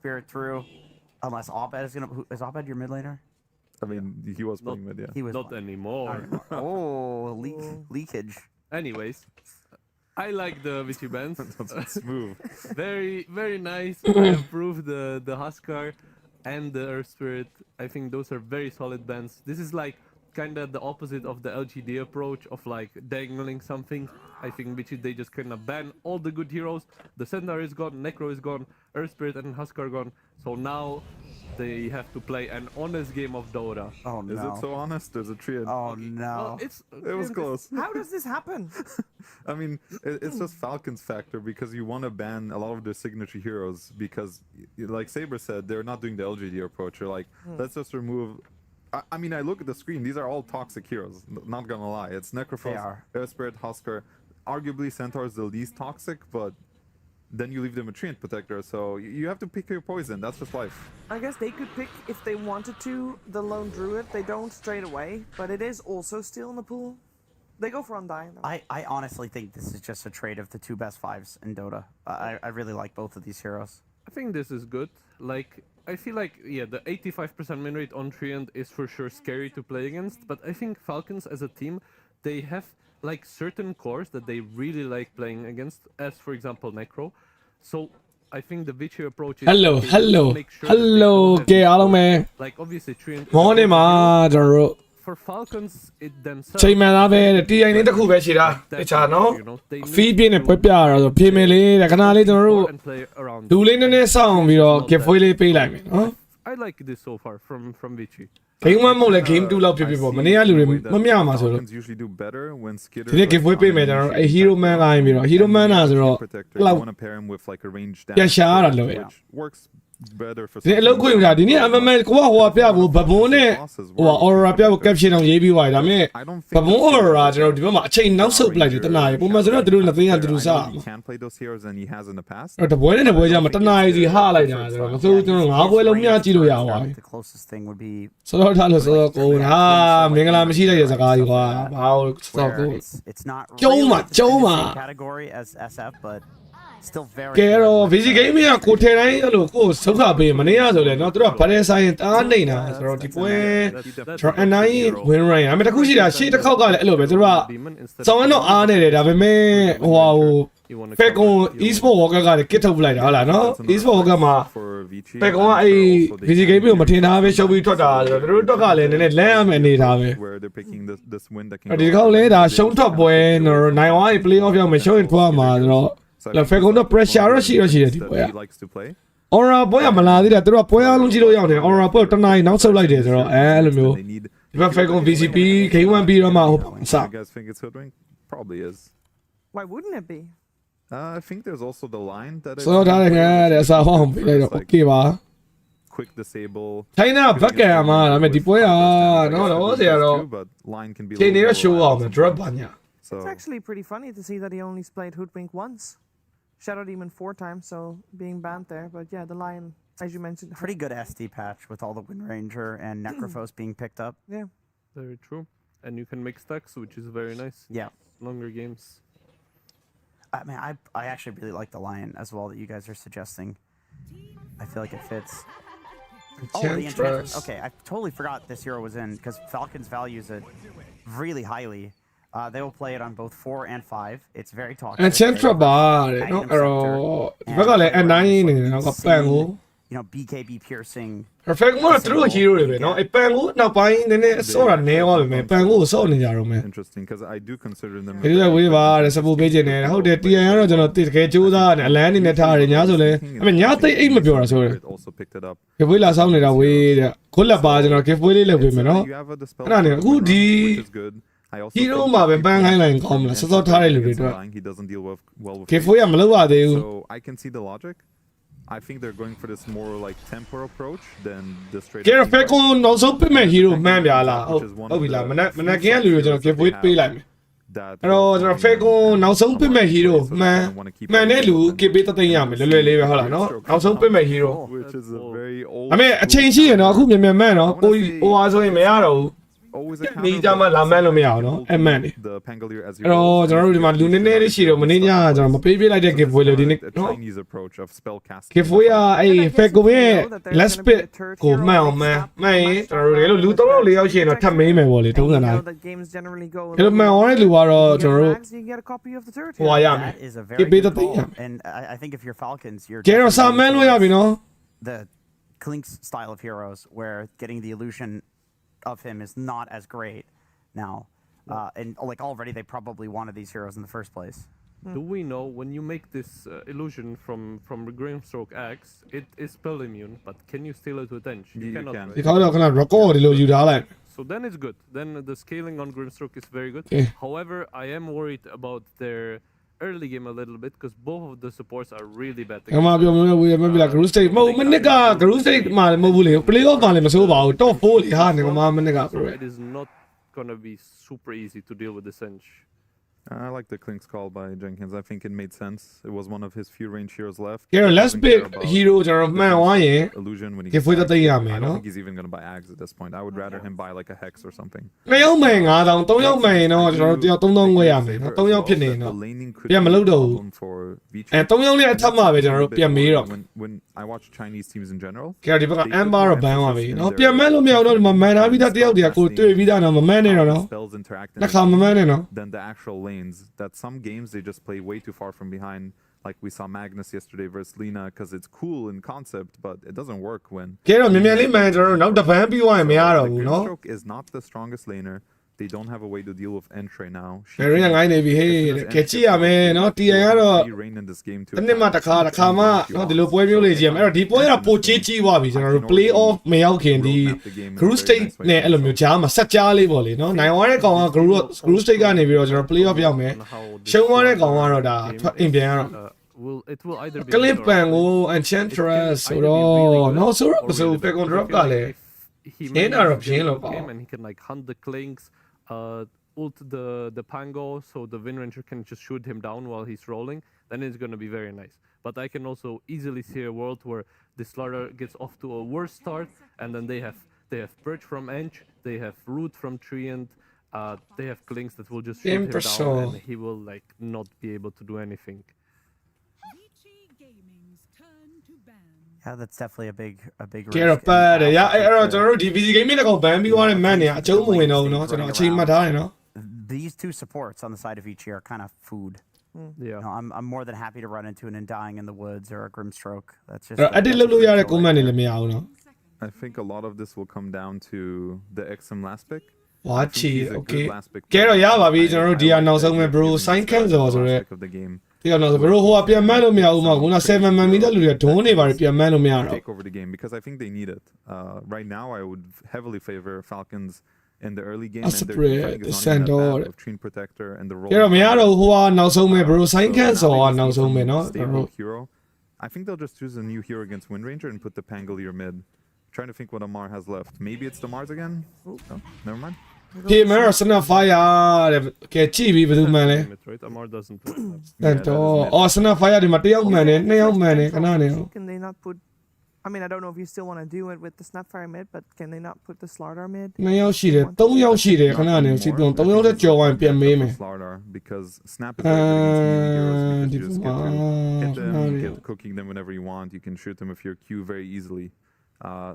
Spirit through, unless Abed is gonna. Is Abed your mid laner? I mean, he was playing mid, yeah. He was Not anymore. Oh, leakage. Anyways, I like the Vici bands. That's smooth. Very nice. I approve the Huskar and the Earth Spirit. I think those are very solid bands. This is like kind of the opposite of the LGD approach of like dangling something. I think Vici, they just kind of ban all the good heroes. The Centaur is gone, Necro is gone, Earth Spirit and Huskar gone. So now they have to play an honest game of Dota. Oh no! Is it so honest? There's a triad. Oh no! Well, it was close. How does this happen? I mean, it's just Falcons factor because you want to ban a lot of their signature heroes because, like Saber said, they're not doing the LGD approach. They're like, let's just remove. I mean, I look at the screen. These are all toxic heroes. Not gonna lie, it's Necrophos, Earth Spirit, Huskar. Arguably, Centaur is the least toxic, but then you leave them a Treant Protector. So you have to pick your poison. That's just life. I guess they could pick, if they wanted to, the Lone Druid. They don't straight away, but it is also still in the pool. They go for Undying, though. I honestly think this is just a trade of the two best fives in Dota. I really like both of these heroes. I think this is good. Like, I feel like, yeah, the 85% win rate on Treant is for sure scary to play against, but I think Falcons as a team, they have like certain cores that they really like playing against, as for example Necro. So I think the Vici approach is hello okay အားလုံးပဲ like obviously Treant မောင်းနေမှာကျွန်တော်တို့ for Falcons it themselves ချိန်မှန်သားပဲတဲ့ TI လေးတစ်ခုပဲရှိတာတခြားနော် ဖီးပြင်းနဲ့ပွဲပြရတာဆိုပြင်မယ်လေးတဲ့ခဏလေးကျွန်တော်တို့လူလေးနည်းနည်းစောင့်ပြီးတော့ giveaway လေးပေးလိုက်မယ်နော် I like this so far from Vici. Game 1 မဟုတ်လဲ Game 2 လောက်ဖြစ်ဖြစ်ပေါ့မနေ့ကလူတွေမမျှမှာဆိုတော့ဒီနေ့ giveaway ပေးမယ်ကျွန်တော်တို့အဲ Hero Man ကိုင်းပြီးတော့ Hero Man နာဆိုတော့လောက်ပြန်ရှာရတာလို့ရ ဒီအလုပ်ခွင့်ကဒီနေ့ MML ကိုကဟိုပြဖို့ဘဘွန်းနဲ့ဟို Aurora ပြဖို့ caption အောင်ရေးပြီးသွားတယ်ဒါပေမဲ့ဘဘွန်း Aurora ကျွန်တော်ဒီဘက်မှာအချိန်နောက်ဆုတ်ပလိုက်တယ်တနားရီပုံမှန်ဆိုတော့သူတို့လက်သိန်းကသူတို့စားအဲ့တပွဲနဲ့တပွဲကြမှာတနားရီစီဟာလိုက်တာဆိုတော့မဆိုးကျွန်တော်၅ပွဲလုံးမျှကြည့်လို့ရပါဘူးဆိုတော့ထားလို့ဆိုတော့ကိုဟာမင်္ဂလာမရှိလိုက်တဲ့စကားကြီးကွာဘာလို့စောက်ကိုကျုံးမှာ Still very ကဲတော့ Vici game ကကိုထဲတိုင်းအဲ့လိုကိုစုခပေးမနေရဆိုလဲเนาะသူတို့ကဗရဲဆိုင်တားနေတာဆိုတော့ဒီပွဲကျွန်တော်အနိုင် win rate အမေတခုရှိတာရှေ့တစ်ခေါက်ကလည်းအဲ့လိုပဲသူတို့ကစောင်းတော့အားနေတယ်ဒါပေမဲ့ဟိုFalcon e-sport worker ကလည်းကစ်ထုတ်ပလိုက်တာဟုတ်လားเนาะ e-sport worker မှာ Falcon ကအဲ့ Vici game ကိုမထင်ထားပဲရှုပ်ပြီးထွက်တာဆိုတော့သူတို့တော့ကလည်းနည်းနည်းလမ်းရမယ်အနေထားပဲဒီခေါက်လဲဒါရှုံးထွက်ပွဲနိုင်ဝိုင်း play off ရောက်မယ်ရှုံးရင်ထွက်မှာဆိုတော့La Falcon pressure ရရှိတယ်ဒီပွဲ။ Aura ပွဲကမလာသေးတာသူတို့ကပွဲအားလုံးကြည့်လို့ရောက်တယ် Aura ပွဲတနိုင်နောက်ဆုတ်လိုက်တယ်ဆိုတော့အဲ့လိုမျိုးဒီဘက် Falcon VCP Game 1ပြီးတော့မှဟုတ်ပါစ Probably is. Why wouldn't it be? I think there's also the line that So ဒါလည်းငါတဲ့အစားဟောင်းပြလိုက်တော့ okay ပါ Quick disable ထိုင်းနာဘက်ကရမှာဒါပေမဲ့ဒီပွဲကနော်တော့ဆရာတော့ line can be ချိန်နေတော့ show အောင်မယ် drop ပါညာ It's actually pretty funny to see that he only played Hoodwink once. Shadow Demon 4 times, so being banned there. But yeah, the Lion, as you mentioned. Pretty good SD patch with all the Wind Ranger and Necrophos being picked up. Yeah. Very true. And you can make stacks, which is very nice. Yeah. Longer games. I mean, I actually really like the Lion as well that you guys are suggesting. I feel like it fits. Oh, the Enchantress. Okay, I totally forgot this hero was in because Falcons values it really highly. They will play it on both 4 and 5. It's very toxic. Enchantress ပါတယ်နော်အဲ့တော့ဒီဘက်ကလည်း N9 နေတယ်နော်ကပန်ကို You know, BKB piercing. Perfect မှာသူတို့ hero တွေပဲနော်အဲ့ပန်ကိုနောက်ပိုင်းနည်းနည်းစောတာနည်းသွားပြီမယ်ပန်ကိုစောနေကြတော့မယ် Interesting because I do consider them ဒီလိုဝေးပါတဲ့ support ပေးခြင်းနဲ့ဟုတ်တယ် TI ကတော့ကျွန်တော်တကယ်ကြိုးစားတယ်အလန်းနေနဲ့ထားရတယ်ညာဆိုလဲအမေညာသိအိတ်မပြောတာဆိုရယ် giveaway လာဆောင်နေတာဝေးတဲ့ခုလက်ပါကျွန်တော် giveaway လေးလုပ်ပေးမယ်နော်အဲ့ဒါနဲ့အခုဒီ Hero မှာပဲပန်းခိုင်းလိုက်ကောင်းမလားစောစောထားတဲ့လူတွေအတွက် giveaway ကမလုပ်ရသေးဘူး So I can see the logic. I think they're going for this more like tempo approach than the straight. Get Falcon နောက်ဆုံးပြမဲ့ hero မှန်ပြလားဟုတ်ပြီလားမနက်ကင်းကလူတွေကျွန်တော် giveaway ပေးလိုက်မယ်အဲ့တော့ကျွန်တော် Falcon နောက်ဆုံးပြမဲ့ hero မှန်တဲ့လူ giveaway တသိမ်းရမယ်လွယ်လွယ်လေးပဲဟုတ်လားနော်နောက်ဆုံးပြမဲ့ hero which is a very old အမေအချိန်ရှိရနော်အခုမြန်မြန်မှန်နော်ကိုဟိုအားဆိုရင်မရတော့ဘူး always a နေ counter, ကြ but မှာလာမှန်းလို့မရ you အောင် can နော် ult အဲ့မှန်နေ the Pangolier as you အဲ့တော့ roll, ကျွန်တော်တို့ဒီမှာလူနည်းနည်းလေးရှိတော့မနေညကျွန်တော်မပေးပြလိုက်တဲ့ giveaway လို့ဒီနေ့ a နော် Chinese approach of spell casting. giveaway အဲ့ fake ကိုရဲ့ last bit ကိုမှန်အောင်မှန်ရင်ကျွန်တော်တို့လူ3ယောက်4ယောက်ရှိရင်တော့ထပ်မေးမယ်ပေါ့လေထုံးစံတိုင်း that games generally go. အဲ့လိုမှန်အောင်တဲ့လူကတော့ကျွန်တော်တို့ You get a copy of the turret. ဟိုရမယ် That is a very Give me the good thing, call. yeah. And I think if you're Falcons, you're ကျတော့စာမှန်လို့ရပြီနော် the Klink's style of heroes, where getting the illusion of him is not as great now. And like already, they probably wanted these heroes in the first place. Do we know when you make this illusion from Grimstroke Axe, it is spell immune, but can you steal it with Ench? You You cannot. can. ဒီခေါက်တော့ခဏ record ဒီလိုယူထားလိုက် So then it's good. Then the scaling on Grimstroke is very good. Okay. However, I am worried about their early game a little bit because both of the supports are really bad. ငါမပြောမျိုးနဲ့ဝေးမပြလာ group stage မဟုတ်မနစ်က group stage မှာမဟုတ်ဘူးလေ play off မှာလည်းမဆိုးပါဘူး top 4လေဟာငါမနစ်က So it is not gonna be super easy to deal with the Sench. I like the Klink's call by Jenkins. I think it made sense. It was one of his few range heroes left. ကျတော့ He last doesn't bit care about hero ကျွန်တော်မှန်သွားရင် illusion when he If we gets don't think Axe. I'm in, I no? don't think he's even gonna buy Axe at this point. I would rather him buy like a Hex or something. 2ယောက်မှန်9000 3ယောက်မှန်ရင်တော့ကျွန်တော်တို့တယောက်3000ခွဲရမယ်နော်3ယောက်ဖြစ်နေရင်တော့ The laning couldပြန်မ be a လုပ်တော့ဘူး problem for Vici. အဲ3ယောက်နဲ့အထက်မှာပဲကျွန်တော်တို့ပြန်မေးတော့ When I watch Chinese teams in general, ကျတော့ဒီဘက်က Amber တော့ဘန်းသွားပြီနော်ပြန်မှန်းလို့မရတော့ဒီမှာမှန်ထားပြီးသားတယောက်တည်းကိုတွေ့ပြီးသားတော့မမှန်းနဲ့တော့နော် spells interact လက်ခါမမှန်းနဲ့နော် than the actual lanes. That some games they just play way too far from behind. Like we saw Magnus yesterday versus Lina, because it's cool in concept, but it doesn't work when. ကျတော့မြန်မြန်လေးမှန်ကျွန်တော်တို့နောက်တစ်ပန်းပြီးသွားရင်မရတော့ The ဘူးနော် Grimstroke is not the strongest laner. They don't have a way to deal with entry now. ဘယ်ရင်းငိုင်းနေပြီဟေးကဲကြည့်ရမယ်နော် TN ကတော့ Reign in this game too. တနေ့မှတစ်ခါမှနော်ဒီလိုပွဲမျိုးလေးကြည့်ရမယ်အဲ့တော့ဒီပွဲကတော့ပိုကြီးကြီးသွားပြီကျွန်တော်တို့ play off မရောက်ခင်ဒီ group stage နဲ့အဲ့လိုမျိုးကြားမှာဆက်ကြားလေးပေါ့လေနော်နိုင်သွားတဲ့ကောင်က group stage ကနေပြီးတော့ကျွန်တော် play off ရောက်မယ် On how this ရှုံးသွားတဲ့ကောင်ကတော့ဒါ game ထွက်အိမ်ပြန်ရတော့ it will either be clip good or ပန် bad. ကို It can enchantress ဆို either တော့ be really good နော်ဆိုတော့ or ဆို really ပက်ကွန် bad. drop I က feel လည်း like if he အင်းတာတော့ manages ပြင်း to လို့ win ပါ the game and he can like hunt the Clinks, ult the Pango, so the Wind Ranger can just shoot him down while he's rolling, then it's gonna be very nice. But I can also easily see a world where the Slaughter gets off to a worse start, and then they have Perch from Ench, they have Root from Treant, they have Clinks that will just shoot him down, Impressive. and he will like not be able to do anything. Vici Gaming's turn to ban. Yeah, that's definitely a big ကျတော့ risk. ပါတယ်ရအဲ့တော့ကျွန်တော်တို့ဒီ VC game နဲ့ကောင်ဘန်ပြီးသွားတဲ့ man တွေကအကျုံးမဝင်တော့ဘူးเนาะကျွန်တော်အချိန်မှတ်ထားတယ်เนาะ These two supports on the side of Vici are kind of food. Yeah. You know, I'm more than happy to run into an Undying in the woods or a Grimstroke. That's just. အဲ့တော့ edit လုပ်လို့ရတဲ့ comment တွေလည်းမရဘူးเนาะ I think a lot of this will come down to the XM last pick. ဝါ I think ချီ he's a okay good last pick. ကဲတော့ရပါပြီကျွန်တော်တို့ဒီက I like နောက်ဆုံး that ပဲ he's bro given sign the cancel ဆို last ရဲ pick of the game. ဒီကနောက်ဆုံး bro ဟိုကပြန်မှန်းလို့မရဘူးမဟုတ်ခုန7 man မီတဲ့လူတွေဒွန်းနေပါတယ်ပြန်မှန်းလို့မရတော့ Take over the game because I think they need it. Right now, I would heavily favor Falcons in the early game. That's And their a pretty- teamfighting is the not even that Sandor. bad with Trine Protector and the role. ကဲတော့မရတော့ဟိုကနောက်ဆုံးပဲ bro sign cancel ကနောက်ဆုံးပဲเนาะ Stable hero. I think they'll just choose a new hero against Wind Ranger and put the Pangolier mid. Trying to think what Amar has left. Maybe it's the Mars again. No, never mind. ဒီမဲတော့ snap fire တဲ့ကဲကြည့်ပြီးဘယ်သူမှန်လဲ Limit, right? Amar doesn't put enough. တန်တော့အော် snap fire ဒီမှာတယောက်မှန်တယ်နှစ်ယောက်မှန်တယ်ခဏနေ Can they not put? I mean, I don't know if you still want to do it with the Snapfire mid, but can they not put the Slaughter mid? နှစ်ယောက်ရှိတယ်3ယောက်ရှိတယ်ခဏနေစီတုံ3ယောက်တည်းကြော်ဝင်ပြန်မေးမယ် Slaughter because Snap is very good against melee heroes because you just get to hit them, you get to cooking them whenever you want. You can shoot them with your Q very easily.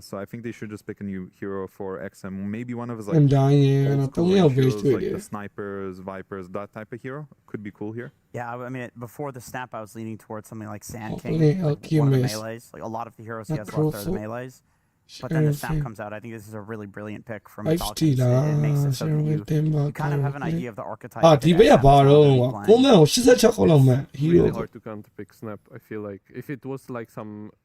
So I think they should just pick a new hero for XM. Maybe one of his အန် like တိုင်းရေ old 3 school ယောက် range base heroes, တွေ့ like တယ် the snipers, vipers, that type of hero could be cool here. Yeah, I mean, before the snap, I was leaning towards something like Sand Hopefully King, I'll like keep one of the miss. melees. Like a lot of the heroes he Not has left are the Crowfoot. melees. But then the snap comes out. I think this is a really brilliant pick from 5T Falcons. It လား makes it so that you တင်ပါ kind of have an idea of the archetype. အာ of ဒီ the ဘေးက SM ဘာတော့ Falcon ကွာ playing. ကိုမန်ကို86ခေါက်လောက်မှန် hero Really hard to counter pick Snap. I feel like if it was like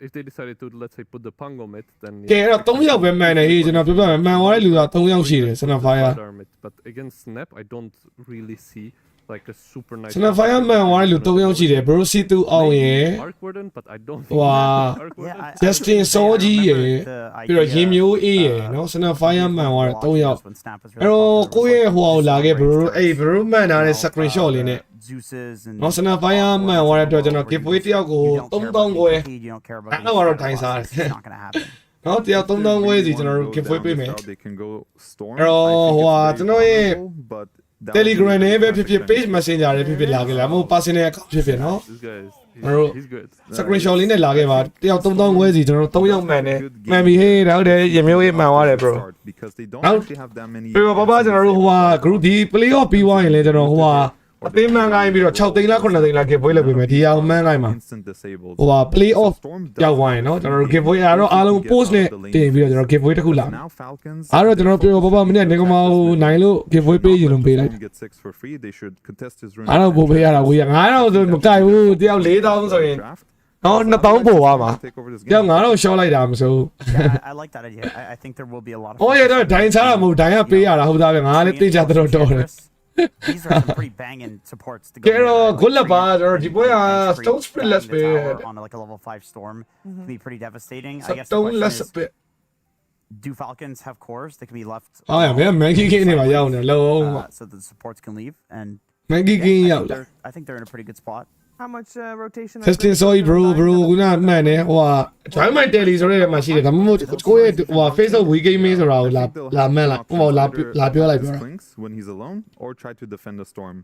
if they decided to let's say put the Pango mid, then ကဲအဲ့တော့3ယောက်ပဲမှန်တယ်ဟေးကျွန်တော်ပြောပြမယ်မှန်သွားတဲ့လူက3ယောက်ရှိတယ် snap fire Slaughter mid. But against Snap, I don't really see like a super nice. snap fire မှန်သွားတဲ့လူ3ယောက်ရှိတယ် bro စီတူအောင်ရယ် Arc Warden, but I don't. Wow. Arc Yeah, Warden. I was Justin gonna say, I Soji remember ရယ် the ပြီးတော့ idea, ရင်မျိုးအေးရယ်နော် snap fire မှန်သွားတယ်3ယောက် when Snap was အဲ့ really တော့ popular, ကိုယ့်ရဲ့ was ဟို like လာခဲ့ bro range အဲ့ strikes, bro မှန်ထားတဲ့ you know, screenshot လေးနဲ့ Zeus's and နော် snap fire မှန်သွားတဲ့အတွက်ကျွန်တော် giveaway တယောက်ကို you don't care about 3000 ခွဲ PvP, you don't care about အဲ့တော့တော့ theseထိုင်စားတယ် it's not gonna happen. နော်တရား3000ဝဲစီကျွန်တော်တို့ giveaway ပေးမယ် They can go storm. အဲ့တော့ဟိုဟာကျွန်တော်ရဲ့ but Telegram နဲ့ပဲဖြစ်ဖြစ် page messenger တွေဖြစ်ဖြစ်လာခဲ့လားမဟုတ် personal account ဖြစ်ဖြစ်နော် This guy is Bro. he's good. screenshot လေးနဲ့လာခဲ့ပါတယောက်3000ဝဲစီကျွန်တော်တို့3ယောက်မှန်တယ်မှန်ပြီဟေးဒါဟုတ်တယ်ရမျိုးရေးမှန်သွားတယ် bro because they don't Now, actually have that many ပြပါပါကျွန်တော်တို့ဟိုဟာ group ဒီ play off ပြီးသွားရင်လည်းကျွန်တော်ဟိုဟာအသိမှန်ကိုင်းပြီးတော့6သိန်းလား9သိန်းလား giveaway လုပ်ပေးမယ်ဒီအောင်မှန်ကိုင်းမှာ instant disabled ဟိုဟာ play off ရောက်သွားရင်เนาะကျွန်တော်တို့ giveaway အားတော့အားလုံး post နဲ့တင်ပြီးတော့ကျွန်တော် giveaway တစ်ခုလာမယ် now Falcons အားတော့ကျွန်တော်ပြောပါမနေ့နေကမဟိုနိုင်လို့ giveaway ပေးရင်လုံးပေးလိုက် get 6 for free they should contest his run အားတော့ပို့ပေးရတာဝေး9000ဆိုမကြိုက်ဘူးတယောက်4000ဆိုရင်နော်2000ပို့သွားမှာ take over this တယောက် game 9000ရှော့လိုက်တာမဆို Yeah, I like that idea. I think there will be a lot of. ဟောရတော့ဒိုင်းစားတာမဟုတ်ဒိုင်းကပေးရတာဟုတ်သားပဲငါလည်းသိကြတော့တော်တယ် These are some pretty banging supports to go. ကဲတော့ with, good luck ပါ Tree ကျွန်တော်ဒီပွဲက and stone Tree split let's banging the be tower on like a level 5 storm can be pretty devastating. I guess the stone question let's is, bit do Falcons have cores that can be left အော်ရမယ်မန်ကီကင်းနေမှာရောက်နေလုံးဝ so the supports can leave? And မန်ကီကင်းရောက်လာ I think they're in a pretty good spot. How much rotation? has Testing been sorry done bro by bro the- ခုနမှန်တယ်ဟိုဟာ join my daily ဆိုရဲမှာရှိတယ်ဒါမှမဟုတ်ကိုယ့်ရဲ့ဟိုဟာ Facebook we gaming ဆိုတာကိုလာမှန်လားဟိုလာပြောလိုက်ပြောတာ Clinks when he's alone or try to defend the storm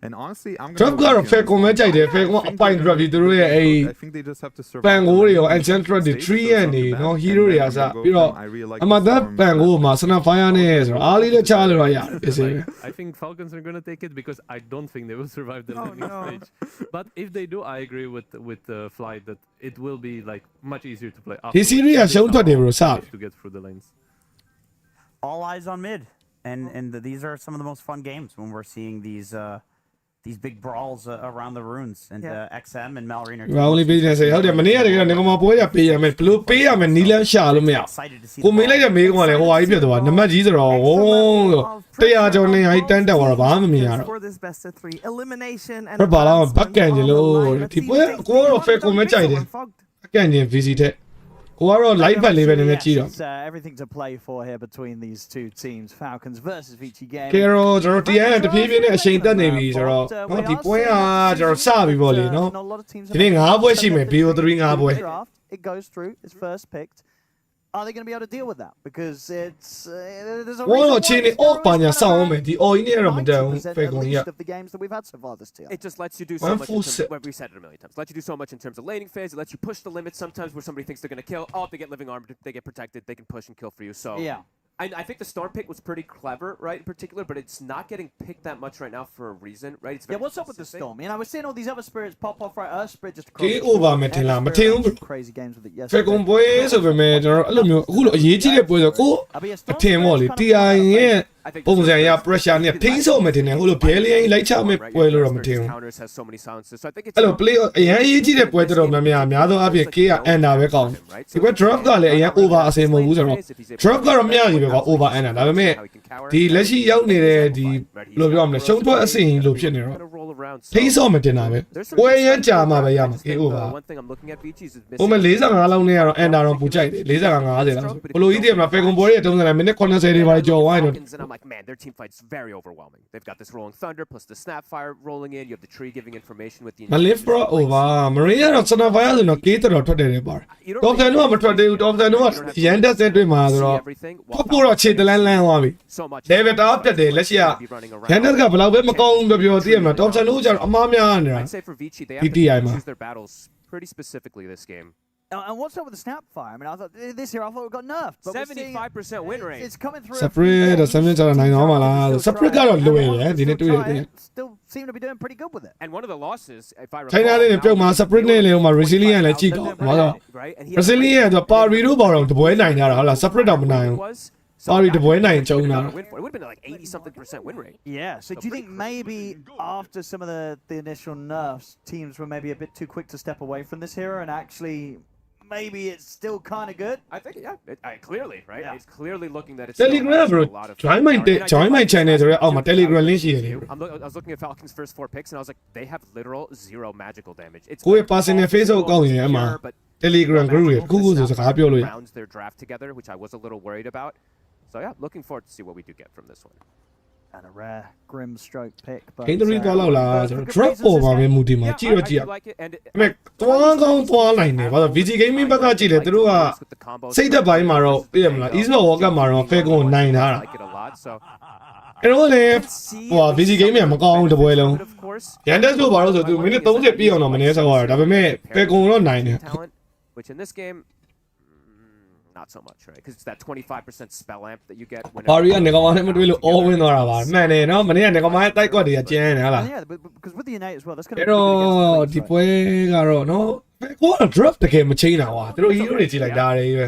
and honestly I'm drop ကတော့ fair comment ကြိုက်တယ် fair comment အပိုင် drop ဒီသူတို့ရဲ့အဲ့ I think they just have to survive ပန်ကိုတွေရော enchantress တွေ tree ရဲ့နေနော် hero တွေကစပြီးတော့အမှသက်ပန်ကိုမှာ sna fire နဲ့ဆိုတော့အားလေးလည်းချလို့ရရတယ်ပြစေပဲ I think Falcons are gonna take it because I don't think they will survive the landing no. stage. But if they do, I agree with Flight that it will be like much easier to play. ဒီ series ကရှုံးထွက်တယ် bro စ to get through the lanes. All eyes on mid, and these are some of the most fun games when we're seeing these big brawls around the runes, and Yeah. XM and Malrine are. only business ဟုတ်တယ်မနေ့ကတည်းကနေကမပွဲရပေးရမယ်ဘလို့ပေးရမယ်နီးလန်းရှာလို့မရ Excited to see. ကိုမေးလိုက်တဲ့မေးခွန်းကလည်းဟိုဟာကြီးဖြစ်သွားနံပါတ်ကြီးဆိုတော့ဝုန်း100ကျော်နေဟိုင်းတန်းတက်သွားတော့ဘာမှမမြင်ရတော့ For this best of 3 elimination and ဘယ်ပါလား advancement ဘက်ကန်ကြီးလို့ on the line. Let's ဒီ see ပွဲ who takes ကိုတော့ the fair comment ကြိုက်တယ် Fogged. ဘက်ကန်ကြီး VC တဲ့ကိုကတော့ live ဘက်လေးပဲနည်းနည်းကြည့်တော့ It's everything to play for here between these two teams, Falcons versus Vici Gaming. ကဲတော့ကျွန်တော်တရားတဖြည်းဖြည်းနဲ့အချိန်တက်နေပြီဆိုတော့နော်ဒီပွဲကကျွန်တော်စပြီပေါ့လေနော် ဒီနေ့9ပွဲရှိမယ် BO3 9ပွဲ It goes through. It's first picked. Are they going to be able to deal with that? Because it's there's a ဘော reason တော့ why ချင်းနေ this off ပါညာ era is စောင်း kind အောင် of မယ်ဒီ all ကြီးနဲ့တော့မတက်ဘူး 90% ဖေကုံ at ကြီး least of the games that we've had so far this tier. It just lets you do so One much. full In terms set. of, we've said it a million times. Lets you do so much in terms of laning phase. It lets you push the limits sometimes where somebody thinks they're going to kill. Oh, if they get living armor, they get protected. They can push and kill for you. So Yeah. I think the storm pick was pretty clever, right, in particular, but it's not getting picked that much right now for a reason, right? It's Yeah, very what's up with the specific. storm? You know, we're seeing all these other spirits pop off, right? Earth spirit just Game across the over board. မယ်ထင်လား Air မထင်ဘူး Spirit, bro crazy games with it ဖေကုံ yesterday. ပွဲဆိုပေမဲ့ကျွန်တော်အဲ့လိုမျိုးအခုလိုအရေးကြီးတဲ့ပွဲဆိုကို I'll be a အ storm ထင်ပေါ့လေ spirit's kind of TI ရဲ့ I think ပုံစံရ pressure နဲ့ထိန်းဆုံးမယ်တင်တယ်ဟိုလိုဘဲလေးရင်လိုက်ချမယ် right? ပွဲလို့ Your တော့မ Spirit ထင်ဘူး counters has so many silences, so I think it's အဲ့လို play အရင်အရေးကြီးတဲ့ပွဲတော်တော်များများအများဆုံးအပြင် K က under ပဲကောင်းဒီပွဲ drop ကလည်းအရင် over အစင်မဟုတ်ဘူးဆိုတော့ drop ကတော့မြကြီးပဲကွာ over under ဒါပေမဲ့ဒီလက်ရှိရောက်နေတဲ့ဒီဘယ်လိုပြောရမလဲရှုံးထွက်အစင်လို့ဖြစ်နေတော့ Gonna roll around, so- ထိန်းဆောင်မတင်တာပဲ There's some ပွဲ good ရမ်း signs ကြာမှပဲရ I မှာ just K think, over one thing I'm looking at Vici's is ဟိုမဲ့ missing 45လောက်နဲ့ကတော့ under တော့ပူကြိုက်တယ်45 50လောက်ဆိုဘလို့ကြီးတည်းမှာဖေကွန်ပွဲရဲ့တုံးစံမိနစ်80တွေပါကြော်ဝိုင်းတော့ Falcons, and I'm like, man, their team fight's very overwhelming. They've got this rolling thunder plus the snapfire rolling in. You have the tree giving information with the. မလစ် pro over marine ကတော့ sniper ရဆိုတော့ K တော်ထွက်တယ်လေပါ You don't top 10 တော့မထွက်သေးဘူး top 10တော့ရန်တက်စက်တွေ့မှာဆို see တော့ everything. ဖတ်ဖို့တော့ခြေတလန်းလန်းသွားပြီ So much. level တောက်တက်တယ်လက်ရှိက Be running ရန် around. တက်ကဘယ်လောက်ပဲမကောင်းဘူးပြောသိရမလား top 10လို့ကျတော့အမားများနေတာ I'd say for Vici, they have to PTI ma. choose their battles pretty specifically this game. And what's up with the snapfire? I mean, I thought this year I thought we got nerfed. But we're seeing 75% win rate. It's coming through. separate တော့7ကျတော့နိုင်တော့မလား separate ကတော့လွယ်တယ်ဒီနေ့တွေ့ရတယ် Still seem to be doing pretty good with it. And one of the losses, if I recall, China လေးနဲ့ပြုတ်မှာ separate နဲ့လေဟိုမှာ resilient လည်းကြည့်ကောဘာလို့ right? And he resilient ဆိုပါရီတို့ဘောတော့တပွဲနိုင်ကြတာဟုတ်လား separate တော့မနိုင်ဘူး was. Sorry, the boy nine chung na. It would have been like 80-something% win rate. Yeah. So do you think maybe after some of the initial nerfs, teams were maybe a bit too quick to step away from this hero and actually maybe it's still kind of good? I think, yeah, clearly, right? Yeah. It's clearly looking that it's Telegram bro a lot of join my channel ဆိုတော့အော်မှာ Telegram link ရှိရတယ် I was looking at Falcons' first 4 picks and I was like, they have literal 0 magical damage. It's ကိုယ့်ရဲ့ personal Facebook အကောင့်ရယ်အမှာ but Telegram group ရယ်ခုခုဆိုစကားပြောလို့ရ rounds their draft together, which I was a little worried about. So yeah, looking forward to see what we do get from this one. And a rare grim stroke pick, but ဂိမ်း3သွားလောက်လားဆို for တော့ good drop reasons ပေါ် this ပါမယ် game. မူဒီမှာ Yeah, ကြည့်တော့ I ကြည့်ရ do like it, and ဒါပေမဲ့သွားကောင်းသွားနိုင်တယ်ဘာလို့ VG Gaming ဘက်ကကြည့်တယ်သူတို့ကစိတ်သက်ပိုင်းမှာတော့ပြည့်ရမလား eSport World Cup မှာတော့ Falcons ကိုနိုင်ထားတာ like it a lot, so အဲ့တော့လေဟို VG Gaming ကမကောင်းဘူးတပွဲလုံး of course. ရန်တက်ဆိုပါတော့ဆိုသူမိနစ်30ပြည့်အောင်တော့မနေဆောက်ရတယ်ဒါပေမဲ့ Falcons တော့နိုင်တယ် Talent, which in this game, not so much, right? Because it's that 25% spell amp that you get when. ဘာရီကနေကောင်နဲ့မတွေ့လို့ all win သွားတာပါမှန်တယ်နော်မနေ့ကနေကောင်ရဲ့တိုက်ကွက်တွေကကျန်းတယ်ဟာလား And yeah, but because with the innate as well, that's going to အဲ့ be တော့ good ဒီ against the ပွဲကတော့နော်ကိုက draft တကယ်မချိန်တာကွာသူတို့ hero တွေကြည့်လိုက်တာတွေပဲ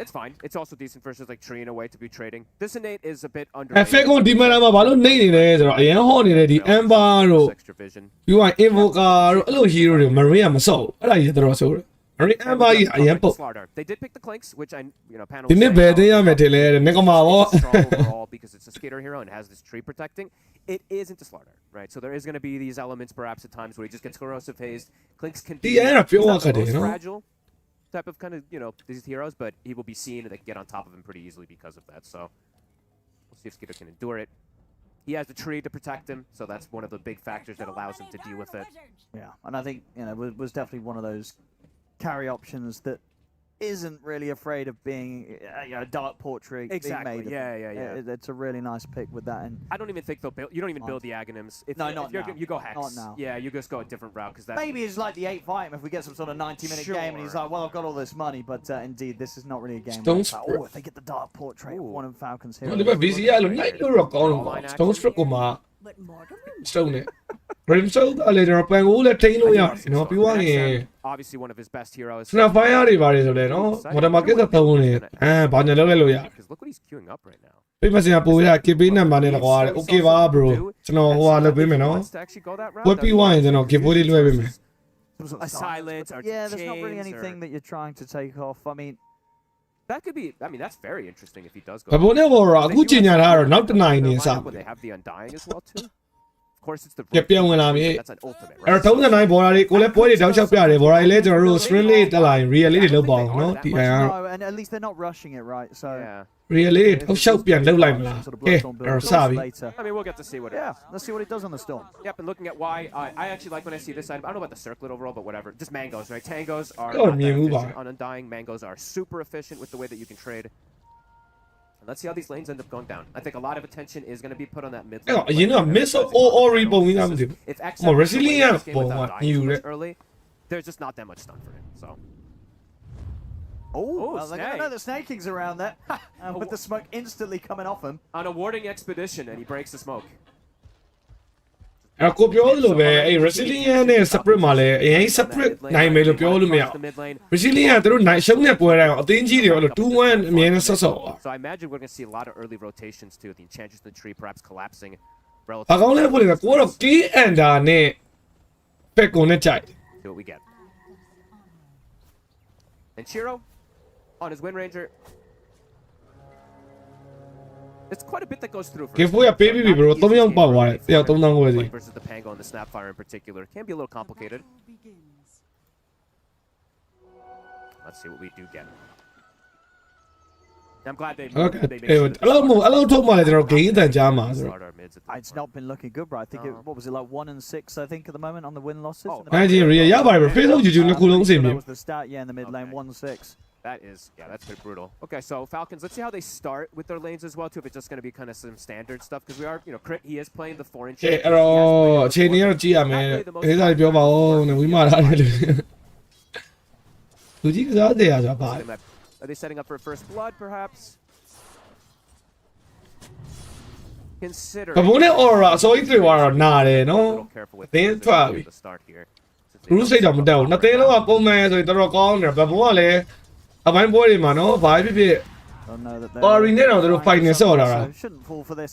It's fine. It's also decent versus like Tree in a way to be trading. This innate is a bit under. အဲ Falcons ဒီမှာမှာဘာလို့နေနေလဲဆိုတော့အရင်ဟောနေတဲ့ဒီ Amber တို့ extra vision. ပြီးတော့ Invoker တို့အဲ့လို hero တွေ Marine ကမစော့ဘူးအဲ့ဒါကြီးတော်တော်ဆိုးတယ် Marine Amber ကြီးအရင်ပုတ် Slaughter. They did pick the clinks, which I panel. ဒီနေ့ဘယ်သိရမယ်တင်လဲနေကမှာပေါ့ strong overall because it's a skater hero and has this tree protecting. It isn't a slaughter, right? So there is going to be these elements perhaps at times where he just gets corrosive hazed. Clinks can beဒီအဲ့ဒါပြောရခက်တယ် most နော် fragile type of kind of these heroes, but he will be seen and they can get on top of him pretty easily because of that. So we'll see if Skater can endure it. He has the tree to protect him, so that's one of the big factors that allows him to deal with it. Yeah, and I think was definitely one of those carry options that isn't really afraid of being a dark portrait Exactly. being made. Yeah. It's a really nice pick with that. And I don't even think they'll build. You don't even build the Aghanims. No, if not you're, now. You go Hex. Not now. Yeah, you just go a different route because that. maybe it's like the 8 fight if we get some sort of 90-minute game and he's Sure. like, well, I've got all this money, but indeed, this is not really a game. Stone where it's like, Strip. oh, if they get the dark portrait of one of Falcons here. ဒီဘက် VC ကလို့ night လို့တော့ကောင်းလို့ Stone Stroke ကိုမှ But Morgan Stone နဲ့ Brimstone ကလည်းကျွန်တော်ပန်ကိုလည်းထိန်းလို့ရတယ်နော်ပြီးသွားရင် Obviously, one of his best heroes. Snapfire တွေပါတယ်ဆိုလဲနော်ဟိုတမှာကစ်သက်သုံးနေဘာညာလုပ်လဲလို့ရတယ် Because look what he's queuing up right now. ပြမစင်ပိုးရ KB နံပါတ်နဲ့ကွာတယ် Okay ပါ bro ကျွန်တော်ဟိုဟာလုပ်ပေးမယ်နော် Wants to actually go that route. ဝက်ပြီးသွားရင်ကျွန်တော် giveaway လေးလွှဲပေးမယ် Some sort A silence or yeah, there's not really chains anything or- that you're trying to take off. I mean, That could be. I mean, that's very interesting if he does go. ဘဘုံနဲ့ဘော်ရ They အခု do ချိန်ညာ have ထား some တော့နောက်တစ်နိုင်နေ lineup စ when they have the Undying as well too. Of course, it's the. ပြန်ဝင်လာပြီ That's an ultimate. အဲ့တော့39ဘော်ရာတွေကိုလည်းပွဲတွေတောက်လျှောက်ပြတယ်ဘော်ရာတွေလည်းကျွန်တော်တို့ string လေးတက်လာရင် real လေးတွေလုပ်ပါအောင်နော်ဒီအရင်က no, and at least they're not rushing it, right? So Yeah. real လေးတောက်လျှောက်ပြန်လုပ်လိုက်မလားကဲအဲ့တော့စပြီ later. I mean, we'll get to see what. It Yeah, is. let's see what it does on the storm. Yep, and looking at why I actually like when I see this item. I don't know about the circlet overall, but whatever. Just mangoes, right? Tangos are Oh, not that move efficient on. on Undying. Mangoes are super efficient with the way that you can trade. And let's see how these lanes end up going down. I think a lot of attention is going to be put on that mid lane. အဲ့တော့အရင်က miss or ပုံပြီးသားမသိဘူး If X More ever resilient wins this game withoutပုံက dying too new much early, there's just not that much stun for him. So Oh, Oh, well, they're going to snake. know the snaking's around there. With the smoke instantly coming off him. on a warding expedition, and he breaks the smoke. အဲ့ကိုပြောလို့ပဲအဲ့ resilient နဲ့ separate မှာလည်းအရင် separate နိုင်မယ်လို့ပြောလို့မရ The mid lane. resilient ကသူတို့နိုင်ရှုံးတဲ့ပွဲတိုင်းအသင်းကြီးတွေအဲ့လို 2-1 အမြဲတမ်းဆက်ဆော့ပါ So I imagine we're going to see a lot of early rotations too. The Enchantress in the tree perhaps collapsing. ဘာကောင်းလဲပို့လေကိုတော့ K under နဲ့ pet ကိုနဲ့ကြိုက် See what we get. And Shiro on his Wind Ranger. It's quite a bit that goes through for Give him. away a baby, So not bro. the Don't easiest young game power, really right? for Yeah, him. don't know where Playing he- versus the Pango and the Snapfire in particular can be a little complicated. begins. Let's see what we do get. I'm glad they Okay. they made အဲ့ sure that အဲ့လိုထုတ်မှလည်းကျွန်တော် gain တန်ကြားမှာဆို start our mids at that It's point. not been looking good, bro. I think what was it like 1 and 6? I think at the moment on the win losses. Oh, in the I mid didn't lane. really- ရပါတယ် Facebook YouTube နှစ်ခုလုံးအဆင်ပြေ That was the stat, yeah, in the mid lane, Okay. 1-6. That is, yeah, that's pretty brutal. Okay, so Falcons, let's see how they start with their lanes as well, too, if it's just going to be kind of some standard stuff, because we are, Crit, he is playing the 4-inch. ကဲအဲ့တော့အချိန်ကြီးတော့ကြည့်ရမယ်ဒေသတွေပြောပါဦးနဲ့ဝိမာထားတယ်လူကြီးကစားတယ်ဆိုတာပါ Are they setting up for first blood, perhaps? Consider. ဘဘုံနဲ့ aura အစိုးရတွေကတော့နာတယ်နော် အသင်းထွက်ပြီ the start here. rule စိတ်တော့မတက်ဘူးနှစ်သင်းလုံးကပုံမှန်ဆိုရင်တော်တော်ကောင်းတယ်ဘဘုံကလည်းအပိုင်းပွဲတွေမှာနော်ဘာဖြစ်ဖြစ် Don't know that Ori နဲ့တော့သူတို့ fight နေဆော့တာ so shouldn't fall for this.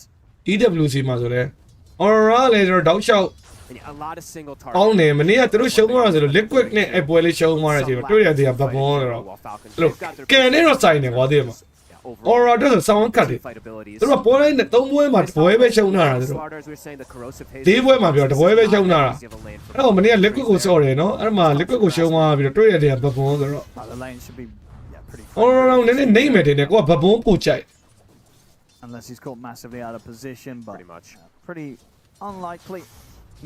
EWC မှာဆိုလဲ aura လည်းကျွန်တော်တောက်လျှောက် And yeah, a lot of single target. ကောင်းတယ်မနေ့ကသူတို့ရှုံးသွားတာဆိုတော့ liquid နဲ့အပွဲလေးရှုံးသွားတဲ့အချိန်မှာတွေ့ရတဲ့ဘဘုံကတော့အဲ့လိုကန်နေတော့ဆိုင်နေကွာဒီမှာ aura တော့ဆောင်းကတ်တယ် fight abilities. သူတို့ပွဲတိုင်းနဲ့၃ပွဲမှာတစ်ပွဲပဲရှုံးထားတာသူတို့ Slaughters, we were saying the corrosive haze. ဒီပွဲမှာပြောတစ်ပွဲပဲရှုံးထားတာ Easy of a lane for အဲ့တော့မနေ့က liquid ကိုဆော့တယ်နော်အဲ့မှာ liquid ကိုရှုံးသွားပြီးတော့တွေ့ရတဲ့ဘဘုံဆိုတော့ The lane should be pretty. aura တော့နည်းနည်းနေမယ်တင်တယ်ကိုကဘဘုံပို့ကြိုက် And Unless he's caught massively out of position, but Pretty much. pretty unlikely.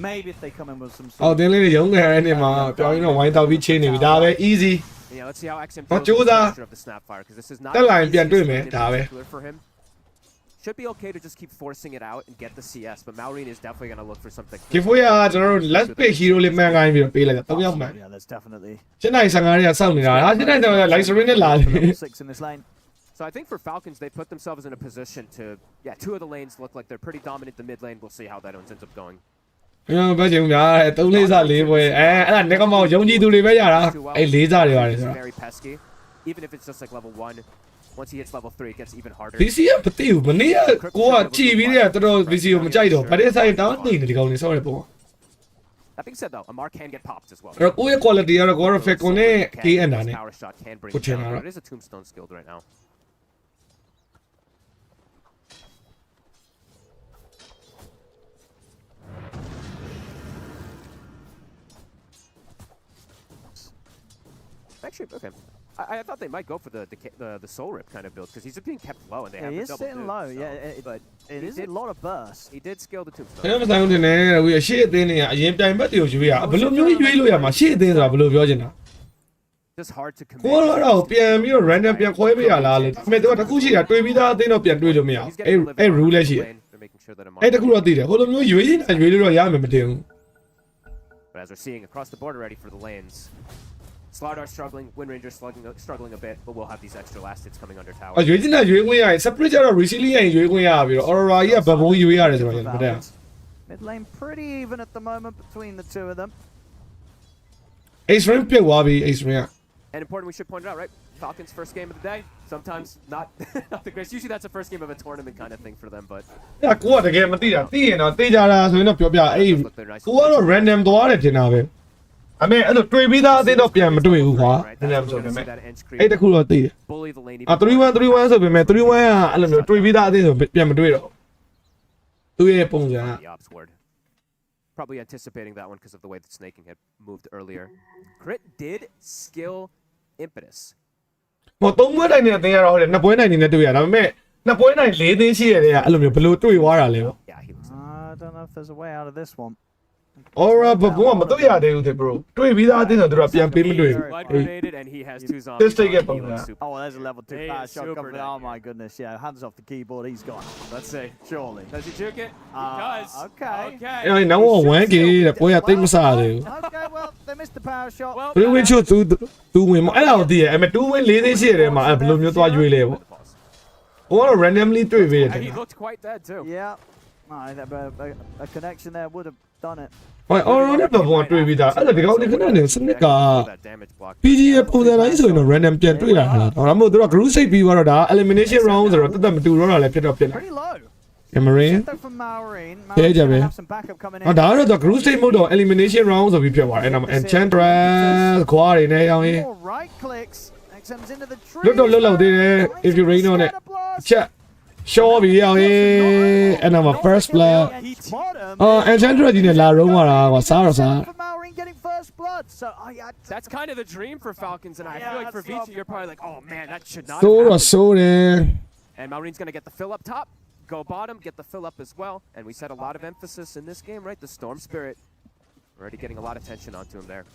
Maybe if they come in with some. အော်တင်းလေးတွေရုံးခဲ့တဲ့နေမှာပြောင်းရင်တော့ဝိုင်းတောက်ပြီးချင်းနေပြီဒါပဲ easy Yeah, let's see how XM Mà feels chú with the ra. pressure of the snapfire, because this is not Cái an này easyပြန်တွေ့မယ် spin inဒါပဲ particular for him. Should be okay to just keep forcing it out and get the CS, but Maureen is definitely going to look for something. ဒီဖိုးရကျွန်တော်တို့ let's pick hero လေးမှန်ကိုင်းပြီးတော့ပေးလိုက်တာ3ယောက်မှန် Yeah, there's definitely ရှင်းနိုင်15ရက်စောင့်နေတာဟာရှင်းနိုင်တော့ live stream နဲ့လာတယ် level 6 in this lane. So I think for Falcons, they put themselves in a position to, yeah, two of the lanes look like they're pretty dominant. The mid lane, we'll see how that one ends up going. ကျွန်တော်ပြောချင်များ3လေးစား4ပွဲအဲ့ဒါနေကမောင်ယုံကြည်သူတွေပဲရတာအဲ့4စားတွေပါတယ်ဆို It's တော့ very pesky, even if it's just like level 1. Once he hits level 3, it gets even harder. Vici ကမသိဘူးမနေ့ကကိုကကြည်ပြီးတဲ့တော်တော် Vici ကိုမကြိုက်တော့ဗတဲ့ဆိုင်တောင်းနေတယ်ဒီကောင်နေဆောရပေါ့ That being said, though, Amar can get popped as well. အဲ့တော့ကိုယ့်ရဲ့ quality ကတော့ကိုကတော့ fake ကိုနဲ့ KN တာနဲ့ Power shot can bring Put it down, in but our- it is a tombstone skilled right now. Actually, okay. I thought they might go for the soul rip kind of build because he's being kept low and they Yeah, have he the is double sitting dupe, low. so- Yeah, but it he is a did- lot of burst. he did scale the ကျွန် tombstone. တော်မဆိုင်ဘူးတင်နေတယ်ရှေ့အသင်းတွေကအရင်ပြိုင်ဘက်တွေကိုရွေးရဘယ်လိုမျိုးရွေးလို့ရမှာရှေ့အသင်းဆိုတာဘယ်လိုပြောချင်တာ Just hard to commit. ကိုကတော့ပြန်ပြီးတော့ random ပြန်ခွဲပေးရလားလေဒါပေမဲ့သူကတစ်ခုရှိတာတွေ့ပြီးသားအသင်းတော့ပြန်တွေ့လို့မရဘူး He's getting a အဲ့ little bit အဲ့ rule လည်း on ရှိ the တယ် lane. They're making sure that Amar အဲ့တခုတော့သိတယ်ဟိုလိုမျိုးရွေးနေတာရွေးလို့တော့ရမယ်မတင်ဘူး But as we're seeing across the board already for the lanes, Slardar struggling, Wind Ranger struggling a bit, but we'll have these extra last hits coming under tower. အရွေးနေတာရွေးခွင့်ရရင် separate ကျတော့ resilient ရွေးခွင့်ရပြီးတော့ aurora ကြီးကဘဘုံရွေးရတယ်ဆိုတော့မတည့် Mid lane pretty even at the moment between the two of them. ace ring ပြတ်သွားပြီ ace ring က And important, we should point it out, right? Falcons' first game of the day. Sometimes not, not the greatest. Usually that's the first game of a tournament kind of thing for them, but အဲ့ကိုကတကယ်မသိတာသိရင်တော့သိကြတာဆိုရင်တော့ပြောပြအဲ့ကိုကတော့ random သွားတယ်ထင်တာပဲအမေအဲ့လိုတွေ့ပြီးသားအသင်းတော့ပြန်မတွေ့ဘူးခွာ right, နည်းနည်း that's ဆို what ပေ we're မဲ့ gonna see that edge အဲ့တ creep. ခုတော့သိတယ် Bully the lane. အာ3-1ဆိုပေမဲ့3-1ကအဲ့လိုမျိုးတွေ့ပြီးသားအသင်းဆိုပြန်မတွေ့တော့သူ့ရဲ့ပုံစံက The ops ward. Probably anticipating that one because of the way that Snaking had moved earlier. Crit did skill impetus. ဟို3ပွဲတိုင်းနဲ့အသင်းရတော့ဟုတ်တယ်2ပွဲတိုင်းနဲ့တွေ့ရဒါပေမဲ့2ပွဲတိုင်း4သင်းရှိရတဲ့အဲ့လိုမျိုးဘယ်လိုတွေ့သွားတာလဲပေါ့ Yeah, he looks. I don't know if there's a way out of this one. aura ဘဘုံကမတွေ့ရသေးဘူးတဲ့ bro တွေ့ပြီးသားအသင်းဆိုသူတို့ကပြန်ပေးမတွေ့ဘူး Blood grenaded and he has 2 zombies. Just take it on. He from looks there. super. Oh, well, there's a level 2 He power is shot super coming. dead. Oh my goodness, yeah. Hands off the keyboard, he's gone. Let's see. Surely. Does he juke it? He does. Okay. Okay. အဲ့တော့နောက် 1k တဲ့ပွဲကတိတ်မစားသေးဘူး Okay, well, they missed the power shot. Well, 3 win ချို့သူဝင်မအဲ့ဒါကိုသိရအဲ့မဲ့2 win 4သင်းရှိရတယ်မှာအဲ့ဘယ်လိုမျိုးသွားရွေးလဲပေါ့ဟိုကတော့ randomly တွေ့ပေးတယ် And he looked quite dead too. Yeah. No, a connection there would have done it. ဟို aura နဲ့ဘဘုံကတွေ့ပြီးသားအဲ့ဒါဒီကောင်ဒီခဏနေစနစ်က That damage block. PG ရဲ့ပုံစံတိုင်းဆိုရင်တော့ random ပြန်တွေ့လာတာလားဒါမှမဟုတ်သူတို့ group စိတ်ပြီးတော့ဒါ elimination round ဆိုတော့တက်တက်မတူတော့တာလည်းဖြစ်တော့ဖြစ်လာ Pretty low. Cameron Though from Maureen. Yeah, Maureen's gonna yeah. have some backup coming in. အော်ဒါကတော့ group stage mode တော့ elimination round ဆိုပြီးဖြစ်သွားတယ်အဲ့ဒါမှာ enchantress ခွာတွေနဲ့ရောင်းရင် More right clicks. XM's into the tree. လွတ်တော့လွတ်လောက်သေးတယ် if you rain on it ချက် show ပြီးရောင်းရင်အဲ့ဒါမှာ first blood Bottom. အော် enchantress ဒီနဲ့လာရုံးလာတာကွာစားတော့စား For Maureen getting first blood. So, oh yeah. That's kind of the dream for Falcons, and I Yeah, feel like for that's Vici, you're probably like, oh man, that should not. ဆို have တော့ happened. ဆိုတယ် And Maureen's gonna get the fill up top, go bottom, get the fill up as well. And we set a lot of emphasis in this game, right? The Storm Spirit already getting a lot of tension onto him there.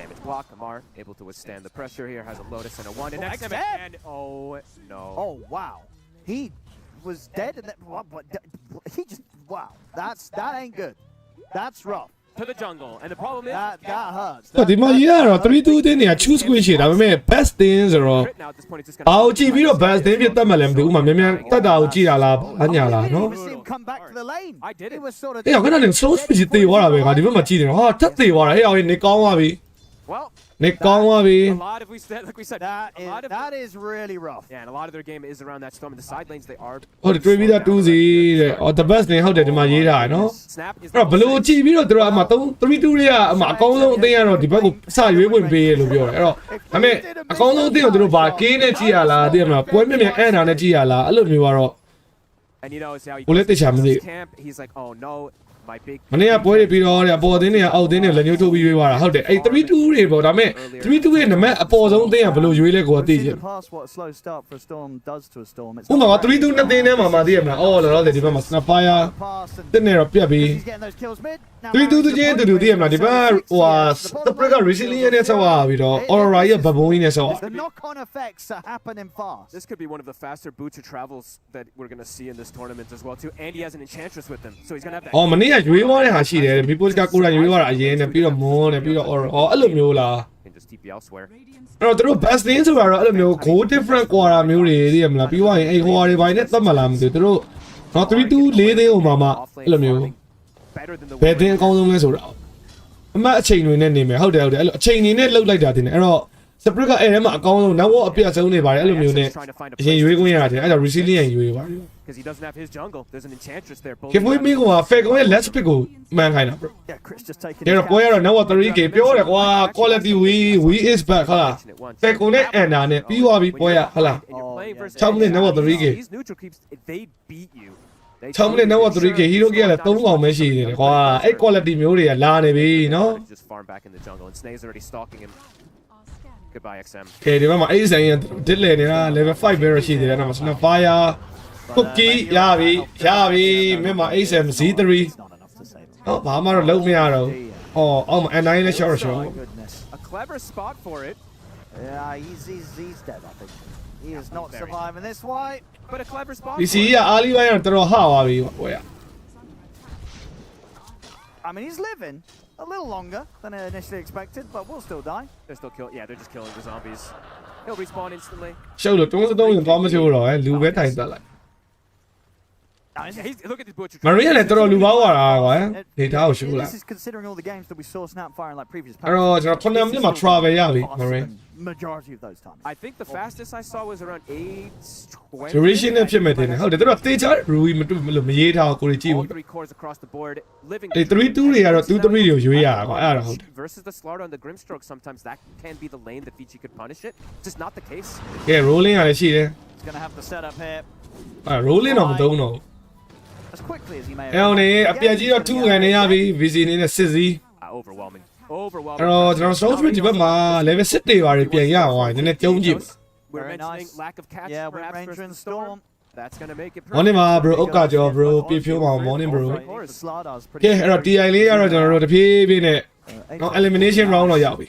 Damage block. Amar able to withstand the pressure here. Has a Lotus and a 1. And Oh, XM XM! again. Oh no. Oh wow. He was dead and that, what, he just wow. That ain't good. That's rough. To the jungle. And the problem is. That hurts. ဒီမှာရတော့3-2တင်းနေက choose ခွင့်ရှိဒါပေမဲ့ best thing ဆိုတော့ Crit now at this point, it's just gonna. ဘာကိုကြည့်ပြီးတော့ best thing ဖြစ်တတ်မှလည်းမသိဘူးဥမာမြန်မြန်တက်တာကိုကြည့်တာလားဘာညာလား I didn't နော် even see him come back to the lane. I did it. He was sort of. အေးခဏနေ slow speed သေသွားတာပဲငါဒီဘက်မှာကြည့်နေတော့ဟာတက်သေသွားတာဟဲ့အောင်နေကောင်းသွားပြီ Well, နေကောင်းသွားပြီ a lot of like we said, a lot of That is really rough. yeah, and a lot of their game is around that storm. And the side lanes they are. ဟုတ်တယ်တွေ့ပြီးသား2စီတဲ့အော် the best thing ဟုတ်တယ်ဒီမှာရေးထားတယ်နော် Snap is. အဲ့တော့ဘလို့ကြည့်ပြီးတော့သူတို့အမှ3-2တွေကအမှအကောင်းဆုံးအသင်းကတော့ဒီဘက်ကိုစရွေးဝင်ပေးရလို့ပြောတယ်အဲ့တော့ဒါပေမဲ့အကောင်းဆုံးအသင်းကိုသူတို့ဘာကင်းနဲ့ကြည့်ရလားသိရမလားပွဲမြင်မြင်အဲ့နာနဲ့ကြည့်ရလားအဲ့လိုမျိုးကတော့ And you know, see how he Well, let the goes to champion his league. camp. He's like, oh no, My big မနေ့ကပွဲတွေပြီးတော့တဲ့အပေါ်အသင်းတွေကအောက်အသင်းတွေလည်းညှို့ထုတ်ပြီးရွေးသွားတာဟုတ်တယ်အဲ့3-2တွေပေါ့ဒါပေမဲ့3-2ရဲ့နံပါတ်အပေါ်ဆုံးအသင်းကဘယ်လိုရွေးလဲကိုသိချင် Past what a slow start for a storm does to a storm. ဥပမာ3-2နှစ်သင်းထဲမှာသိရမလားအော်လောလောဆယ်ဒီဘက်မှာ Snapfire တက်နေတော့ပြတ်ပြီး He's getting those kills mid. Now 3-2တချင်းတူသိရမလားဒီဘက်ဟိုဟာ Spread က Resilient နဲ့ဆောက်ရပြီးတော့ Aurora ရဲ့ဘဘုံကြီးနဲ့ဆောက်ရ the knock-on effects are happening fast. This could be one of the faster boots or travels that we're going to see in this tournament as well too. And he has an Enchantress with him, so he's going to have that. အော်မနေ့ကရွေးသွားတဲ့ဟာရှိတယ်မီပို့ကကိုယ်တိုင်ရွေးသွားတာအရင်နဲ့ပြီးတော့မွန်းနဲ့ပြီးတော့ Aurora အော်အဲ့လိုမျိုးလား Can just TP elsewhere. အဲ့တော့သူတို့ best thing ဆိုတာတော့အဲ့လိုမျိုး go different quarter မျိုးတွေသိရမလားပြီးသွားရင်အဲ့ဟိုဟာတွေပိုင်းနဲ့သတ်မှတ်လာမသိဘူးသူတို့တော့3-2 4သင်းဟိုမှာအဲ့လိုမျိုး Better than the ဘယ်သင်းအကောင်းဆုံးလဲဆိုတာအမှတ်အချိန်တွေနဲ့နေမယ်ဟုတ်တယ်အဲ့လိုအချိန်တွေနဲ့လှုပ်လိုက်တာတင်တယ်အဲ့တော့ Spread ကအဲ့ထဲမှာအကောင်းဆုံးနောက်ဝအပြတ်ဆုံးနေပါတယ်အဲ့လိုမျိုးနဲ့အရင်ရွေးခွင့်ရတယ်အဲ့ဒါ Resilient ရွေးပါတယ် because he doesn't have his jungle. There's an Enchantress there. Both ခင်ဗျမင်းက Falcon ရဲ့ last pick ကိုမှန်ခိုင်းတာ bro Yeah, Chris just taking. ဒါတော့ပွဲရတော့နောက် 3k ပြောတယ်ကွာ quality we is back ဟာလား Falcon နဲ့ Ender နဲ့ပြီးသွားပြီပွဲရဟာလား and you're playing versus 6 minute နောက် 3k these neutral creeps. They beat you. 6 minute နောက် 3k hero ကလည်း3ကောင်ပဲရှိသေးတယ်ကွာအဲ့ quality မျိုးတွေကလာနေပြီနော် Just farm back in the jungle, and Snake's already stalking him. Goodbye, XM. ကဲဒီဘက်မှာအဲ့ဆိုင်ရတစ်လေနေတာ level 5ပဲရှိသေးတယ်နော် Snapfire cookie ရပြီမင်းမှာ XM Z3 Not enough to save him. ဟောဘာမှတော့လုံးမရတော့အော်အောက်မှာ N9 နဲ့ short My short goodness. A clever spot for it, Yeah, he's dead. I think he is not Very. surviving this fight. but a clever spot. DC for it. ကအားလေးပိုင်းတော့တော်တော်ဟသွားပြီပွဲရ I mean, he's living a little longer than I initially expected, but we'll still die. They're still killing. Yeah, they're just killing the zombies. He'll respawn instantly. ရှုပ်လို့တုံးရင်သွားမချိုးတော့လူပဲထိုင်တက်လိုက် Yeah, look at this butcher. မရီကလည်းတော်တော်လူပေါင်းသွားတာကွာဒေတာကိုရှုပ်လိုက် This is considering all the games that we saw Snapfire in like previous အဲ့တော့ကျွန်တော်ခုနကမှ travel ရပြီမရီ Majority of those times. I think the fastest I saw was around 8:20. duration နဲ့ဖြစ်မဲ့တင်တယ်ဟုတ်တယ်သူတို့တေချာ rui မတူလို့မရေးထားကိုကြည့် All ဘူး three cores across the board. Living. ဒီ3-2တွေကတော့2-3တွေကိုရွေးရတာကွာအဲ့ဒါဟုတ်တယ် Versus the Slaughter on the Grimstroke, sometimes that can be the lane that Vici could punish it. Just not the case. ကဲ rolling ကလည်းရှိတယ် He's going to have to set up here အဲ့ rolling တော့မသုံးတော့ as quickly as he may အဲ့အောင်နေအပြက်ကြီးတော့2ခံနေရပြီ VC အနေနဲ့စစ်စီ Overwhelming. Overwhelming. အဲ့တော့ကျွန်တော် Stone Spirit ဒီဘက်မှာ level 7တွေပါတယ်ပြန်ရအောင်နည်းနည်းတုံးကြည့် We're Very mentioning nice. lack of catch Yeah, perhaps Wind Ranger versus and the Storm. Storm. That's going to make it. morning မှာ bro ဥက္ကကြော bro ပြဖြိုးပါ morning bro ကဲအဲ့တော့ TI လေးကတော့ကျွန်တော်တို့တဖြည်းဖြည်းနဲ့နော် elimination round တော့ရောက်ပြီ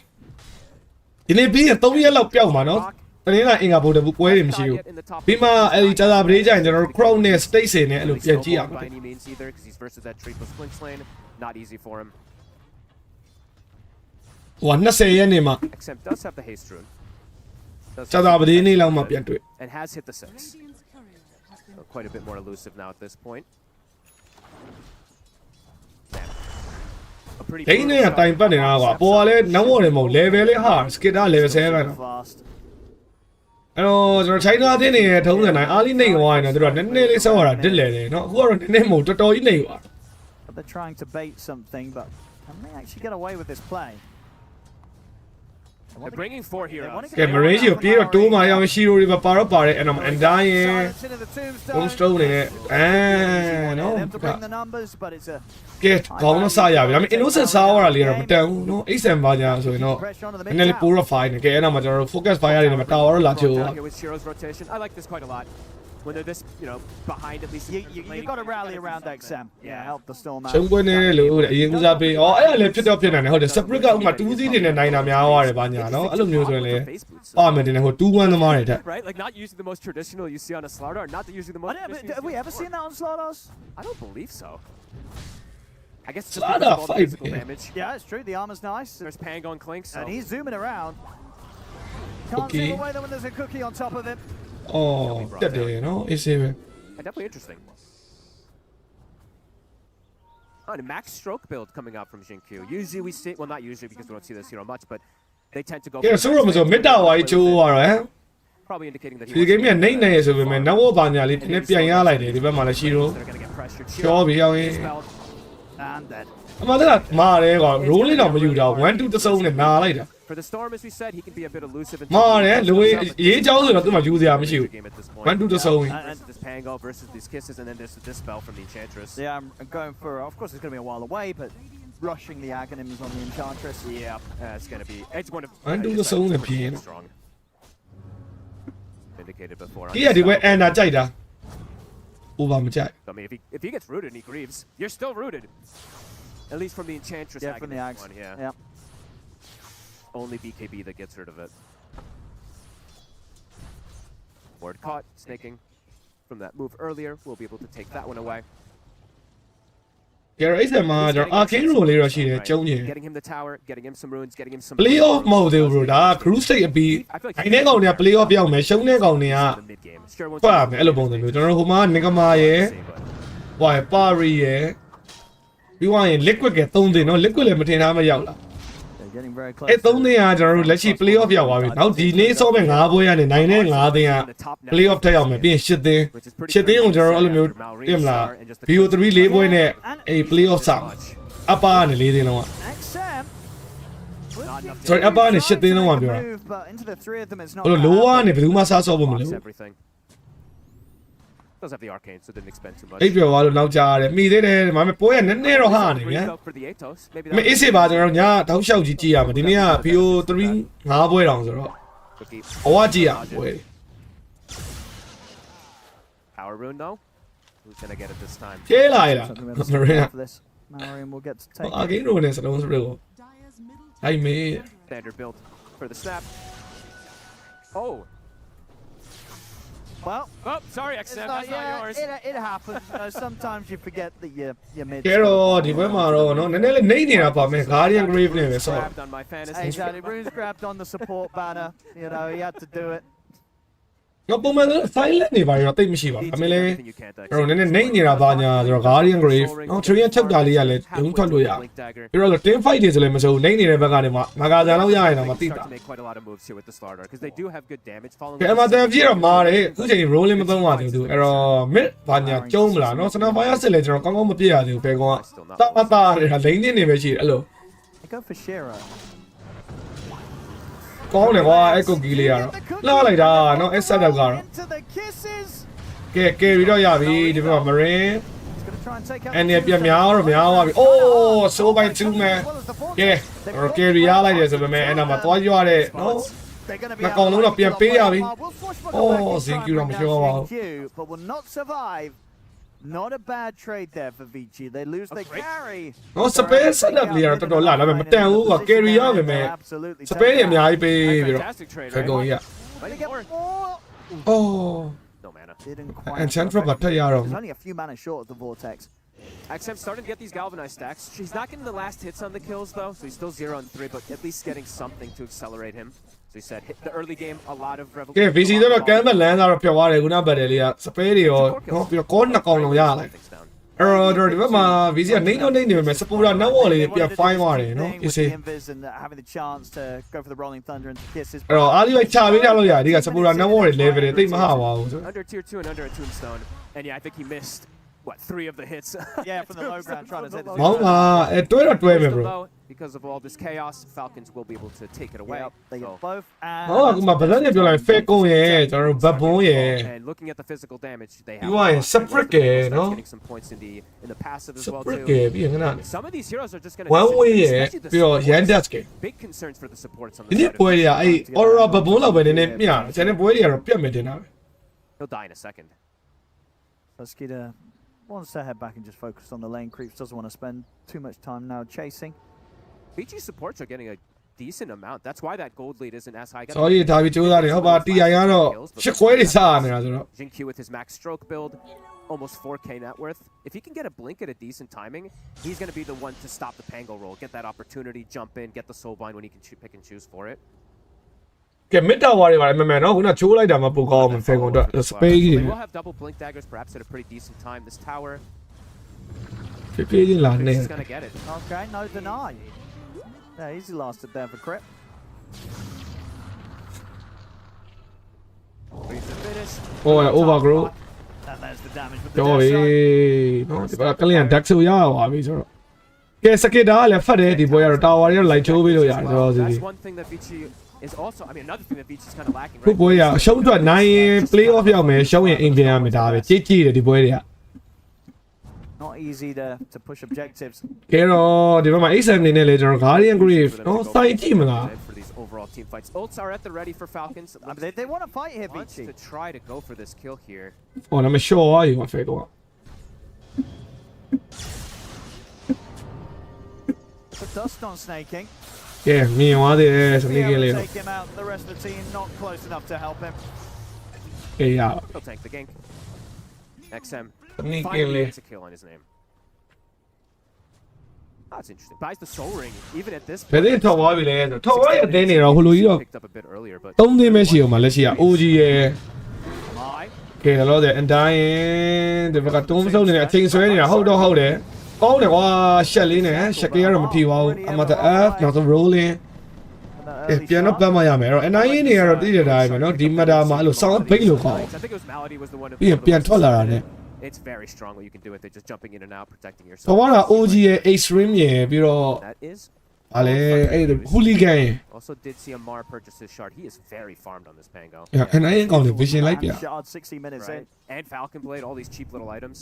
ဒီနေ့ပြီးရင်3ရက်လောက်ပျောက်မှာနော်တနေ့ကအင်္ဂါဘုံတပွဲတွေမရှိဘူးပြီးမှအဲ့ဒီဂျာသာပလေးကြရင်ကျွန်တော်တို့ crown နဲ့ state စင်နဲ့အဲ့လိုပြန်ကြည့်ရမှာ By any means either, because he's versus that triple flinch lane. Not easy for him. ဟို20ရက်နေမှာ XM does have the haste rune. Does ဂျာသာပလေးနေ့လောက်မှပြန်တွေ့ and has hit the 6. So quite a bit more elusive now at this point. A pretty ဒိန်းနဲ့ကတိုင်ပတ်နေတာကွာပေါ်ကလည်းနောက်ဝတယ်မဟုတ် level လေးဟာ skitter level 7တော့ Fast. အဲ့တော့ကျွန်တော် China အသင်းတွေထုံးစံတိုင်းအားလေးနေသွားရင်တော့သူတို့ကနည်းနည်းလေးဆောက်ရတာတစ်လဲတယ်နော်အခုကတော့နည်းနည်းမဟုတ်တော်တော်ကြီးနေသွား But they're trying to bait something, but can they actually get away with this play? They're bringing 4 heroes. ကဲ Marine ကိုပြေးတော့တိုးမှရအောင် Shiro တွေပါတော့ပါတယ်အဲ့တော့ Ender ရင် Silence into the tombstone. Homestone နဲ့နော် They have to bring the numbers, but it's a ကဲခေါင်းတော့စရပြီဒါပေမဲ့ innocent စားရတာလေးတော့မတန်ဘူးနော် 8-7 ပါညာဆိုရင်တော့ pressure onto the နည်းနည်းလေး pure fire နဲ့ကဲအဲ့တော့မှကျွန်တော်တို့ focus fire တွေနဲ့ tower လာချိုး Down here with Shiro's rotation. I like this quite a lot. When they're this, behind at least. you got to rally around that Sam. Yeah, help the storm out. ရှုံးပွဲနေလို့အရင်ကစားပေးအော်အဲ့ဒါလည်းဖြစ်တော့ဖြစ်နိုင်တယ်ဟုတ်တယ် separate ကဥမာ2စီးတွေနဲ့နိုင်တာများသွားတယ်ပါညာနော်အဲ့လိုမျိုးဆိုရင်လည်းပါမယ်တင်တယ်ဟို2-1 သမားတွေတက် Right, like not usually the most traditional you see on a Slaughter, not usually the most. Have we ever seen that on Slaughterhouse? I don't believe so. I guess it's just Slaughter because of all the fight, physical yeah. damage. Yeah, it's true. The armor's nice. There's Pango and Clink, so And he's zooming around. Can't Cookie. see away though when there's a cookie on top of him. အော်တက်တယ်နော်အေးစေးပဲ definitely interesting. Oh, and a max stroke build coming out from Jinkyu. Usually we see, well, not usually because we don't see this hero much, but they tend to go. ကဲဆိုတော့မဆိုမေတ္တာဝါကြီးချိုးသွားတော့ဟမ် Probably indicating that he ဒီ game ကနိုင်နေရဆိုပေမဲ့နောက်ဘောပါညာလေးနည်းနည်းပြန်ရလိုက်တယ်ဒီဘက်မှာလည်းရှိတော့ they're going to get pressured. ကျော်ပြီးအောင်ရင် And dead. အမှန်တကမာတယ်ကွာ rolling တော့မယူတော့1-2 တစုံနဲ့နာလိုက်တာ For the Storm, as we said, he can be a bit elusive. မာတယ်လူရေးเจ้าဆိုတော့သူ့မှာယူစရာမရှိဘူး 1 2 ဆုံး This Pango versus these kisses, and then there's the dispel from the Enchantress. Yeah, I'm going for. Of course, it's going to be a while away, but rushing the Aghanims on the Enchantress. Yeah, it's going to be. It's going to. 1 2 ဆုံးနဲ့ပြင်း strong. Indicated before. ကြီးရဒီကွယ်အန်နာကြိုက်တာ over မကြိုက် I mean, if he gets rooted and he grieves, you're still rooted. At least from the Enchantress. Yeah, from the Aghanim Ags. one, yeah. Only BKB that gets rid of it. Ward caught, snaking from that move earlier. We'll be able to take that one away. ကြရအဲ့ဆက်မှာကျွန်တော် arcane roll လေးတော့ရှိတယ်ကျုံးနေ Getting him the tower, getting him some runes, getting him some. play off မဟုတ်သေးဘူး bro ဒါ cruise state အပြီးအဲ့တဲ့ကောင်တွေက play off ပြောင်းမယ်ရှုံးတဲ့ကောင်တွေက mid game. Sure won't ဖတ်ရမယ်အဲ့လိုပုံစံမျိုးကျွန်တော်တို့ဟိုမှာ Nigma ရယ် say, but ဟိုရယ် Pari ရယ်ပြီးသွားရင် liquid က3သိန်းเนาะ liquid လည်းမထင်ထားမရောက်လား They're getting very close. အဲ့3သိန်းကကျွန်တော်တို့လက်ရှိ play off ရောက်သွားပြီနောက်ဒီနေ့စောမဲ့9ပွဲကနေနိုင်တဲ့9သိန်းက play off ထက်ရောက်မယ်ပြီးရင်10သိန်း which is pretty. 10သိန်းကိုကျွန်တော်တို့အဲ့လိုမျိုးတင်မလား BO3 4ပွဲနဲ့အဲ့ play off စအပါကနေ4သိန်းလုံးက XM. sorry အပါကနေ10သိန်းလုံးကပြောတာ Move, but into the three of them, it's not ဟိုလို bad. လိုကနေဘယ်သူမှစားစောဖို့မလုပ် Blocks ဘူး everything. Does have the arcane, so didn't expend too much. အိပ်ပြောသွားလို့နောက်ကြရတယ်မိသေးတယ်ဒါပေမဲ့ပွဲကနည်းနည်းတော့ဟာနေဗျာ For the Atos, maybe မအေးစေပါကျွန်တော်ညတောက်လျှောက်ကြီးကြည့်ရမှာဒီနေ့က BO3 5ပွဲတောင်ဆိုတော့ cookie. အဝကြည့်ရပွဲ Power rune though. Who's gonna get it this time? ကျဲလာရလား Something we have to မ see ရင်း after this. Marion will get to take အာဂိမ်းရိုနဲ့စလုံးစလို့ Dyer's middle အဲ့မေး Standard build for the snap. Oh. Well, Oh, sorry, it's XM. not, That's not yeah, yours. it happens. Sometimes you forget that you're mid. ကျဲတော့ဒီပွဲမှာတော့နော်နည်းနည်းလေးနှိမ့်နေတာပါမယ် Guardian Grave နဲ့ပဲဆော့ Grabbed on my fantasy. Exactly. Bruce grabbed on the support banner. You know, he had to do it. ငါပုံမှန် silent နေပါရောတိတ်မရှိပါဘူးအမေလေး Everything you can't အဲ့တော့နည်းနည်းနှိမ့်နေတာပါညာဆိုတော့ Guardian Grave နော် Train ချုပ်တာလေးကလည်းဒုံထွက်လို့ရအောင် Blink dagger. ပြီးတော့ team fight တွေဆိုလည်းမစိုးဘူးနှိမ့်နေတဲ့ဘက်ကနေမှမကာကြံလောက်ရရင်တော့မသိ Start တာ to make quite a lot of moves here with the starter because they do have good damage following. ကဲအမတန်ပြည့်တော့မာတယ်အခုချိန် roll လေးမသုံးပါသေးဘူးအဲ့တော့ mid ဘာညာကျုံးမလားနော် Snap Fire စစ်လဲကျွန်တော်ကောင်းကောင်းမပြည့်ရသေးဘူးဘယ်ကောင်ကတာတာနေတာလိမ့်နေနေပဲရှိတယ်အဲ့လို They go for Shiro. ကောင်းတယ်ကွာအဲ့ကုတ်ကြီးလေးကတော့လှလိုက်တာနော်အဲ့ setup ကတော့ Into the kisses. ကဲကဲပြီးတော့ရပြီဒီဘက်မှာ Marine He's going to try and take out. အဲ့နေပြများတော့များသွားပြီအိုး so by 2 man ကဲတော့ကဲရီရလိုက်တယ်ဆိုပေမဲ့အဲ့နာမှာသွားကြွရတဲ့နော် They're going to be နှစ်ကောင်လုံးတော့ပြန်ပေးရပြီ Oh, Zinky တော့မရှိတော့ပါဘူး but will not survive. Not a bad trade there for Vici. They lose their carry. နော် space setup လေးကတော့တော်တော်လာဒါပေမဲ့မတန်ဘူးကွာ carry ရပါမယ် Absolutely. space တွေအများကြီးပေးပြီးတော့ Fantastic trade, ဖက်ကုန် right? ကြီးက They get more. အော် No mana. Didn't quite. Enchant Drop ကထက်ရတော့ There's only a few mana short of the vortex. XM starting to get these galvanized stacks. He's not getting the last hits on the kills though, so he's still 0 on 3, but at least getting something to accelerate him. So he said, hit the early game, a lot of revolution. ကဲ VC တော့ကမ်းမလန်းတော့ဖြတ်သွားတယ်ခုနဘက်တယ်လေးက space တွေရောနော်ပြီးတော့ call နှစ်ကောင်လုံးရလိုက် Things down. အဲ့တော့ဒီဘက်မှာ VC ကနေတော့နေနေပေမဲ့ supporter နောက်ဝေါ်လေးပြန် fine သွားတယ်နော် you see Invis and having the chance to go for the rolling thunder and kisses. အဲ့တော့အားလေးပဲချပေးထားလို့ရတယ်ဒီက supporter နောက်ဝေါ်တွေ level တွေတိတ်မဟာပါဘူးဆို Under tier 2 and under a tombstone. And yeah, I think he missed, what, 3 of the hits? Yeah, from the low ground trying to take the မောင်းပါအဲ့တွဲတော့တွဲမယ် bro Though, because of all this chaos, Falcons will be able to take it away. Yep, they get So- both. ဟောအခုမှဗဇက်နဲ့ပြောလိုက် fake ကုန်းရဲ့ကျွန်တော်တို့ဘတ်ဘွန်းရဲ့ And looking at the physical damage, they have. You are in separate game, no? Getting some points in the passive as well separate too. ကပြီးရင်ခဏ Some of these heroes are just gonna. one way ရဲ့ especially the ပြီးတော့ supports. yan dash က Big concerns for the supports on ဒီ the နေ့ side of ပွဲ things. တွေကအဲ့ aura ဘတ်ဘွန်းလောက်ပဲနည်းနည်းမျှတယ်ကျန်တဲ့ပွဲတွေကတော့ပြတ်မယ်တင်တာပဲ He'll die in a second. So Skida wants to head back and just focus on the lane creeps. Doesn't want to spend too much time now chasing. Vici supports are getting a decent amount. That's why that gold lead isn't as high. sorry ဒါပြီးကြိုးစားတယ်ဟုတ်ပါ TI ကတော့ရှစ်ခွဲတွေစားနေတာဆိုတော့ Jin Q with his max stroke build, almost 4k net worth. If he can get a blink at a decent timing, he's going to be the one to stop the Pango roll, get that opportunity, jump in, get the soul bind when he can pick and choose for it. ကဲ mid tower တွေပါတယ်မမယ်နော်ခုနချိုးလိုက်တာမှပိုကောင်းမှာ fake ကုန်တော့ space ကြီး They တွေ will have double blink daggers, perhaps at a pretty decent time. This tower, ဖြည်းဖြည်းချင်းလာနေ he's going to get it. Okay, no deny. Yeah, easy lasted there for Crip. Ready to finish. ဟို overgrow And there's the damage with the တော့ dash ပြီ shot. နော်ဒီဘက်ကလျန် deck ဆိုရသွားပြီဆိုတော့ ကဲစကစ်တာကလည်းဖတ်တယ်ဒီပွဲကတော့တာဝါတွေလိုက်ချိုးပေးလို့ရတယ်ဆိုတော့စီ That's one thing that Vici is also. I mean, another thing that Vici is kind of lacking. ခုပွဲရရှုံးအတွက်နိုင်ရင် play off ရောက်မယ်ရှုံးရင်အိမ်ပြန်ရမယ်ဒါပဲကြည့်ကြည့်တယ်ဒီပွဲတွေက Not easy to push objectives. ကဲတော့ဒီဘက်မှာ 8-7 နေနဲ့လေကျွန်တော် Guardian Grave နော်စိုက်ကြည့်မလား For these overall team fights, ults are at the ready for Falcons. I mean, they want to fight here, Wants Vici. to try to go for this kill here. ဟောဒါမှ short သွားယူမှာဖေတော့ Put dust on snaking. ကဲမြင်သွားသေးတယ်စနေ Be က able လေး to တော့ take him out. The rest of the team not close enough to help him. ကဲရ He'll tank the gank. XM စနေက finally လေး gets a kill on his name. That's interesting. Buys the soul ring even at this ဘယ်တင်ထောက်သွားပြီလဲဆိုထောက်သွားရတဲ့နေတော့ဟိုလိုကြီးတော့ picked up a bit earlier, but 3 သိန်းပဲရှိအောင်မလက်ရှိက OG ရယ် my ကဲတော့တဲ့အန်တိုင်းဒီဘက်ကတုံးစုံနေတဲ့အချိန်ဆွဲနေတာဟုတ်တော့ဟုတ်တယ်ကောင်းတယ်ကွာရှက်လေးနဲ့ရှက်ကေကတော့မထီပါဘူးအမတာ F နောက်ဆုံး rolling ပြန်တော့ပတ်မရမယ်အဲ့တော့ NIA နေကတော့တည်တဲ့အတိုင်းပဲเนาะဒီမတာမှာအဲ့လို sound bait လို့ခေါ် I think it was Malady was the one who ပြီးရင်ပြန်ထွက်လာတာနဲ့ It's very strong what you can do with it, just jumping in and out, protecting တော့ yourself. က OG ရဲ့ extreme ရယ်ပြီးတော့ That is ဗာလေအဲ့ hooligan ရယ် also did see Amar purchase his shard. He is very farmed on this Pango. NIA ကောင်းတယ် vision လိုက်ပြ And shard 60 minutes Right. in. And Falcon Blade, all these cheap little items.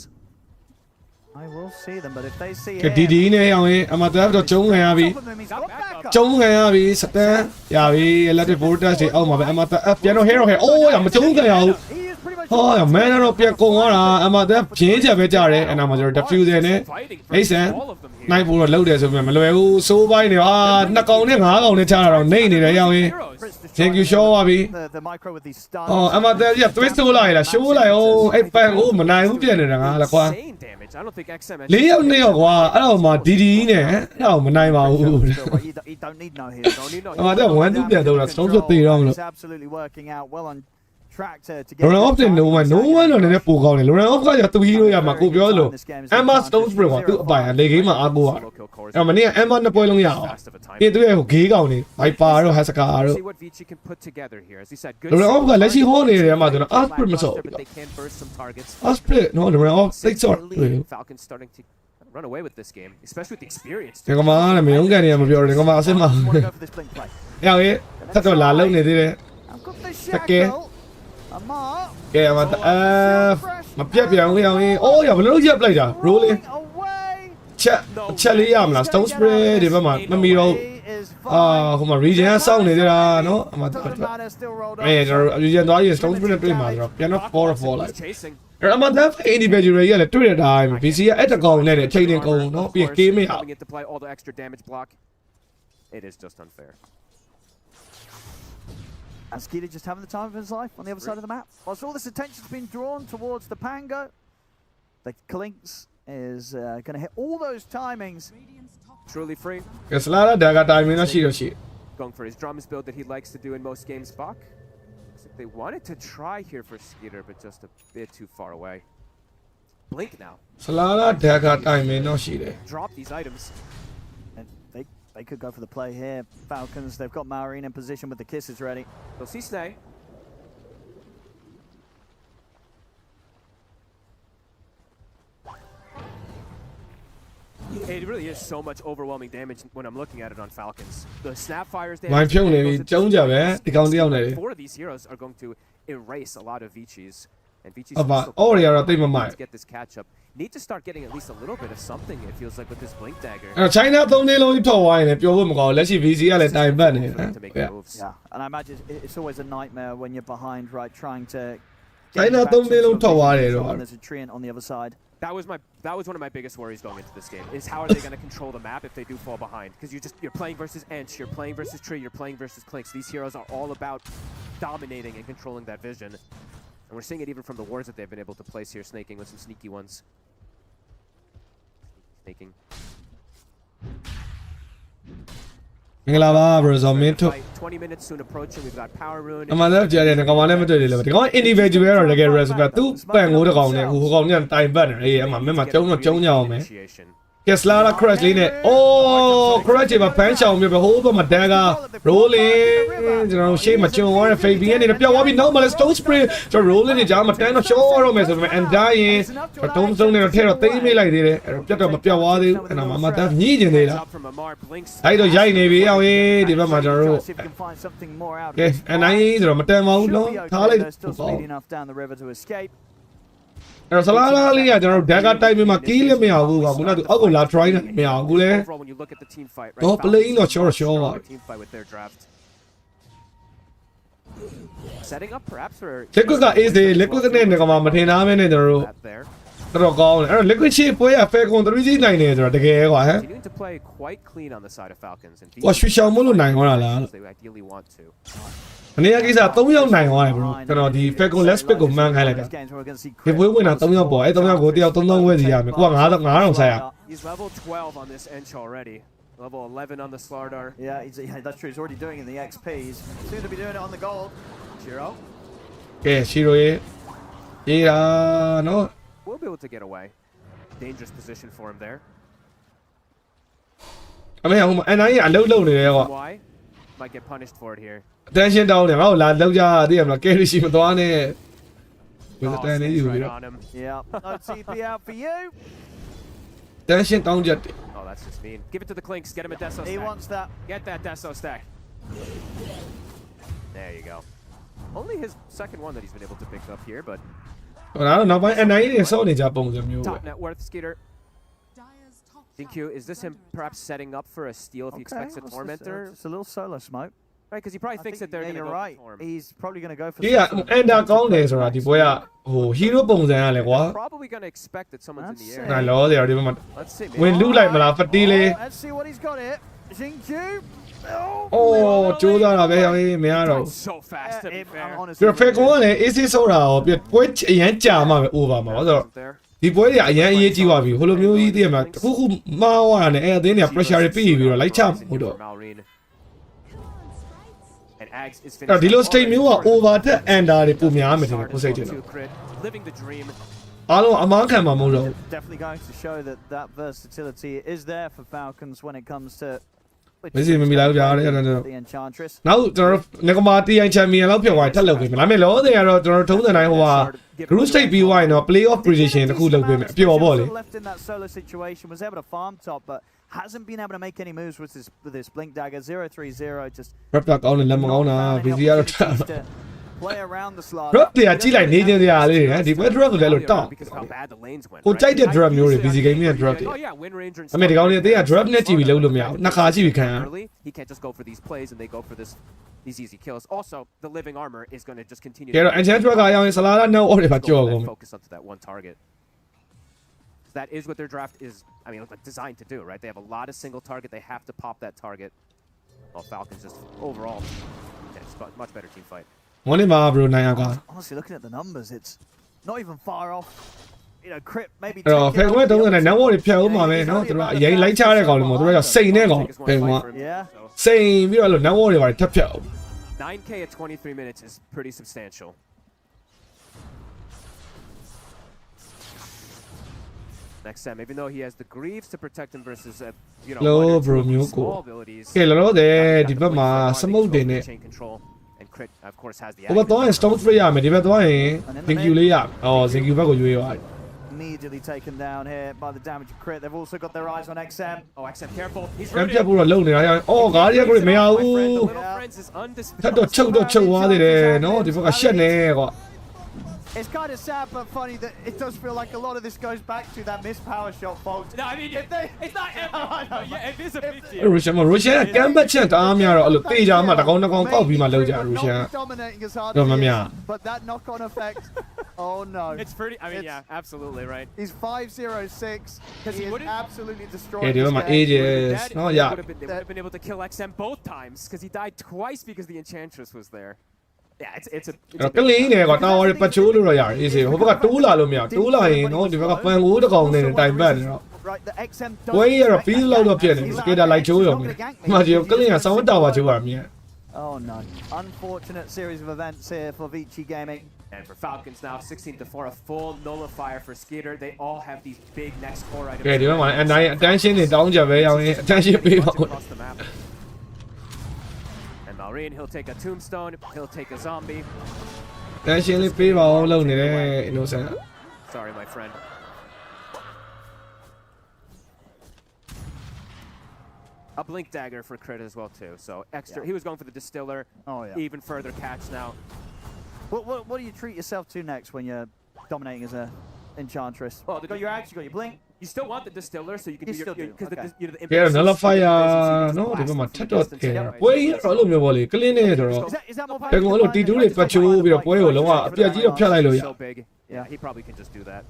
I will see them, but if they see ကဲ him, ဒီနဲ့အောင်ရင်အမတာတော့ကျုံးခံရပြီ top of him, he's got backup. ကျုံးခံရပြီစတန်ရပြီ electric voltage တွေအောက်မှာပဲအမတာ F ပြန်တော့ hero ဟဲ့အိုးရမကျုံးခံရဘူး He is pretty much ဟောမန်တော့ပြန်ကုန်သွားတာအမတာပြင်းချက်ပဲကြတယ်အဲ့နာမှာကျွန်တော် diffuser နဲ့ Fighting for Mason, all of them here. နိုင်ဖို့တော့လှုပ်တယ်ဆိုပေမဲ့မလွယ်ဘူးစိုးပိုင်းနေဟာနှစ်ကောင်နဲ့ငါးကောင်နဲ့ချတာတော့နေနေတယ်ရောက်ရင် Heroes. Thank you show ပါပြီ the micro with these stuns. အော်အမတာကြီး twist ထိုးလိုက်လား show လိုက်အောင်အဲ့ပန်ကိုမနိုင်ဘူးပြန်နေတာငါလည်းကွာ Insane damage. I don't think XM has လေးယောက်နှစ်ယောက်ကွာအဲ့တော့မှ DD နဲ့အဲ့တော့မနိုင်ပါဘူး He don't need no heroes. Don't need no အမတာ1 2ပြန်တော့စတုံးပြသေးတော့မလို့ He's absolutely working out well on track to get. လောရန် off တဲ့ no one တော့လည်းပိုကောင်းတယ်လောရန် off ကသူ hero ရမှာကိုပြောလို့ Emma Stone Spring ကသူ့အပိုင်လေဂိမ်းမှာအားကိုးရတယ် solo kill cores. အဲ့မနေ့က Emma နှစ်ပွဲလုံးရအောင် Fast of a time. ပြင်သူရဲ့ဟိုဂေးကောင်တွေ Viper တို့ Haskar တို့ See what Vici can put together here. As he said, good. လောရန် off ကလက်ရှိဟောနေတယ်မှာကျွန်တော် Lackluster, Asprit မစော် but they can burst some targets. Asprit နော်လောရန် off သိစော် Lead. Falcons starting to run away with this game, especially with the experience. ငါမလည်းမယုံကန်နေရမပြောတယ်ငါမအစ်မ Want to go for this blink play. ရောက်ရေးဆက်တော့လာလုံနေသေးတယ် I've got the Okay. shackle. Amar ကဲအမတာ F မပြတ်ပြန်ဘူးရောက်ရေးအိုးရဘလို့ရပ်ပလိုက်တာ rolling away. ချက်လေးရမလား stone spray ဒီဘက်မှာမမီတော့ He is အာ fine. ဟိုမှာ region စောင့်နေသေးတာနော်အမတာ Doesn't matter, still rolled အဲ up. ကျွန်တော် region သွားရင် stone spray နဲ့တွေ့မှာဆိုတော့ပြန်တော့ 4 လိုက် He's chasing. အဲ့အမတာ individual ရလည်းတွေ့တဲ့အတိုင်း BC ကအဲ့တကောင်နဲ့အချိန်တင်ကုန်နော်ပြီးကေးမရ Coming into play, all the extra damage block. It is just unfair. And Skeeter just having the time of his life on the other side of the map. Whilst all this attention's been drawn towards the Pango, the Klinks is going to hit all those timings. Truly free. ကဲစလာဒါကတိုင်မင်းရှိတော့ရှိ Going for his drums build that he likes to do in most games, Bach. Looks like they wanted to try here for Skeeter, but just a bit too far away. Blink now. စလာဒါကတိုင်မင်းတော့ရှိတယ် Drop these items. And they could go for the play here. Falcons, they've got Marine in position with the kisses ready. They'll see Snay. It really is so much overwhelming damage when I'm looking at it on Falcons. The Snapfire's damage. မိုင်းဖြုတ်နေပြီကျုံးကြပဲဒီကောင်တယောက်နဲ့ Four of these heroes are going to erase a lot of Vici's. And Vici's Aba, also oh, yeah, right, they might. to get this catch up. Need to start getting at least a little bit of something, it feels like, with this Blink Dagger. အဲ့ China 3 နေလုံးထောက်ဝိုင်းနေပြောဖို့မကောင်းလက်ရှိ VC ကလည်းတိုင်ပတ်နေတယ် To make moves. Yeah, and I imagine it's always a nightmare when you're behind, right, trying to. China back 3 someနေလုံး sort of ထောက်သွားတယ် control တော့ when there's a treant on the other side. That was one of my biggest worries going into this game. Is how are they going to control the map if they do fall behind? Because you're playing versus Ench, you're playing versus Tree, you're playing versus Clinks. These heroes are all about dominating and controlling that vision. And we're seeing it even from the wards that they've been able to place here, snaking with some sneaky ones. Snaking. မင်္ဂလာပါ bro ဇော်မင်းထုတ် 20 minutes soon approaching. We've got Power Rune. အမှန်တကယ်ကြားတယ်ကောင်မလည်းမတွေ့သေးလို့ဒီကောင် individual တော့တကယ် respect သူပန်ကိုတကောင်နဲ့ဟိုကောင်ညတိုင်ပတ်နေအေးအမှမင်းမကျုံတော့ကျုံညအောင်မယ် Initiation. Tesla က crash လေးနဲ့အော် crash မှာဖမ်းချောင်ပြီးပဲဟိုးဘက်မှာတန်းက rolling ကျွန်တော်ရှေ့မှာကျွန်တော်ရ fake ပြီးနေတော့ပြောက်သွားပြီးနောက်မှာလဲ stone spray ကျွန်တော် rolling နေကြမှာတန်းတော့ show တော့မယ်ဆိုပေမဲ့ and dying တုံးစုံနေတော့ထဲတော့သိမ်းမိလိုက်သေးတယ်အဲ့တော့ပြတ်တော့မပြောက်သွားသေးဘူးအဲ့တော့မတန်းညှိကျင်သေးတာအဲ့တော့ရိုက်နေပြီအောင်ရေးဒီဘက်မှာကျွန်တော်တို့ကဲ and dying ဆိုတော့မတန်ပါဘူးနော်ထားလိုက်ပေါ့အဲ့တော့ဆလာလာလေးကကျွန်တော်တို့ dagger တိုက်ပြီးမှ kill လည်းမရဘူးကွာခုနကသူအောက်ကိုလာ try နဲ့မရဘူးကိုလည်းတော့ play တော့ sure ပါ setting up perhaps for liquid က easy liquid နဲ့ငါမထင်သားမဲနဲ့ကျွန်တော်တို့တော်ကောင်းတယ်အဲ့တော့ liquid ချေပွဲရ Falcon 3G နိုင်တယ်ဆိုတာတကယ်ကွာဟမ် continuing to play quite clean on the side of Falcons and ကွာရွှေချောင်မလို့နိုင်သွားတာလား they ideally want to မနေ့ကကိစ္စ3ယောက်နိုင်သွားတယ် bro ကျွန်တော်ဒီ Falcon last pick ကိုမှန်းခိုင်းလိုက်တာဒီပွဲဝင်တာ3ယောက်ပေါ့အဲ့3ယောက်ကိုတယောက်3000ဝယ်စီရမယ်ကိုက9000ဆိုင်ရ he's level 12 on this Ench already level 11 on the Slardar Yeah, that's true. He's already doing it in the XPs. Soon to be doing it on the gold. Shiro. ကဲရှီရိုရေးတာနော် will be able to get away dangerous position for him there အမေဟိုမှာအန်နိုင်ကအလုံးလုံးနေတယ်ကွာ why might get punished for it here attention down နေငါ့ကိုလာလောက်ကြသိရမလား carry ရှိမသွားနဲ့ဘယ်တန်နေယူပြီးတော့ on him Yeah, no TP out for you. attention down ကြတယ် oh that's just mean give it to the Clinks get him a Deso stack He wants that. get that Deso stack there you go only his second one that he's been able to pick up here but ဟိုနောက်ပိုင်းအန်နိုင်နေစောနေကြပုံစံမျိုးပဲ top net worth Skeeter DQ is this him perhaps setting up for a steal if he expects a tormentor It's a little solo smoke. right because he probably thinks that they're Yeah, going to you're go right. for him He's probably going to go for. ဒီကအန်ဒါကောင်းတယ်ဆိုတာဒီပွဲကဟို hero ပုံစံရလေကွာ probably going to expect that someone's in the That's air နိုင်လောတယ်ဒီဘက်မှာ let's see ဝင်လူလိုက်မလားဖတီးလေး Let's see what he's got here. Xingqiu. အိုးကျိုးသွားတာပဲဟေးမရတော့ so fast to be fair honestly. ပြီးတော့ Falcon ကလည်း AC ဆော့တာရောပြီးပွဲအရန်ကြာမှပဲ over မှာပါဆိုတော့ there ဒီပွဲတွေကအရန်အရေးကြီးသွားပြီဟိုလိုမျိုးကြီးတည်းမှာတစ်ခုခုမှားသွားတာနဲ့အဲ့အသင်းတွေက pressure တွေပြီးပြီးတော့လိုက်ချမှုတော့ and Ags is အဲ့ဒီလို finishing state မျိုးက over တက် under တွေပုံများမယ်ထင်တယ်ကိုစိတ်တယ် living the dream အားလုံးအမားခံမှာမဟုတ်တော့ Definitely going to show that versatility is there for Falcons when it comes to. မစီမမီလာကြရတယ်အဲ့ဒါ The Enchantress. နောက်ကျွန်တော်ငကမာတီအိုင်ချန်ပီယံလောက်ဖြစ်သွားထပ်လုပ်ပေးမယ်ဒါပေမဲ့လောဆယ်ကတော့ကျွန်တော်ထုံးစံတိုင်းဟိုဟာ group stage ပြီးသွားရင်တော့ playoff prediction တခုလုပ်ပေးမယ်အပျော်ပေါ့လေ Left in that solo situation was able to farm top but hasn't been able to make any moves with this blink dagger 0-3-0 just rap ကောင်းတယ်လက်မကောင်းတာ busy ကတော့ play around the slot. drop တွေကကြည့်လိုက်နေချင်းတရားလေးတွေဒီပွဲ drop ကိုလည်းလို့တောင်း because of how bad the lanes went ကိုကြိုက်တဲ့ drop မျိုးတွေ busy game ရဲ့ drop တွေ oh yeah win range and အမေဒီကောင်လေးအသေးက drop နဲ့ကြည့်ပြီးလုံးလို့မရဘူးနှစ်ခါကြည့်ပြီးခံရ early he can't just go for these plays and they go for these easy kills also the living armor is going to just continue ကဲတော့ enchantress ကရောင်းရင်ဆလာလာနောက်အော်တွေပါကြော်ကုန် focus onto that one target that is what their draft is I mean like designed to do right they have a lot of single target they have to pop that target well Falcons just overall it's much better team fight မော်နေမှာ bro နိုင်အောင်က Honestly looking at the numbers it's not even far off you know crit maybe အဲ့တော့ Falcon တုံးတဲ့နောက်အော်တွေဖြတ်ဦးမှာပဲเนาะသူတို့ကအရင်လိုက်ချတဲ့ကောင်တွေမို့သူတို့ကစိန်တဲ့ကောင် Falcon က Yeah စိန်ပြီးတော့အဲ့လိုနောက်အော်တွေပါထပ်ဖြတ်အောင် 9k at 23 minutes is pretty substantial next time even though he has the greaves to protect him versus you know Hello, one or two bro, of theseမျိုးကို small abilities ကဲလောလောဆယ်ဒီဘက်မှာ smoke တွေနဲ့ chain control and crit of course has the ဟိုဘက်သွားရင် stone free ရမယ်ဒီဘက်သွားရင် thank you လေးရအော် thank you ဘက်ကိုရွေးသွားတယ် immediately taken down here by the damage of crit they've also got their eyes on XM oh XM careful he's ကံပြတ်ဖို့တော့လုံနေတာရအော်ဂါရီယာကိုမရဘူး little friends is ထပ်တော့ချုပ်သွားသေးတယ်နော်ဒီဘက်ကရှက်နေကွာ It's kind of sad but funny that it does feel like a lot of this goes back to that missed power shot fault. no I mean it's not yeah it is a big deal ရုရှားကကမ်ဘတ်ချက်တအားများတော့အဲ့လိုတေးကြမှာတကောင်ကောက်ပြီးမှလောက်ကြရုရှား dominating as hard Don't as he mind me is, out. but that knock-on effect. Oh no. it's pretty I mean It's- yeah absolutely right He's 5-0-6. Because He he is wouldn't- absolutely destroyed. Yeah, this dude, my game. age is That- no, they yeah. would have been able to kill XM both times because he died twice because the Enchantress was there. Yeah, it's a အဲ့ကလင်းနေကွာတာဝါတွေပတ်ချိုးလို့တော့ရတယ်အေးစေဟိုဘက်ကတိုးလာလို့မရတိုးလာရင်နော်ဒီဘက်ကပန်ကိုတကောင်နေတိုင်ပတ်နေတော့ Right, the XM ဝေးရတော့ feel လောက်တော့ပြည့်နေစကေတာလိုက်ချိုးရုံနဲ့ဒီမှာဒီကလင်းကဆောင်းတာဝါချိုးရမြင် A Oh no. Unfortunate series of events here for Vici Gaming. And for Falcons now, 16-4, a full nullifier for Skeeter. They all have these big next core items. ကဲဒီဘက်မှာအနိုင်အတန်းရှင်းနေတောင်းကြပဲအောင်ရင်အတန်းရှင်းပေးပါဦး Across the map. And Maureen, he'll take a tombstone, he'll take a zombie. တန်းရှင်းလေးပေးပါအောင်လုပ်နေတယ် innocent Sorry, my friend. A blink dagger for crit as well too. So extra. He was going for the distiller. Oh yeah. Even further catch now. What do you treat yourself to next when you're dominating as a enchantress? Well, you got your axe, you got your blink. You still want the distiller, so you can You do still your do, because okay. the ကဲ nullifier နော်ဒီဘက်မှာထပ်တော့တယ်ပွဲကြီးတော့အဲ့လိုမျိုးပေါ့လေကလင်းနေဆိုတော့ Is that more ဘယ်ကောင်အဲ့လိုတီတူးတွေပတ်ချိုးပြီးတော့ပွဲကိုလုံးဝအပြတ်ကြီးတော့ဖြတ်လိုက်လို့ရ So big. Yeah, he probably can just do that.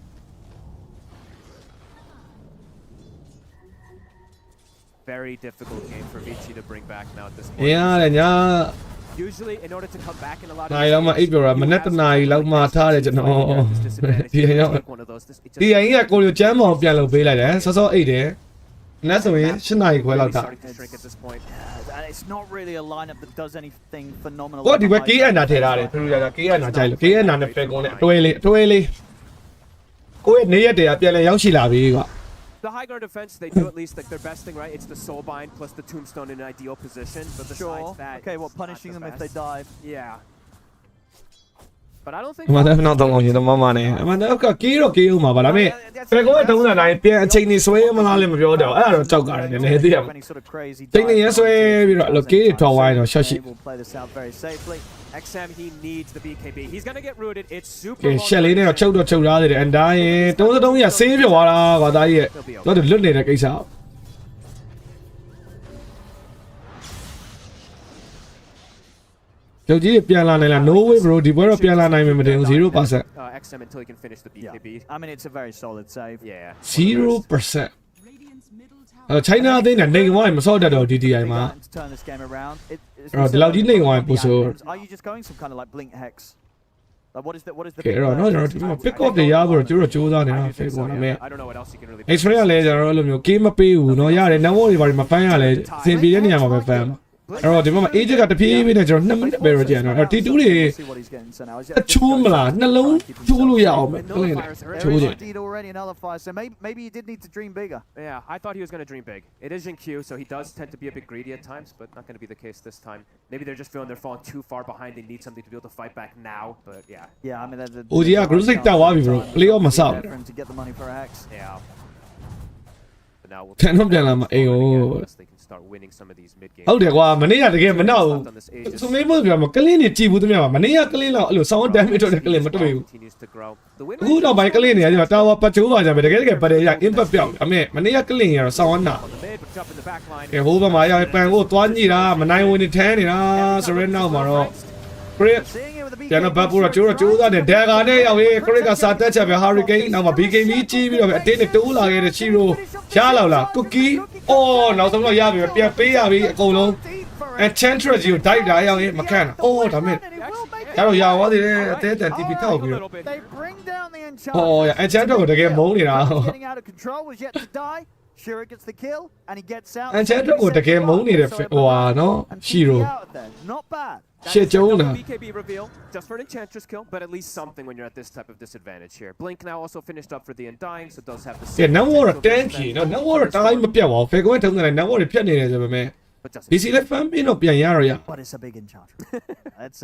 Very difficult game for Vici to bring back now at this အင်းရတယ်ညာ Usually, in order to come back in a lot of နိုင်လောက်မှအိပ်ပြောတာမနေ့တနားကြီးလောက်မှထားတယ်ကျွန်တော်ဒီရောက်ဒီအရင်ကကိုလိုချမ်းမောင်ပြန်လုပ်ပေးလိုက်တယ်စောစောအိတ်တယ်နေ့ဆိုရင်7နာရီခွဲလောက်ထား And it's not really a lineup that does anything phenomenal. ကိုဒီဘက် KN နာထည့်ထားတယ်သူတို့က KN နာကြိုက်လို့ KN နာနဲ့ဖယ်ကုန်းနဲ့အတွဲလေးကိုရဲ့နေရက်တည်းကပြန်လဲရောက်ရှိလာပြီကွာ The high guard defense, they do at least like their best thing, right? It's the soul bind plus the tombstone in an ideal position. But besides that, Okay, what it's not punishing the them if best. they dive? Yeah. But I don't think. ဒီမှာတော့နောက်တော့အောင်ရင်တော့မနဲ့အမှန်တော့ကေးတော့ကေးဦးမှာပါဒါပေမဲ့ဖယ်ကုန်းရဲ့တုံးစံတိုင်းပြန်အချိန်နေဆွဲမလားလည်းမပြောတော့အဲ့ဒါတော့ကြောက်ကြတယ်နည်းနည်းသိရမှာ Any sort of crazy ချိန်နေရဆွဲပြီးတော့အဲ့လိုကေးတွေထောက်ဝိုင်းတော့ရှော့ရှိ We'll play this out very safely. XM, he needs the BKB. He's gonna get rooted. It's super. ကဲရှက်လေးနဲ့တော့ချုပ်တော့ချုပ်ထားသေးတယ်အန်တိုင်းရင်33ရဆေးပြသွားတာကွာသားကြီးရဲ့တော့လွတ်နေတဲ့ကိစ္စကျောက်ကြီးပြန်လာနိုင်လား no way bro ဒီပွဲတော့ပြန်လာနိုင်မယ်မတင်ဘူး 0% XM until he can finish the Yeah. BKB. I mean, it's a very solid save. Yeah. 0% China အသိနဲ့နေဝိုင်းမစော့တတ်တော့ DDI မှာ To turn this game around. Oh, the loud evening one, so- Are you just going some kind of like blink hex? Like what is the ကဲအဲ့တော့နော်ကျွန်တော်ဒီမှာ pick up တွေရဖို့တော့ကျွန်တော်ကြိုးစားနေတာ fake ပေါ်နေမယ် I don't know what else he can really. X-ray ကလည်းကျွန်တော်အဲ့လိုမျိုး game မပေးဘူးเนาะရတယ် network တွေဘာတွေမပန်းရလဲအဆင်ပြေတဲ့နေရာမှာပဲပန်းအဲ့တော့ဒီမှာ age ကတဖြည်းဖြည်းနဲ့ကျွန်တော်2မိနစ်ပဲရကြတယ်နော်အဲ့ T2 တွေ See what he's getting sent out. အချိုးမလားနှလုံးချိုးလို့ရအောင်ပဲကလင်းနဲ့ချိုး There ချ is င် indeed already an nullifier, so maybe he did need to dream bigger. Yeah, I thought he was gonna dream big. It is in queue, so he does tend to be a bit greedy at times, but not gonna be the case this time. Maybe they're just feeling they're falling too far behind. They need something to be able to fight back now. But yeah. Yeah, I mean, OG က group six တက်သွားပြီ bro play off မဆောက် for him to get the money for X. Yeah. But now we'll 10တော့ပြန်လာမှာအေး unless they can start winning some of these mid games. ဟုတ်တယ်ကွာမနေ့ကတကယ်မနောက် On this Aegis. သူမေးဖို့ပြောမှာကလင်းနေကြည့်ဘူးသူများပါမနေ့ကကလင်းတော့အဲ့လို sound damage ထုတ်တဲ့ကလင်းမတွေ့ဘူး Continues to grow. The win အခုတော့ဘိုင်ကလင်းနေရဒီမှာ tower ပတ်ချိုးပါကြမယ်တကယ်ပတ်တယ်ရ impact ပြောက်အမေမနေ့ကကလင်းရတော့ sound နာ on the mid, but jump in the back line. ကဲဟိုးဘက်မှာရောက်ပန်ကိုသွားညိတာမနိုင်ဝင်နေထဲနေတာဆိုရဲနောက်မှာတော့ crit Seeing it with the ပြန်တော့ဘတ်ပူတော့ကျိုးသားနဲ့ဒက်ဂါနဲ့ရောက်ရေး crit ကစာတက်ချက်ပဲ hurricane နောက်မှာ BKB ကြီးပြီးတော့ပဲအတင်းနဲ့တိုးလာခဲ့တဲ့ Chiro ရလောက်လား cookie အော်နောက်ဆုံးတော့ရပြီပြန်ပေးရပြီအကုန်လုံး enchantress ကိုတိုက်တာရောက်ရေးမခံတာအော်ဒါမဲ့ အဲ့တော့ရသွားသေးတယ်အသေးအတန် TP ထောက်ပြီးတော့ They bring down the enchantment. ဟောရ enchantress ကိုတကယ်မုန်းနေတာ Getting out of control was yet to die. Shira gets the kill and he gets out. enchantress ကိုတကယ်မုန်းနေတဲ့ဟိုဟာနော် And Chiro TP out of there. Not bad.ရှစ်ကျုံးတာ BKB reveal just for an enchantress kill, but at least something when you're at this type of disadvantage here. Blink now also finished up for the Undying, so does have the ကဲ network တန်းကြီးနော် network တိုင်းမပြတ်ပါဘူး fake ထုံးတယ် network တွေဖြတ်နေတယ်ဆိုပေမဲ့ but doesn't. BC လည်း fan ပြင်းတော့ပြန်ရတော့ရ But it's a big enchantress. It's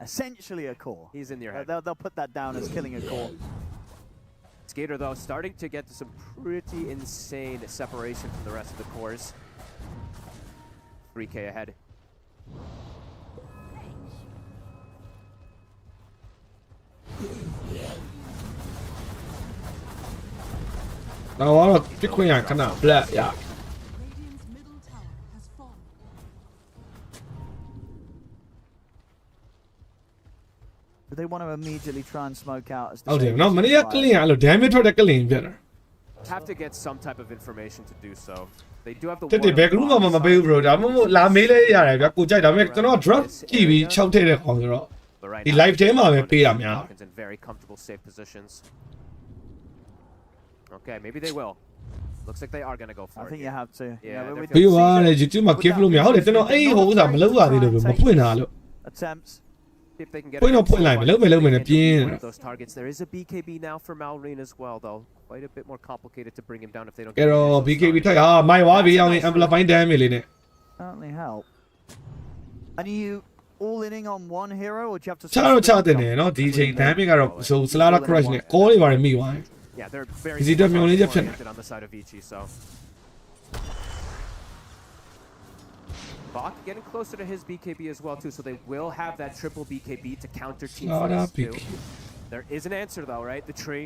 essentially a core. He's in your head. They'll put that down as killing a core. Skater though starting to get to some pretty insane separation from the rest of the cores. 3k ahead. Now I pick when I can black yeah Radiant's middle tower has fallen. Do they want to immediately try and smoke out as the ဟုတ်တယ် Sages နော်မနေ့က fire? ကလင်းအဲ့လို damage ထွက်တဲ့ကလင်းပြတ်တာ Have to get some type of information to do so. They do have the တက်တယ် back room မှာမပေးဘူး bro ဒါမှမဟုတ်လာမေးလဲရတယ်ဗျကိုကြိုက်ဒါပေမဲ့ကျွန်တော် drop ကြည့်ပြီး6ထည့်တဲ့ခေါင်းဆိုတော့ But right ဒီ now, live ထဲမှာပဲပေးရများ Falcons in very comfortable safe positions. Okay, maybe they will. Looks like they are going to go for I it. think you have to. Yeah, but we ပြီး can သွား see တယ် that YouTube မှာ with give that လို့မရဟုတ်တယ်ကျွန်တော် they're အဲ့ not ဟိုဥစားမလုပ်ရသေးလို့ trying to မ take ပွင့်တာလို့ attempts. See if they can get Point it up, point line, into hello, hello, one hello, hello. of those targets. There is a BKB now for Malrine as well, though. Quite a bit more complicated to bring him down if they don't ကဲ get the တော့ initial BKB start. ထိုက်ဟာမိုက်ဝါပြီးအောင်ရင် amplify damage လေးနဲ့ Certainly help. And are you all inning on one hero, or do you have to? ချတော့ချတဲ့နေနော်ဒီအချိန် damage ကတော့ဆို Slada crush နဲ့ call တွေပါတယ်မိသွားတယ် Yeah, they're very Is he done only just oriented on the side of Vici, so. Bach getting closer to his BKB as well too, so they will have that triple BKB to counter team Slada fights too. BKB. There is an answer though, right? The tree.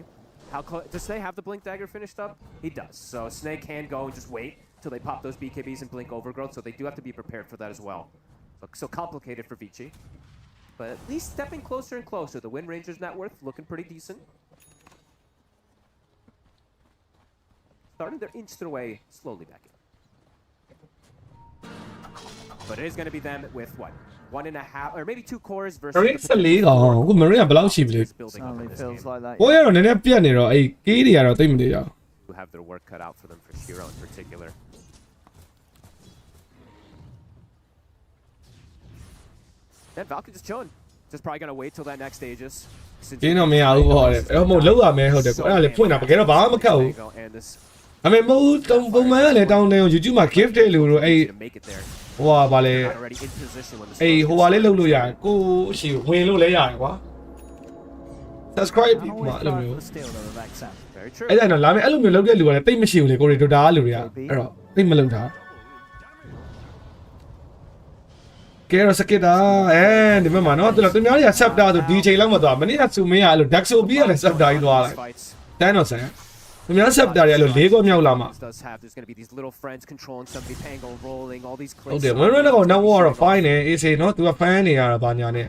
How close does Snake have the blink dagger finished up? He does. So Snake can go and just wait till they pop those BKBs and blink overgrowth. So they do have to be prepared for that as well. So complicated for Vici, but at least stepping closer and closer. The win ranger's net worth looking pretty decent. Starting to inch their way slowly back in. But it is going to be them with what? 1.5 or maybe 2 cores versus. Marine 14ကောင်အခု Marine ကဘယ်လောက်ရှိပြီလဲ is building up in Certainly this feels game. like that. ကိုရတော့နည်းနည်းပြတ်နေတော့အဲ့ key တွေကတော့တိတ်မနေရအောင် Who have their work cut out for them for Shiro in particular. Then Falcons just chilling. Just probably going to wait till that next stages. ကျင်းတော့မရဘူးပေါ့တဲ့အဲ့တော့မဟုတ်လောက်ရမယ်ဟုတ်တယ်ကွအဲ့ဒါလေဖွင့်တာတကယ်တော့ဘာမှမခက်ဘူး And this အမေမဟုတ်တုံပုံမှန်ကလည်းတောင်းတယ် YouTube မှာ gift တဲ့လူတို့အဲ့ to make it there. ဟိုဟာဗာလေ Not already in position when the အေးဟိုဟာလေးလုပ်လို့ရတယ်ကိုရှိဝင်လို့လည်းရတယ်ကွာ subscribe ပြီး And မှ always အဲ့လို try မျိုး for the steal though, with Exam. very true. အဲ့ဒါတော့လာမယ်အဲ့လိုမျိုးလုပ်တဲ့လူကလည်းတိတ်မရှိဘူးလေကိုရီဒိုတာလူတွေကအဲ့တော့တိတ်မလုပ်တာကဲတော့စကစ်တာဒီဘက်မှာနော်သူများတွေက sub တာဆိုဒီချိန်လောက်မှသွားမနေ့ကစူမင်းကအဲ့လို Daxo ပြီးရတယ် sub တာကြီးသွားလိုက် Fights. တန်းတော့ဆန်သူများ sub တာတွေအဲ့လို၄ခွက်မြောက်လာမှ Does have there's going to be these little friends controlling somebody, Pango rolling, all these ဟုတ် clips. တယ်ဝင်ရတော့နောက်တော့ fine နေအေးစေနော်သူက fan နေရတာဘာညာနဲ့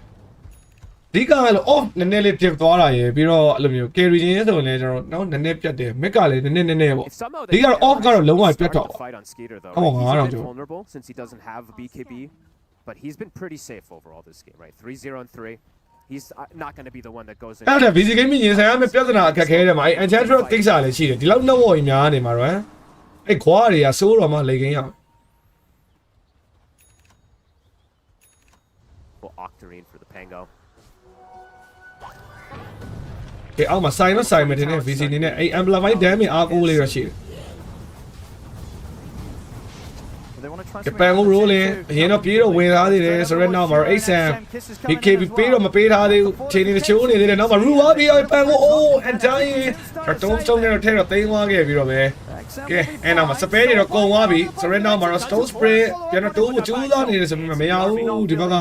ဒီကအဲ့လို off နည်းနည်းလေးဖြစ်သွားတာရယ်ပြီးတော့အဲ့လိုမျိုး carry ချင်းဆိုရင်လည်းကျွန်တော်နည်းနည်းပြတ်တယ် mid ကလည်းနည်းနည်းပေါ့ If somehow These are off guard, long way start picked the up. fight on Skeeter though. Come on, Right? He's I a don't bit do it. vulnerable since he doesn't have a BKB, but he's been pretty safe overall this game, right? 3-0 and 3. He's not going to be the one that goes in. အဲ့ဒါ busy game မြင်ဆိုင်ရမယ့်ပြဿနာအခက်ခဲတယ်မှာအဲ့ enchantress ကိစ္စလည်းရှိတယ်ဒီလောက်နှောက်ဝေါ်ကြီးများနေမှာတော့အဲ့ခွာတွေကစိုးတော့မှလေကင်းရအောင် Well, Octarine for the Pango. ကဲအောက်မှာဆိုင်တော့ဆိုင်မယ်တင်နေ VC နေနဲ့အဲ့ amplify damage အားကိုးလေးရရှိတယ် They want to try ကပန်ကို rolling အရင်တော့ပြေးတော့ဝင်ထားသေးတယ်ဆိုတော့နောက်မှာတော့ 8sam BKB ပေးတော့မပေးထားသေးဘူးချိန်နေချိုးနေသေးတယ်နောက်မှာ rule သွားပြီးပန်ကို oh and dying တော့တုံးနဲ့တော့ထဲတော့သိမ်းသွားခဲ့ပြီးတော့ပဲကဲအဲ့နောက်မှာ spare တွေတော့ကုန်သွားပြီဆိုတော့နောက်မှာတော့ stone spray ပြန်တော့တိုးဖို့ကြိုးစားနေတယ်ဆိုပြီးမရဘူးဒီဘက်က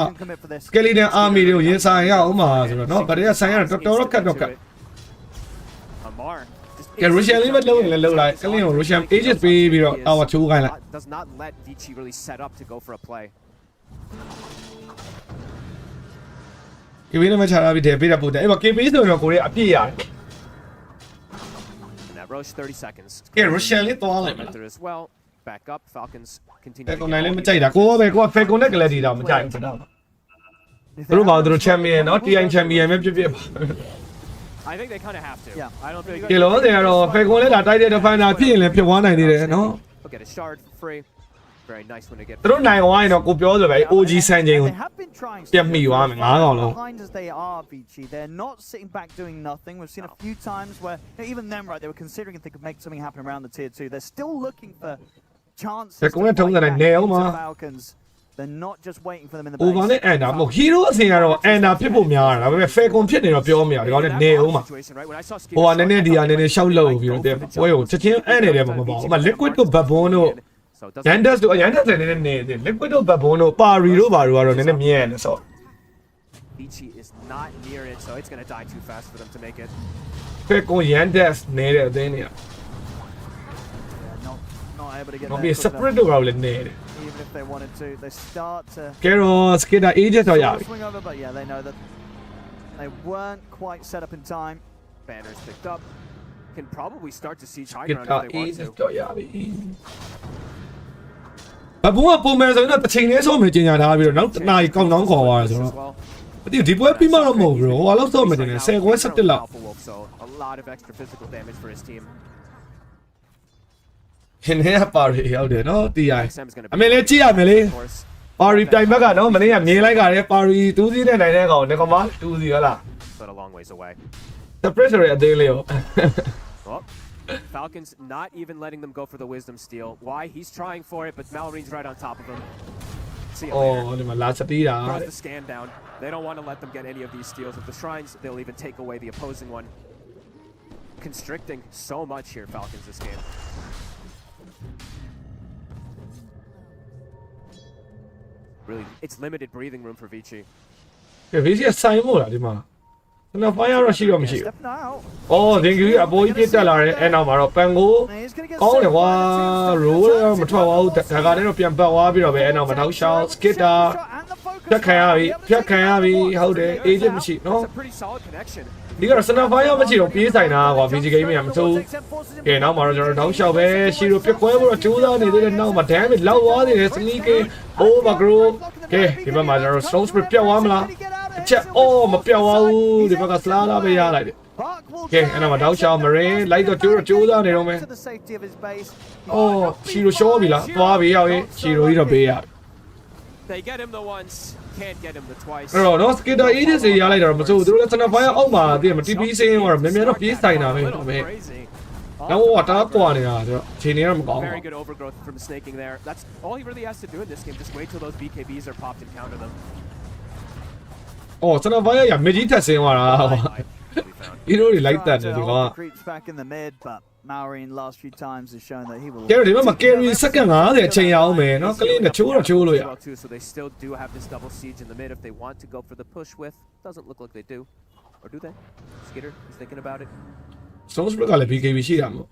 skeleton army တွေကိုရင်ဆိုင်ရအောင်မှာဆိုတော့เนาะဗတ်ရဆိုင်ရတော့တော်တော်ခက်တော့ခက် Amar. ကဲ Russian လေးပဲလုံးရင်လည်းလုံးလိုက်ကလင်းကို Russian ages ပေးပြီးတော့အော်ချိုးခိုင်းလိုက် Does not let Vici really set up to go for a play. ကီဗီနဲ့မချတာပြီးတယ်ပေးတာပို့တယ်အဲ့မှာ KB ဆိုတော့ကိုရီးယားအပြည့်ရတယ် And that Roche 30 seconds. ကဲ Russian လေးသွားလိုက်မလား Enter as well. Back up. Falcons continue. ဖဲ to ကွန် get နိုင်လေး all မ the ကြိုက်တာကိုပဲကိုကဖဲကွန်နဲ့ကလတီတော့မကြိုက်ဘူးဆိုတော့သူတို့ဘာသူတို့ champion เนาะ TI champion ပဲဖြစ်ဖြစ်ပါ I think they kind of have to. Yeah. I don't think ကဲလို့တယ်ကတော့ဖဲကွန်လေးလာတိုက်တဲ့ defender ဖြစ်ရင်လည်းဖြစ်သွားနိုင်သေးတယ်เนาะ They'll get a shard for free. Very nice when they get. သူတို့နိုင်သွားရင်တော့ကိုပြောဆိုပဲ OG ဆန်ချိန်ကို They have been trying to ပြတ်မိသွားမယ်ငါးကောင်လုံး behind as they are, Vici. They're not sitting back doing nothing. We've seen a few times where even them, right, they were considering if they could make something happen around the tier 2. They're still looking for chances They're to going to fight tell back them nail, into man. Falcons. They're not just waiting for them in the over နဲ့ base. ender မဟုတ် hero အစဉ်ကတော့ ender ဖြစ်ဖို့များတာဒါပေမဲ့ fair ကွန်ဖြစ်နေတော့ပြောမရဒီကောင်နဲ့နေအောင်မှာ Right, when I saw ဟိုကနည်းနည်းဒီကနည်းနည်းရှောက်လို့ပြီးတော့တဲ့ပွဲကိုချက်ချင်းအဲ့နေတယ်မှာမပေါ့ဥမာ liquid တို့ backbone တို့ So it doesn't. Yanders တို့ Yanders လည်းနည်းနည်းနေတယ် liquid တို့ backbone တို့ pari တို့ဘာတို့ကတော့နည်းနည်းမြင်ရတယ်ဆိုတော့ Vici is not near it, so it's going to die too fast for them to make it. fair ကွန် Yanders နေတဲ့အသင်းတွေက Yeah, not able to get မ there ပြီး quick enough. separate တို့ဘာလို့လဲနေတယ် Even if they wanted to, they start to ကဲတော့ skater ages တော့ရပြီ swing over, but yeah, they know that they weren't quite set up in time. Banners picked up. Can probably start to siege high skater ground if they want ages to. တော့ရပြီဘဘုံကပုံမှန်ဆိုရင်တော့တစ်ချိန်လေးဆုံးမကျင်ညာထားပြီးတော့နောက်တစ်နာရီကောင်းကောင်းခေါ်သွားတယ်ဆိုတော့ As well. မသိဘူးဒီပွဲပြီးမှတော့မဟုတ်ဘူးဟိုလောက်ဆုံးမတင်နဲ့10ခွဲ17လောက် Alpha Wolf, so a lot of extra physical damage for his team. ခင်ဗျာပါရီရောက်တယ်နော်တီးရိုင်း XM is going to အမေလေးကြည့်ရမယ်လေ of course. ပါရီတိုင်ဘက်ကနော်မနေ့ကမြင်လိုက်ကြတယ်ပါရီ2စီးနဲ့နိုင်တဲ့ကောင်နေကောင်မ2စီးဟလား But a long ways away. the pressure ရဲ့အသေးလေးရော Well, Falcons not even letting them go for the wisdom steal. Why? He's trying for it, but Mallory's right on top of him. See you အော် later. ဒီမှာလာစတီးတာ Throws the scan down. They don't want to let them get any of these steals with the shrines. They'll even take away the opposing one. Constricting so much here, Falcons, this game. Really, it's limited breathing room for Vici. ကဲဗီစီဆိုင်မို့လားဒီမှာကျွန်တော် fire တော့ရှိတော့မရှိဘူး Stepping out. အော် thank you အပေါ်ကြီးပြတ်တက်လာတယ်အဲ့နောက်မှာတော့ပန်ကို And he's gonna get ကောင်းတယ် saved ကွာ by the roll tombstone. မထွက်ပါဘူးဒါကနေတော့ပြန်ပတ်သွားပြီးတော့ပဲအဲ့နောက်မှာတောက်ရှောက် skitter ဖြတ်ခံရပြီဟုတ်တယ် agent မရှိနော် That's a pretty solid connection. ဒီကတော့စနဖာရောက်မရှိတော့ပြေးဆိုင်တာကွာ VG game မှာမစိုးကဲနောက်မှာတော့ကျွန်တော်တောက်လျှောက်ပဲရှီရိုပြက်ခွဲဖို့တော့ကြိုးစားနေသေးတယ်နောက်မှာ damage လောက်သွားသေးတယ် sneaking over grow ကဲဒီဘက်မှာကျွန်တော် stone spirit ပြတ်သွားမလားအချက်အော်မပြတ်သွားဘူးဒီဘက်က slar လာပဲရလိုက်တယ်ကဲအဲ့နောက်မှာတောက်လျှောက် marine လိုက်တော့ကြိုးစားနေတော့မယ် To the safety of his base. အော်ရှီရိုရှော့ပြီလားသွားပြီရောက်ရင်ရှီရိုကြီးတော့ပေးရ They get him the once, can't get him the twice. အဲ့တော့နော် skitter agent တွေရလိုက်တာတော့မစိုးဘူးသူတို့လည်းစနဖာရောက်အောက်မှာတည်မ TP စင်းကတော့မြန်မြန်တော့ပြေးဆိုင်တာပဲ Little ဒါပေမဲ့ crazy. နောက်တော့တားကွာနေတာဆိုတော့အချိန်ကြီးတော့မကောင်းဘူး Very good overgrowth from snaking there. That's all he really has to do in this game. Just wait till those BKBs are popped and counter them. အော်စနဖာရမကြီးထက်ဆင်းသွားတာ Line, we found. ဒီလိုတွေလိုက်တတ် Trying တယ် to ဒီ hold ကောင် the creeps back in the mid, but Maureen last few times has shown that he will. ကဲဒီဘက်မှာ carry စက္ကန့်50အချိန်ရအောင်မယ်နော်ကလေးနဲ့ချိုးလို့ရ Well, too, so they still do have this double siege in the mid if they want to go for the push with. Doesn't look like they do. Or do they? Skitter is thinking about it. Stones Brick ကလည်း BKB ရှိတာမို့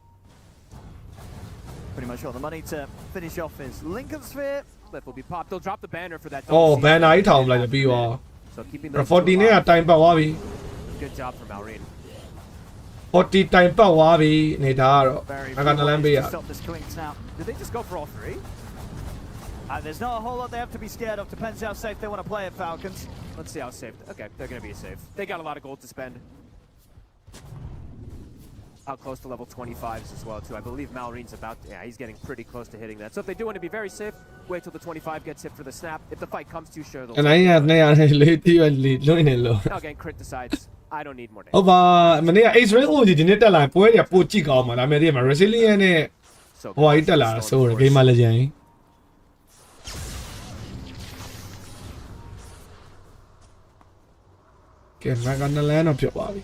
Pretty much got the money to finish off his Lincoln Sphere. Clip will be popped. They'll drop the banner for that အော် double siege. banner ကြီးထောင်လိုက်တယ်ပြီးတော့ So keeping those 40 two နဲ့က alive. တိုင်ပတ်သွားပြီ Good job from Maureen. 40 တိုင်ပတ်သွားပြီနေတာကတော့ Very ငါကနလန်းပေးရ stop this clinks now. Did they just go for all three? There's not a whole lot they have to be scared of. Depends how safe they want to play it, Falcons. Let's see how safe. Okay, they're going to be safe. They got a lot of gold to spend. How close to level 25s as well, too. I believe Malreen's about to, yeah, he's getting pretty close to hitting that. So if they do want to be very safe, wait till the 25 gets hit for the snap. If the fight comes too sure, they'll အနိုင်ရ200နဲ့လေးတီးလွတ်နေလို့ now again, crit decides, I don't need more damage. ဟုတ်ပါမနေ့က X-ray ကိုဒီနေ့တက်လာပွဲတွေကပိုကြည့်ကောင်းမှာဒါပေမဲ့ဒီမှာ resilient နဲ့ So ဟိုကြီးတက်လာတာဆိုတော့ game မှာလည်းကြရင်ကဲငါကနလန်းတော့ပြတ်သွားပြီ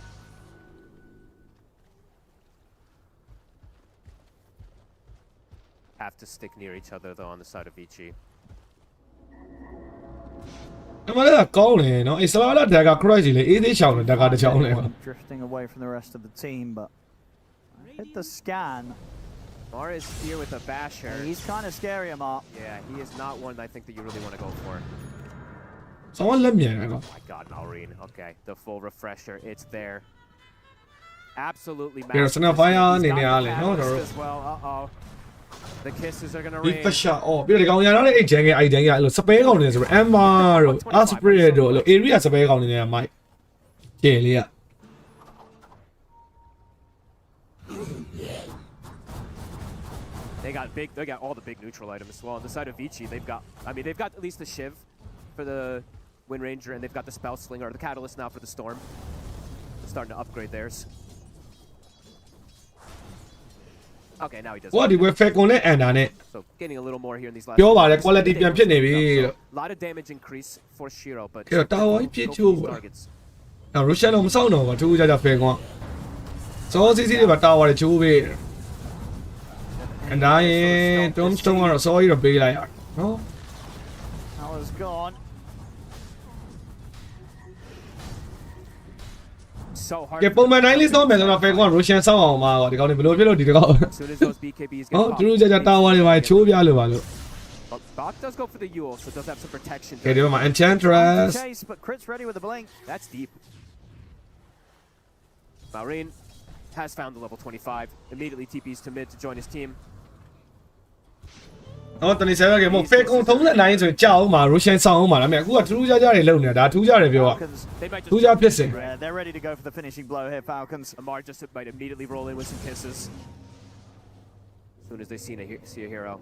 have to stick near each other, though, on the side of Vici. အမလည်းကောင်းတယ်နော်အစ္စလာလာဒါက cross ကြီးလေအေးသေးချောင်းတယ်ဒါကတစ်ချောင်းလေ Drifting away from the rest of the team, but hit the scan. Mara is here with a basher. He's kind of scary, Amar. Yeah, he is not one I think that you really want to go for. ဆောင်းလက်မြန်တယ်ကော Oh my god, Malreen. Okay, the full refresher, it's there. Absolutely There's massive. enough fire He's in got the the alley, no? catalyst as well. Uh-oh. The kisses are gonna ဒီ rain. ဖရှာအော်ပြီးတော့ဒီကောင်ရတော့အဲ့ဂျန်ကအဲ့ဂျန်ကအဲ့လိုစပဲကောင်းနေဆိုတော့ Emma တို့ Asprey တို့အဲ့လို area စပဲကောင်းနေတယ်မိုက်ကျဲလေးက They got all the big neutral items as well. On the side of Vici, they've got at least the Shiv for the Wind Ranger, and they've got the Spell Slinger, or the Catalyst now for the Storm. They're starting to upgrade theirs. Okay, now he does. ဟိုဒီ web fair ကိုနဲ့ Anda နဲ့ So getting a little more here in these last. ပြောပါတယ် quality ပြန်ဖြစ်နေပြီလို့ A lot of damage increase for Shiro, but ကဲတာဝိုင်းပြစ်ချိုး go for ပါ these targets. နော် Russian တော့မဆောင်တော့ဘူးသူကြကြ fair ကွာစောစီစီတွေပါတာဝါတွေချိုးပေးတယ် Anda ရင် Tombstone ကတော့စောကြီးတော့ပေးလိုက်ရနော် That was gone. So hard. ကဲပုံမှန်တိုင်းလေးစောမယ်ဆိုတော့ fair ကွာ Russian စောင်းအောင်ပါကွာဒီကောင်တွေဘယ်လိုဖြစ်လို့ဒီကောင် As soon as those BKBs get နော် popped, သူတို့ကြကြတာဝါတွေပါချိုးပြလို့ပါလို့ But Bach does go for the Yule, so it does have some protection. ကဲဒီမှာ On Enchantress to chase, but Crit's ready with the blink. That's deep. Maureen has found the level 25. Immediately TPs to mid to join his team. နော်တနေ့ဆယ်ကမို့ fair ကုန်39ဆိုကြောက်အောင်ပါ Russian စောင်းအောင်ပါဒါပေမဲ့အခုကထူးခြားခြားတွေလုံနေတာဒါထူးခြားတယ်ပြောอ่ะ Falcons, They might ထူး just. ခြားဖြစ်စဉ် yeah, they're ready to go for the finishing blow here, Falcons. Amar just might immediately roll in with some kisses. soon as they see a hero.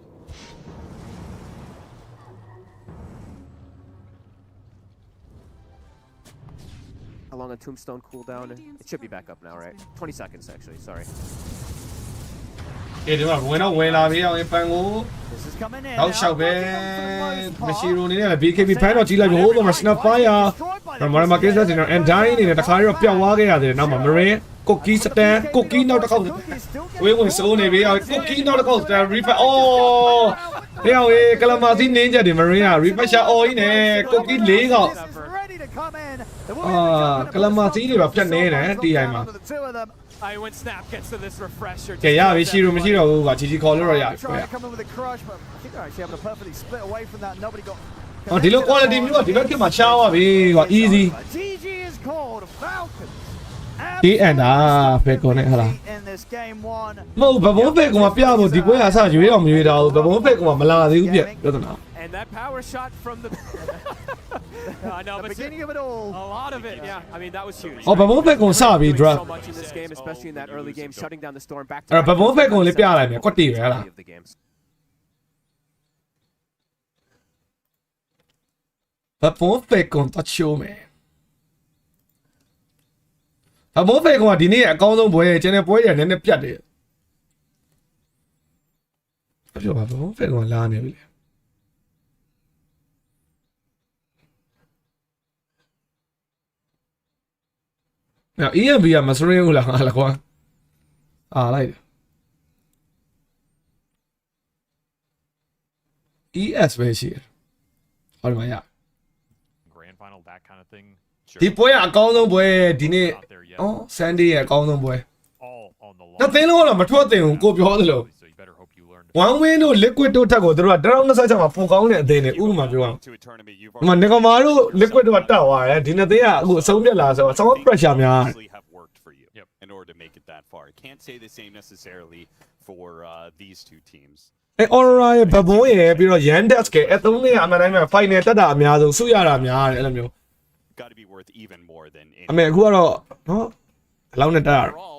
How long a tombstone cooldown? It should be back up now, right? 20 seconds actually. Sorry. ဒီမှာဝင်တော့ဝင်လာပြီအောင်ပန်ကို This is coming in. နောက်လျှောက်ပဲမရှိရိုနေနဲ့ BKB ဖန်တော့ကြီးလိုက်ပြီဟိုကောင်မှာ snap fire မရမကင်းစတင်တော့ and dying နေနဲ့တခါတော့ပျောက်သွားခဲ့ရတယ်နောက်မှာ marine ကုတ်ကီစတန်ကုတ်ကီနောက်တစ်ခေါက်ဝင်းဝင်စိုးနေပြီအောင်ကုတ်ကီနောက်တစ်ခေါက်စတန် refresh အော်ဟဲ့အောင်ကလမာစီနင်းကြတယ် marine က refresh အော်ကြီးနဲ့ကုတ်ကီ၄ခေါက် ကလမာစီတွေပါပြတ်နေတယ်တီအိုင်မှာ I when Snap gets to this refresher. ကဲရပြီရှိလို့မရှိတော့ဘူးကွာ GG call လို့တော့ရပြီ Trying to come in with a crush, but I think they're actually able to perfectly split away from that. Nobody got. အော်ဒီလို quality မျိုးကဒီဘက်ခင်မှာရှားသွားပြီကွာ easy GG is called Falcons. ဒီအန်တာဖေကွန်နဲ့ဟာလား In this game one. မဟုတ်ဘဘုံဖေကွန်ကပြဖို့ဒီပွဲအစရွေးတော့မရွေးတာဘူးဘဘုံဖေကွန်ကမလာသေးဘူးပြပြဿနာ And that power shot from the. I know, The but beginning of it all. a lot of it. Yeah, I mean that was huge. အော်ဘဘုံဖေကွန်စပြီ drop So much in this game, especially in that early game, shutting down the storm back to အဲ့ဘဘုံဖေကွန်လေးပြလိုက်မယ်ကွက်တီပဲဟာလား of the games. ဘဘုံဖေကွန်တချိုးမယ်ဘဘုံဖေကွန်ကဒီနေ့အကောင်းဆုံးပွဲကျန်တဲ့ပွဲတွေနည်းနည်းပြတ်တယ်ပြောပါဘဘုံဖေကွန်လာနေပြီလေနော် EMB ကမစရင်းဘူးလားဟာလားကွာလိုက်တယ် ES ပဲရှိတယ်ဟောဒီမှာရ Grand final, that kind of thing. ဒီပွဲကအကောင်းဆုံးပွဲဒီနေ့ Not there yet. အော် Sunday ရဲ့အကောင်းဆုံးပွဲ All on the နှစ်သိန်းလုံးတော့မထွက်သင့်ဘူးကိုပြောသလို So you better hope you learn. one win တို့ liquid တို့ထက်ကိုတို့က2026မှာပုံကောင်းတဲ့အသင်းတွေဥပမာပြောအောင် To a tournament you've ဒီမှာနေကမာတို့ liquid တို့ကတက်သွားတယ်ဒီနှစ်သိန်းကအခုအဆုံးပြတ်လာဆိုတော့ sound pressure များ obviously have worked for you in order to make it that far. Can't say the same necessarily for these two teams. အဲ aura ရဲ့ဘဘုံရဲ့ပြီးတော့ yandex ကအဲသုံးသိန်းကအမှန်တိုင်းမှာ final တက်တာအများဆုံးစုရတာများတယ်အဲ့လိုမျိုး Got to be worth even more than အမေအခုကတော့နော်ဘယ်လောက်နဲ့တက်ရလဲ overall.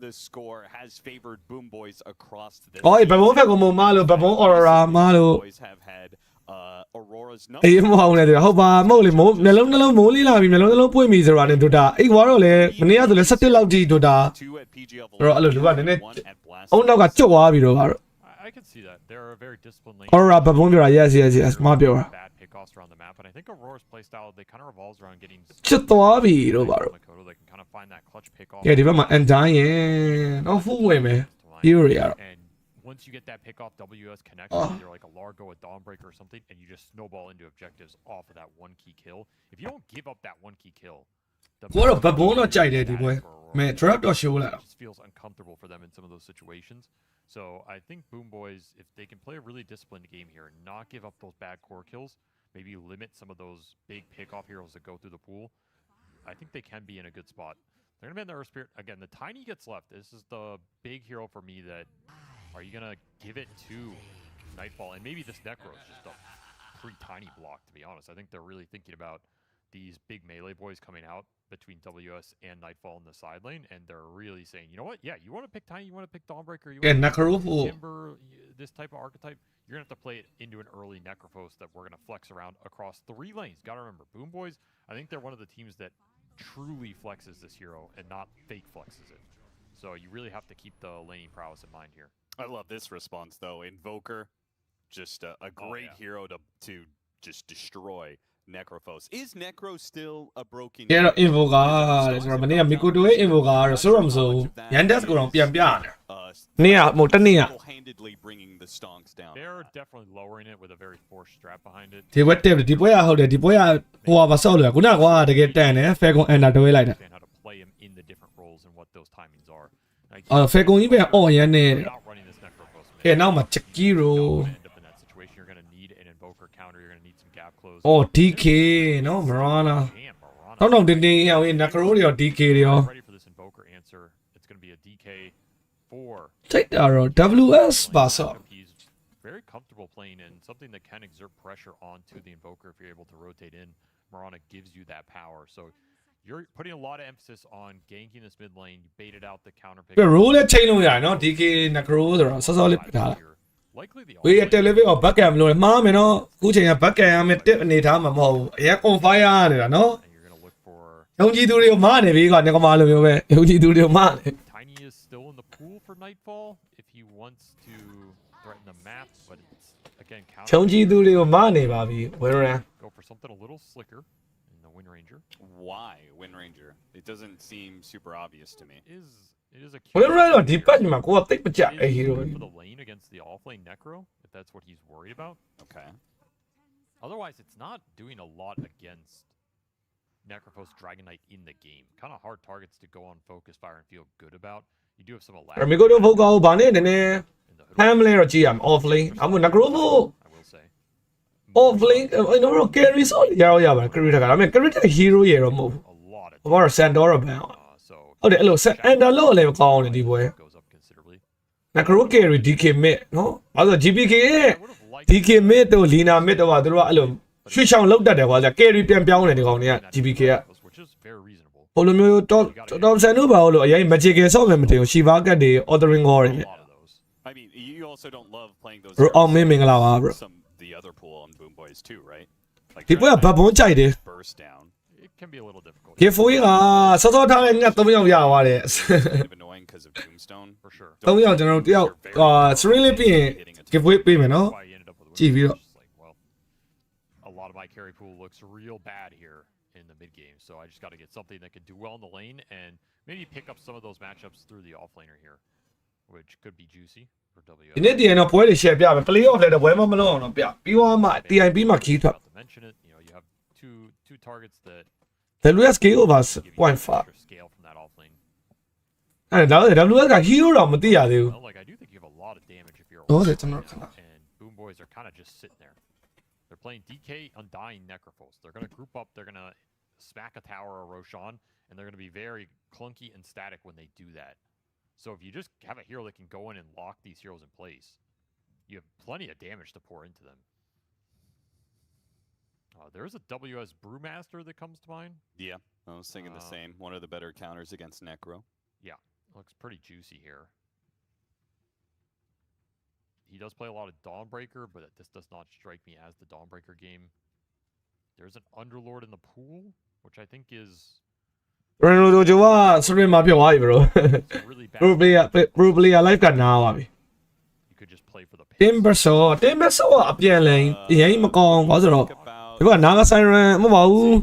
The score has favored Boom Boys across the. အော်ဘဘုံဖက်ကမမလို့ဘဘုံ aura မလို့ Boys have had Aurora's အေးမဟုတ်နဲ့ဟုတ်ပါမဟုတ်လေမိုးနှလုံးမိုးလေးလာပြီနှလုံးပွင့်ပြီဆိုတာနဲ့ဒိုတာအိတ်ွားတော့လေမနေ့ကဆိုလေ17လောက်ကြီးဒိုတာ two at PGL. တော့အဲ့လိုလူကနည်းနည်းအုံနောက်ကကျွတ်သွားပြီတော့ပါတော့ I can see that. They're a very disciplined lane. aura ဘဘုံပြောတာ yes မပြောတာ Bad pickoffs around the map, and I think Aurora's playstyle they kind of revolves around getting. ကျွတ်သွားပြီတော့ပါတော့ Makoto, they can kind of find that clutch pickoff. ကဲဒီဘက်မှာ undying တော့ဖူးဝင်မယ် Fury ရတော့ And once you get that pickoff WS connection, you're like a Largo, a Dawnbreaker, or something, and you just snowball into objectives off of that one key kill. If you don't give up that one key kill, ကိုတော့ဘဘုံတော့ကြိုက်တယ်ဒီပွဲမဲ drop တော့ show လာ it just feels uncomfortable for them in some of those situations. So I think Boom Boys, if they can play a really disciplined game here and not give up those bad core kills, maybe limit some of those big pickoff heroes that go through the pool, I think they can be in a good spot. They're gonna be in the Earth Spirit again. The Tiny gets left. This is the big hero for me. That are you gonna give it to Nightfall? And maybe this Necro is just a pretty tiny block, to be honest. I think they're really thinking about these big melee boys coming out between WS and Nightfall in the side lane, and they're really saying, you know what? Yeah, you want to pick Tiny, you want to pick Dawnbreaker, you ကဲ want to Necro pick Timber, this type of archetype. You're gonna have to play it into an early Necrophos that we're gonna flex around across 3 lanes. Gotta remember, Boom Boys. I think they're one of the teams that truly flexes this hero and not fake flexes it. So you really have to keep the laning prowess in mind here. I love this response though. Invoker, just a great hero to just destroy Necrophos. Is Necro still a broken? ကဲတော့ invoker တဲ့ဆိုတော့မနေ့က Mikoto ရဲ့ invoker ကတော့ဆိုတော့မဆို yandex ကိုတော့ပြန်ပြနေနေ့ကမဟုတ်တနေ့က Handedly bringing the stonks down. They're definitely lowering it with a very forced strap behind it. ဒီဘက်တက်ဒီပွဲကဟုတ်တယ်ဒီပွဲကဟိုပါဆော့လို့ခုနကကွာတကယ်တန်တယ် Falcon Ender တွဲလိုက်တာ Understand how to play him in the different roles and what those timings are. Like, အော် Falcon ကြီးပဲအော်ရမ်းနေတယ် not running this Necrophos. ကဲနောက်မှာ Chikiro End up in that situation. You're gonna need an invoker counter. You're gonna need some gap close. အော် DK နော် Marana Damn, Marana. တော့တင်းတင်းဟို Necro တွေရော DK တွေရော Ready for this invoker answer. It's gonna be a DK4. စိတ်တာတော့ WS ပါဆော့ He's very comfortable playing in something that can exert pressure onto the invoker if you're able to rotate in. Marana gives you that power. So you're putting a lot of emphasis on ganking this mid lane. You baited out the counter pick. ပြီး rule လည်းချိန်လို့ရတယ်နော် DK Necro ဆိုတော့စောစောလေးပြထားတာ Likely the ဝေးတက်လေးပြီးတော့ back cam လို့မှားမယ်နော်အခုချိန်က back cam ရမယ်တစ်အနေထားမှာမဟုတ်ဘူးအရင် on fire နေတာနော် and you're gonna look for ယုံကြည်သူတွေကိုမှားနေပြီကွာငကမာလိုမျိုးပဲယုံကြည်သူတွေကိုမှားနေ Tiny is still in the pool for Nightfall if he wants to threaten the map, but it's again ယုံကြည်သူတွေကိုမှားနေပါပြီဝယ်ရန် go for something a little slicker in the Wind Ranger. Why Wind Ranger? It doesn't seem super obvious to me. It is a ဝယ်ရန်တော့ဒီပတ်မှာကိုကတိတ်မကြအဲ့ hero for the lane against the off lane Necro if that's what he's worried about. Okay. Otherwise, it's not doing a lot against Necrophos Dragon Knight in the game. Kind of hard targets to go on focus fire and feel good about. You do have some အဲ့မီကိုတို့ဖို့ကောဗာနေနည်းနည်း ဟမ်လဲတော့ကြည့်ရမယ် off lane အမနဂရိုဖို့ I will say. off lane နော် carry ဆိုရတော့ရပါတယ် carry တကဒါပေမဲ့ carry တဲ့ hero ရေတော့မဟုတ်ဘူး A lot of ဘာလို့ Sandora ဘန် so ဟုတ်တယ်အဲ့လို ender လို့လည်းကောင်းတယ်ဒီပွဲ goes up considerably. Necro carry DK mid နော်ဘာလို့ GPK ရဲ့ I would have liked DK mid တို့ Lina mid တို့ကသူတို့ကအဲ့လိုရွှေချောင်းလောက်တတ်တယ်ကွာကြာ carry ပြန်ပြောင်းတယ်ဒီကောင်တွေက GPK က which is very reasonable. ဟိုလိုမျိုး top ဆန်တို့ပါလို့အရင် magical ဆော့မယ်မတင်ဘူး Shiva ကတ်တွေ ordering gore တွေ A lot of those. I mean, you also don't love playing those. Bro, heroes oh, ming la wa, bro. Some the other pool on Boom Boys too, right? Like ဒီပွဲကဘတ်ဘွန်းကြိုက်တယ် burst down. It can be a little difficult. K4 ကစောစောထားတဲ့ည3ယောက်ရသွားတယ် Kind of annoying because of Tombstone. For sure. 3ယောက်ကျွန်တော်တို့တယောက်3လေးပြီးရင် giveaway ပေးမယ်နော် Why he ended up with a win.ကြည့်ပြီးတော့ Just like, well, a lot of my carry pool looks real bad here in the mid game, so I just got to get something that could do well in the lane and maybe pick up some of those matchups through the offlaner here, which could be juicy for WS. ဒီနေ့ဒီရင်တော့ပွဲတွေ share ပြမယ် play off လည်းတော့ပွဲမလုံးအောင်တော့ပြပြီးတော့မှ TIP မှာ key ထွက် Not to mention it, you know, you have two targets that WSK over give you extra 0.5 scale from that offlane. အဲ့ဒါ WS က hero တော့မသိရသေးဘူး Well, like I do think you have a lot of damage if you're ဟုတ်တယ်ကျွန်တော်ခဏ and Boom Boys are kind of just sitting there. They're playing DK Undying Necrophos. They're going to group up. They're going to smack a tower or Roshan, and they're going to be very clunky and static when they do that. So if you just have a hero that can go in and lock these heroes in place, you have plenty of damage to pour into them. There's a WS Brewmaster that comes to mind. Yeah, I was thinking the same. One of the better counters against Necro. Yeah, looks pretty juicy here. He does play a lot of Dawnbreaker, but this does not strike me as the Dawnbreaker game. There's an Underlord in the pool, which I think is Ronaldo ကဆိုရင်မပြောသွားပြီ bro it's a really bad. probably live ကနားပါပြီ You could just play for the pick. Timber ကအပြန်လဲအရင်မကောင်းဘာလို့ဆိုတော့ About ဒီကနာဂ siren မဟုတ်ပါဘူး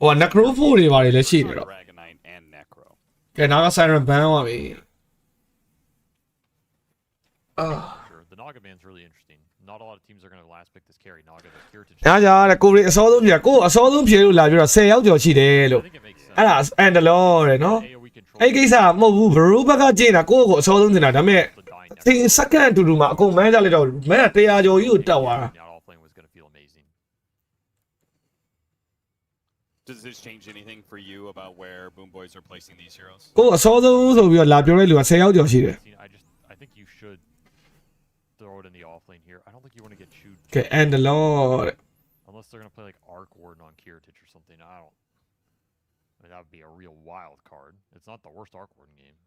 ဟို necro 4တွေပါတယ်လည်းရှိနေတော့ Dragon Knight and Necro. ကဲနာဂ siren ban သွားပြီ Sure, the Naga ban's really interesting. Not a lot of teams are going to last pick this carry. Naga, the Kirtan. ညာကြတဲ့ကိုရီအစောဆုံးပြကိုအစောဆုံးဖြေလို့လာပြီးတော့10ယောက်ကျော်ရှိတယ် I လို့ think it makes sense. အဲ့ဒါ Andalor တဲ့နော် AoE control. အဲ့ကိစ္စမဟုတ်ဘူး bro ဘက်ကကြည့်တာကိုကိုအစောဆုံးတင်တာဒါပေမဲ့ the dying သင် second အတူတူမှာအကုန်မန်းကြလိုက်တော့မန်း100ကျော်ကြီးကိုတက်သွားတာ Now offlane was going to feel amazing. Does this change anything for you about where Boom Boys are placing these heroes? ကိုအစောဆုံးဆိုပြီးတော့လာပြောတဲ့လူက10ယောက်ကျော်ရှိတယ် I think you should throw it in the offlane here. I don't think you want to get chewed ကဲ Andalor တဲ့ unless they're going to play like Arc Warden on Kiritich or something. I mean, that would be a real wild card. It's not the worst Arc Warden game,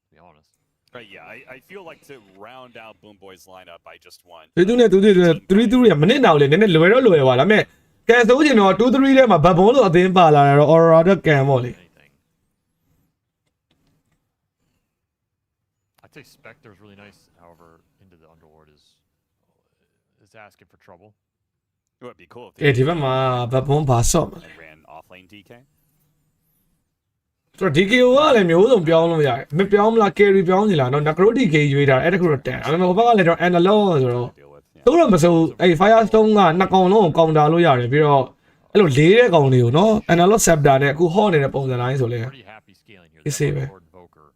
to be honest. Right, yeah, I feel like to round out Boom Boys lineup, I just want 3-2နဲ့3-3ရမနစ်နောက်လေနည်းနည်းလွယ်တော့လွယ်ပါဒါပေမဲ့ကန်ဆိုချင်တော့2-3ထဲမှာဘတ်ဘုံလို့အသင်းပါလာတော့ Aurora တော့ကန်ပေါ့လေ Anything. I'd say Spectre is really nice. However, into the Underlord is asking for trouble. it would be cool if ကဲဒီဘက်မှာဘတ်ဘုံပါဆော့မလဲ they ran offlane DK. ဆိုတော့ DKO ကလည်းမျိုးစုံပြောင်းလို့ရတယ်မပြောင်းမလား carry ပြောင်းနေလားနော် Necro DK ရွေးတာအဲ့ဒါကတော့တန်အဲ့တော့ဟိုဘက်ကလည်းတော့ Andalor ဆိုတော့ Deal with. Yeah. သူတို့မစိုးအဲ့ Firestone ကနှစ်ကောင်လုံးကိုကောင်တာလို့ရတယ်ပြီးတော့အဲ့လိုလေးတဲ့ကောင်တွေကိုနော် Andalor Scepter နဲ့အခုဟော့နေတဲ့ပုံစံတိုင်းဆိုလဲ Pretty happy scaling here. You They see, have man. Lord Invoker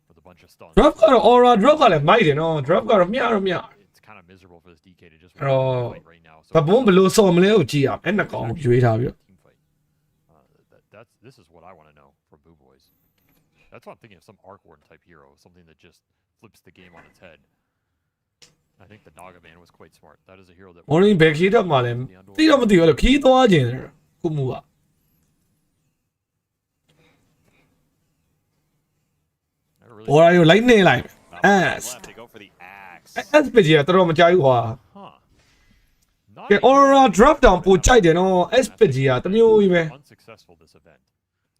with a bunch of stuns. drop ကတော့ Aura drop ကလည်းမိုက်တယ်နော် drop ကတော့မျှတော့မျှ It's kind of miserable for this DK to just Oh. fight right now. So ဘတ်ဘုံဘယ်လိုဆော့မလဲကိုကြည့်အောင်အဲ့နှစ်ကောင်ကိုရွေးထားပြီးတော့ team fight. This is what I want to know from Boo Boys. That's what I'm thinking of, some Arc Warden type hero, something that just flips the game on its head. I think the Naga man was quite smart. That is a hero that. Morning back hit up မှာလည်းတိတော့မသိဘူးအဲ့လိုခီးသွားခြင်းတယ်ခုမှုက ဘော်ရာကိုလိုက်နေလိုက်မယ် S Left, they go for the axe. S ပစ်ကြီးကတော်တော်မကြိုက်ဘူးကွာ Huh. Not ကဲ a Aurora hero drop down ပိုကြိုက်တယ်နော် S ပစ်ကြီးကတမျိုးကြီးပဲ unsuccessful this event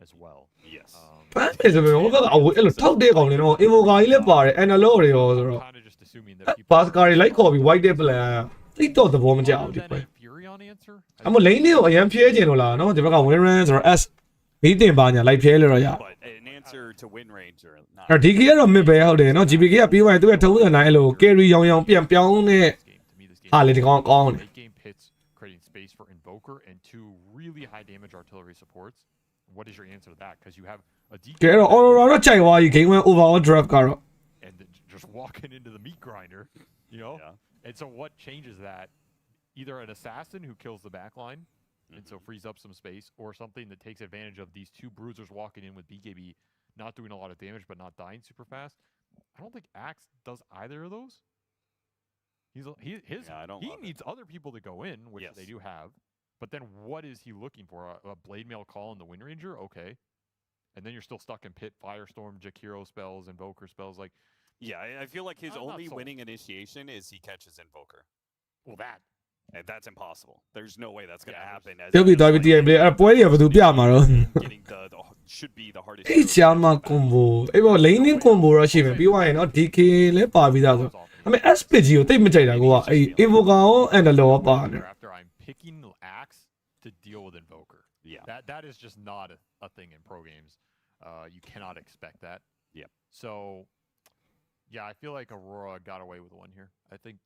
as well. Yes. ဖမ်းတယ်ဆိုရင်ဟိုဘက်ကအဝေးအဲ့လိုထောက်တဲ့ကောင်တွေနော် Invoker ကြီးလည်းပါတယ် Analog တွေရောဆိုတော့ Kind of just assuming that people ဘာစကာတွေလိုက်ခေါ်ပြီး white day plan တိတော့သဘောမကျဘူးဒီ than ပွဲ a Furion answer. အမလိန်လေးကိုအရန်ဖြဲကျင်လို့လားနော်ဒီဘက်က win run ဆိုတော့ S မီးတင်ပါညာလိုက်ဖြဲလို့တော့ရ But an answer to win range or not. အဲ့ DK ကတော့ mid ပဲဟုတ်တယ်နော် GPK ကပြီးသွားရင်သူရဲ့ထုံးစံတိုင်းအဲ့လို carry ရောင်ရောင်ပြန်ပြောင်းတဲ့ This game, to me, this game အားလေးဒီကောင်ကောင်းတယ် late game pits, creating space for Invoker and 2 really high damage artillery supports. What is your answer to that? Because you have a DK ကဲတော့ Aurora တော့ကြိုက်သွားပြီ game 1 overall draft ကတော့ and then just walking into the meat grinder, you know? Yeah. And so what changes that? Either an assassin who kills the backline and so frees up some space, or something that takes advantage of these 2 bruisers walking in with BKB not doing a lot of damage but not dying super fast. I don't think Axe does either of those. I don't He love it. needs other people to go in, which Yes. they do have. But then what is he looking for? A Blade Mail call in the Wind Ranger? Okay. And then you're still stuck in Pit, Firestorm, Jakiro spells, Invoker spells. Like, Yeah, I feel like his I'm not only sold. winning initiation is he catches Invoker. well, that. And that's impossible. There's no way that's going to Yeah, happen. As ပြုတ်ပြီးသွားပြီးတည်ရင်ပြအဲ့ပွဲတွေကဘယ်သူပြမှာတော့ getting the should be the hardest. အဲ့ချာမ combo အဲ့ဘော laning combo ရရှိမယ်ပြီးသွားရင်တော့ DK လည်းပါပြီးသားဆိုအမေ SPG ကိုတိတ်မကြိုက်တာကိုကအဲ့ Invoker ရော Analog ရောပါတယ် After I'm picking Axe to deal with Invoker. Yeah. That is just not a thing in pro games. You cannot expect that. Yep. So, yeah, I feel like Aurora got away with one here. I think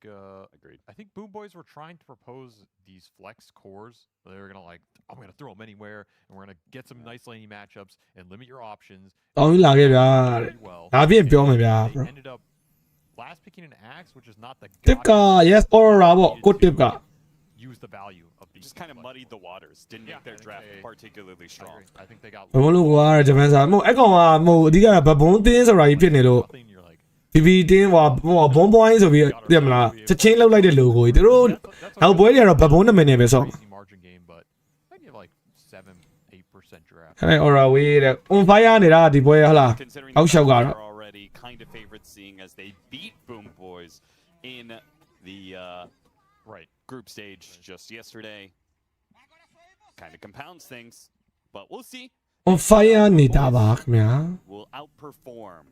Agreed. I think Boom Boys were trying to propose these flex cores. They were gonna like, I'm gonna throw them anywhere, and we're gonna get some nice laning matchups and limit your options. တောင်းလာခဲ့ဗျာ Pretty well. ဒါပြင်ပြောမယ်ဗျာ They bro ended up last picking an Axe, which is not the တစ်က yes Aurora ပေါ့ကိုတစ်က use the value of these. Just kind of muddied the waters. Didn't Yeah, make their I think draft they- particularly I strong. agree. I think they got ဘုံလို့ကွာဂျပန်စာမဟုတ်အဲ့ကောင်ကမဟုတ်အဓိကဗဘုံတင်းဆိုတာကြီးဖြစ်နေလို့ something you're like, BB တင်းဟိုဘုံပွိုင်းဆိုပြီးသိရမလားချက်ချင်းလောက်လိုက်တဲ့ logo ကြီးသူတို့ နောက်ပွဲတွေကတော့ဗဘုံနာမည်နဲ့ပဲဆော့ crazy margin game, but I give like 7-8% draft. အဲ့ Aurora way တဲ့ on fire နေတာဒီပွဲဟုတ်လား Consideringအောက် the လျှောက် Falcons ကတော့ are already kind of favorites, seeing as they beat Boom Boys in the Right. group stage just yesterday. Kind of compounds things, but we'll see. on fire နေတာပါခင်ဗျာ Will outperform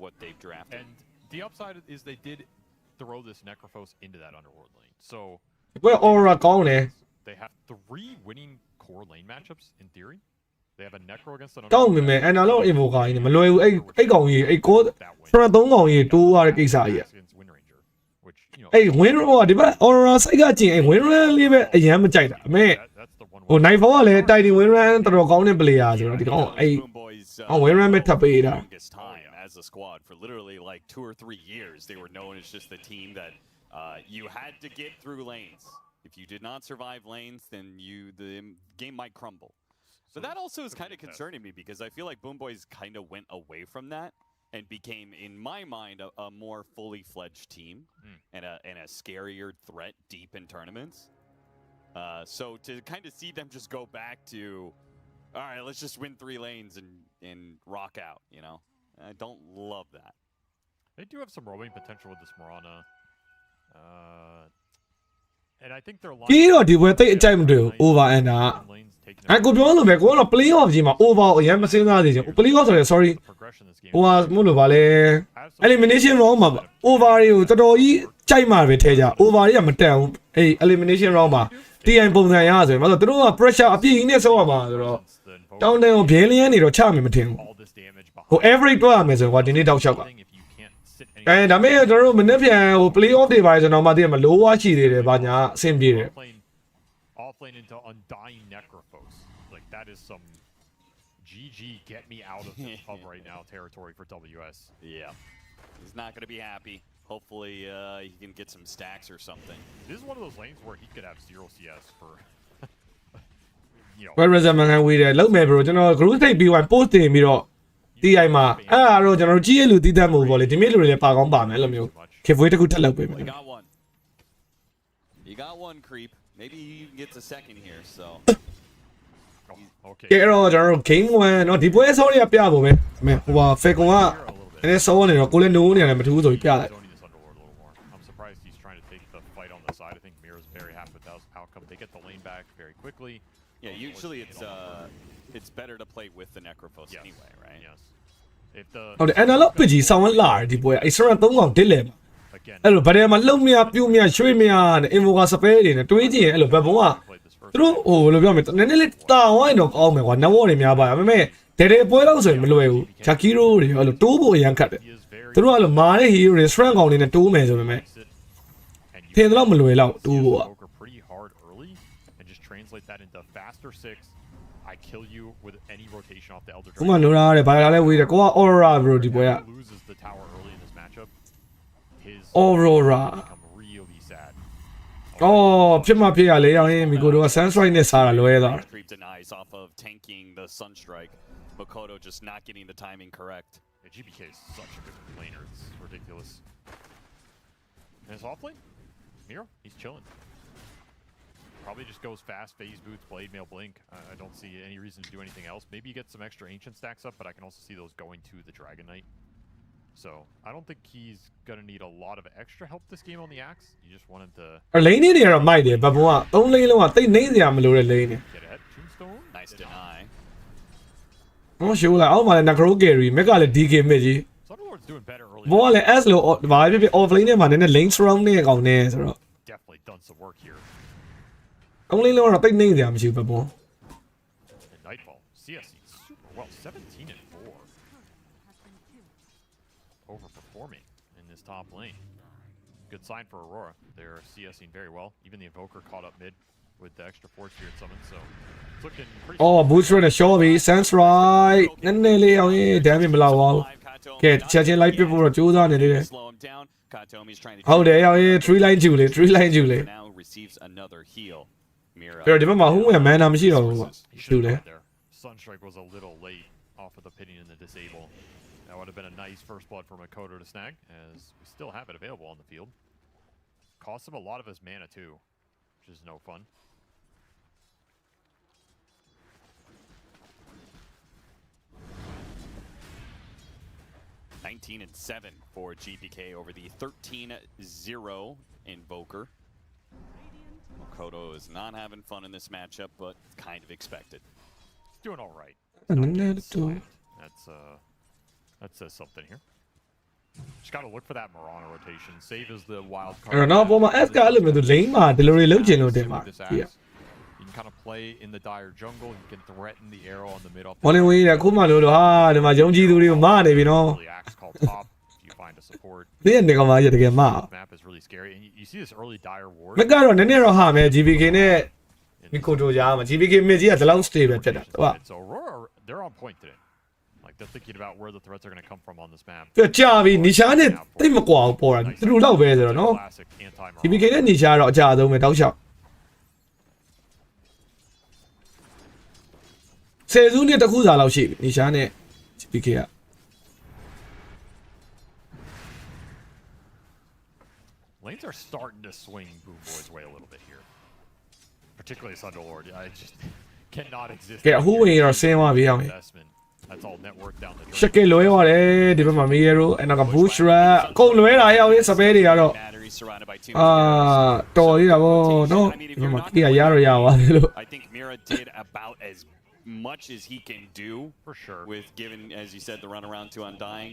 what they've drafted. And the upside is they did throw this Necrophos into that underworld lane. So ဒီပွဲ Aurora ကောင်းတယ် they have 3 winning core lane matchups in theory. They have a Necro against an ကောင်းပြီမယ် Analog Invoker ကြီးမလွယ်ဘူးအဲ့ကောင်ကြီးအဲ့ကို that win. ဖရန်3ကောင်ကြီးတိုးရတဲ့ကိစ္စကြီး Against Wind Ranger, which, you know, အဲ့ win run ကဒီဘက် Aurora စိတ်ကကြင်အဲ့ win run လေးပဲအရင်မကြိုက်တာအမေ that's the one. ဟို night fall ကလည်း tidy win run တော်တော်ကောင်းတဲ့ player ဆိုတော့ဒီကောင်အဲ့ Boom Boys အော် win run ပဲထပ်ပေးတာ longest time as a squad for literally like 2 or 3 years. They were known as just the team that you had to get through lanes. If you did not survive lanes, then the game might crumble. So that also is kind of concerning me because I feel like Boom Boys kind of went away from that and became, in my mind, a more fully fledged team and a scarier threat deep in tournaments. So to kind of see them just go back to, all right, let's just win 3 lanes and rock out, you know? I don't love that. They do have some roaming potential with this Morana. And I think they're ကြီးတော့ဒီပွဲတိတ်အကြိုက်မတွေ့ဘူး over and ကအဲ့ကိုပြောလို့ပဲကိုကတော့ play off ကြီးမှာ over အရင်မစင်းစားသေးချင် play off ဆိုရင် sorry ဟိုဟာမဟုတ်လို့ပါလေ elimination round မှာ over တွေကိုတော်တော်ကြီးကြိုက်မှာပဲထဲကြ over တွေကမတက်ဘူးအဲ့ elimination round မှာ TI ပုံစံရဆိုရင်မဟုတ်သူတို့က pressure အပြည့်ကြီးနဲ့ဆောက်ရမှာဆိုတော့တောင်းတန်းကိုဘင်းလျန်းနေတော့ချမယ်မထင်ဘူးဟို average တွက်ရမယ်ဆိုရင်ကွာဒီနေ့တောက်လျှောက်ကဒါပေမဲ့ကျွန်တော်တို့မနေ့ပြန်ဟို play off တွေပါဆိုတော့မှတည်းမလိုဝါရှိသေးတယ်ဗာညာအဆင်ပြေတယ် Offlane into Undying Necrophos. Like, that is some GG get me out of this hub right now territory for WS. Yeah. He's not going to be happy. Hopefully he can get some stacks or something. This is one of those lanes where he could have 0 CS for, you know. well resume ခံဝေးတယ်လုံးမယ် bro ကျွန်တော် group state B1 post တင်ပြီးတော့ TI မှာအဲ့ဒါတော့ကျွန်တော်တို့ကြီးရလူတည်တတ်မှုပေါ့လေဒီနေ့လူတွေလည်းပါကောင်းပါမယ်အဲ့လိုမျိုးခေဖွေးတစ်ခုထပ်လုပ်ပေးမယ် He got one. He got one creep. Maybe he gets a second here, so. Okay. ကဲတော့ကျွန်တော်တို့ game 1เนาะဒီပွဲဆောင်းတွေကပြဖို့ပဲအမေဟိုပါ Falcon က နည်းစောနေတော့ကိုလည်းနိုးနေတယ်မထူးဆိုပြီးပြလိုက် Zoning this Underlord a little more. I'm surprised he's trying to take the fight on the side. I think Mira's very happy with that outcome. They get the lane back very quickly. Yeah, usually it's better to play with the Necrophos anyway, right? Yes. If the ဟုတ်တယ်အန်နာလောက်ပကြီးဆောင်းလာတယ်ဒီပွဲအဲ့စရန်3កောင်တစ်လဲမှာ again အဲ့လိုဗတယ်မှာလုံမြပြုတ်မြရွှေ့မြနဲ့အင်ဗိုကာစပယ်တွေနဲ့တွေးကြည့်ရင်အဲ့လိုဘက်ဘုံက played this first သူတို့ဟိုဘယ်လိုပြောမလဲနည်းနည်းလေးတာဝိုင်းတော့ကောင်းမယ်ကွာနက်ဝေါ်တွေများပါဒါပေမဲ့ဒဲပွဲတော့ဆိုရင်မလွယ်ဘူးဂျာကီရိုတွေအဲ့လိုတိုးဖို့အရန်ခတ်တယ် he is very သူတို့ကလည်းမာတဲ့ဟီရိုတွေစရန်ကောင်တွေနဲ့တိုးမယ်ဆိုပေမဲ့ and you ထင်တော့မလွယ်တော့တိုးဖို့က Evoker pretty hard early and just translate that into faster 6. I kill you with any rotation off the Elder ခုမှလိုလာတယ်ဘာလာလဲဝေးတယ်ကိုက Aurora bro ဒီပွဲက loses the tower early in this matchup. His Aurora become really sad. အော်ဖြစ်မှဖြစ်ရလေအောင်ရင်မီကိုတို့က Sunstrike နဲ့စားတာလွဲသွားတယ် Creep denies off of tanking the Sunstrike. Makoto just not getting the timing correct. Yeah, GBK is such a good laner, it's ridiculous. And his off lane? Miro, he's chilling. Probably just goes fast, phase boots, blade mail, blink. I don't see any reason to do anything else. Maybe you get some extra ancient stacks up, but I can also see those going to the Dragon Knight. So I don't think he's gonna need a lot of extra help this game on the axe. You just want him to အလိန်နေတွေကတော့မိုက်တယ်ဘဘုံက3လိန်လုံးကတိတ်နေစရာမလိုတဲ့လိန်နေ get ahead. Tombstone. Nice deny. ဟောရှိုးလိုက်အောက်မှာလည်း Necro Carry မက်ကလည်း DK မြစ်ကြီး Sunderlord's doing better early. ဘောကလည်း S လို့ဘာဖြစ်ဖြစ် offlane နဲ့မှာနည်းနည်း lane surround နဲ့ကောင်နေဆိုတော့ Definitely done some work here. 3လိန်လုံးကတော့တိတ်နေစရာမရှိဘူးဘဘုံ And Nightfall, CSC super well, 17 and 4. Overperforming in this top lane. Good sign for Aurora. They're CSing very well. Even the Invoker caught up mid with the extra Force Spirit summon, so it's looking pretty အော် booster နဲ့ short ပြီ Sunstrike နည်းနည်းလေးအောင်ရင် damage မလောက်ပါဘူးကဲချက်ချင်းလိုက်ပစ်ဖို့တော့ကြိုးစားနေသေးတယ် Slow him down. Katomi's trying to ဟုတ်တယ်အောင်ရင် 3 line ကျူလေ 3 line ကျူလေ now receives another heal. Mira. ပြီးတော့ဒီဘက်မှာဟိုးဝင် mana မရှိတော့ဘူးကွာ He ကျူ should လေ have gone there. Sunstrike was a little late off of the pitting and the disable. That would have been a nice first blood for Makoto to snag, as we still have it available on the field. Costs him a lot of his mana too, which is no fun. (19-7) for GPK over the 13-0 Invoker. Makoto is not having fun in this matchup, but kind of expected. He's doing all right. That says something here. Just gotta look for that Marana rotation. Save is the wild card. အဲ့တော့ပေါ်မှာ S ကအဲ့လိုမျိုးသူ lane မှာ delivery လုပ်ချင်လို့တင်ပါ This ဒီ axe. You can kind of play in the dire jungle. You can threaten the arrow on the mid off. ဘောလင်းဝေးတယ်ခုမှလို့တော့ဟာဒီမှာယုံကြည်သူတွေကိုမနေပြီနော် The axe called top. If you find a support. ဒီနေကောင်မကြီးတကယ်မ This map is really scary, and you see this early dire ward. မကတော့နည်းနည်းတော့ဟာမယ် GBK နဲ့ Mikoto ကြားမှာ GBK မြစ်ကြီးကဒီလောက် stable ဖြစ်တာဟုတ်ပါ So Aurora, they're on point today. Like they're thinking about where the threats are going to come from on this map. ပြကြာပြီနီရှာနဲ့တိတ်မကွာဘူးပေါ်တာသူတို့တော့ပဲဆိုတော့နော် Classic anti-Marana. GBK နဲ့နီရှာတော့အကြဆုံးပဲတောက်လျှောက်ဆယ်စုနှစ်တစ်ခုစာလောက်ရှိပြီနီရှာနဲ့ GBK က Lanes are starting to swing Boom Boy's way a little bit here. Particularly Sunderlord. I just cannot exist. ကဲအခုဝင်တော့ဆင်းသွားပြီအောင် Investment. That's all network down the ရှက်ကလွဲသွားတယ်ဒီဘက်မှာမီယေရိုအဲ့နောက်က Bush Rat အကုန်လွဲတာရောက်ရေးစပယ်တွေကတော့ Battery surrounded by two. တော်သေးတာဗောနော်ဒီမှာကီးရတော့ရသွားတယ်လို့ I think Mira did about as much as he can do for sure. With given, as you said, the run around to Undying,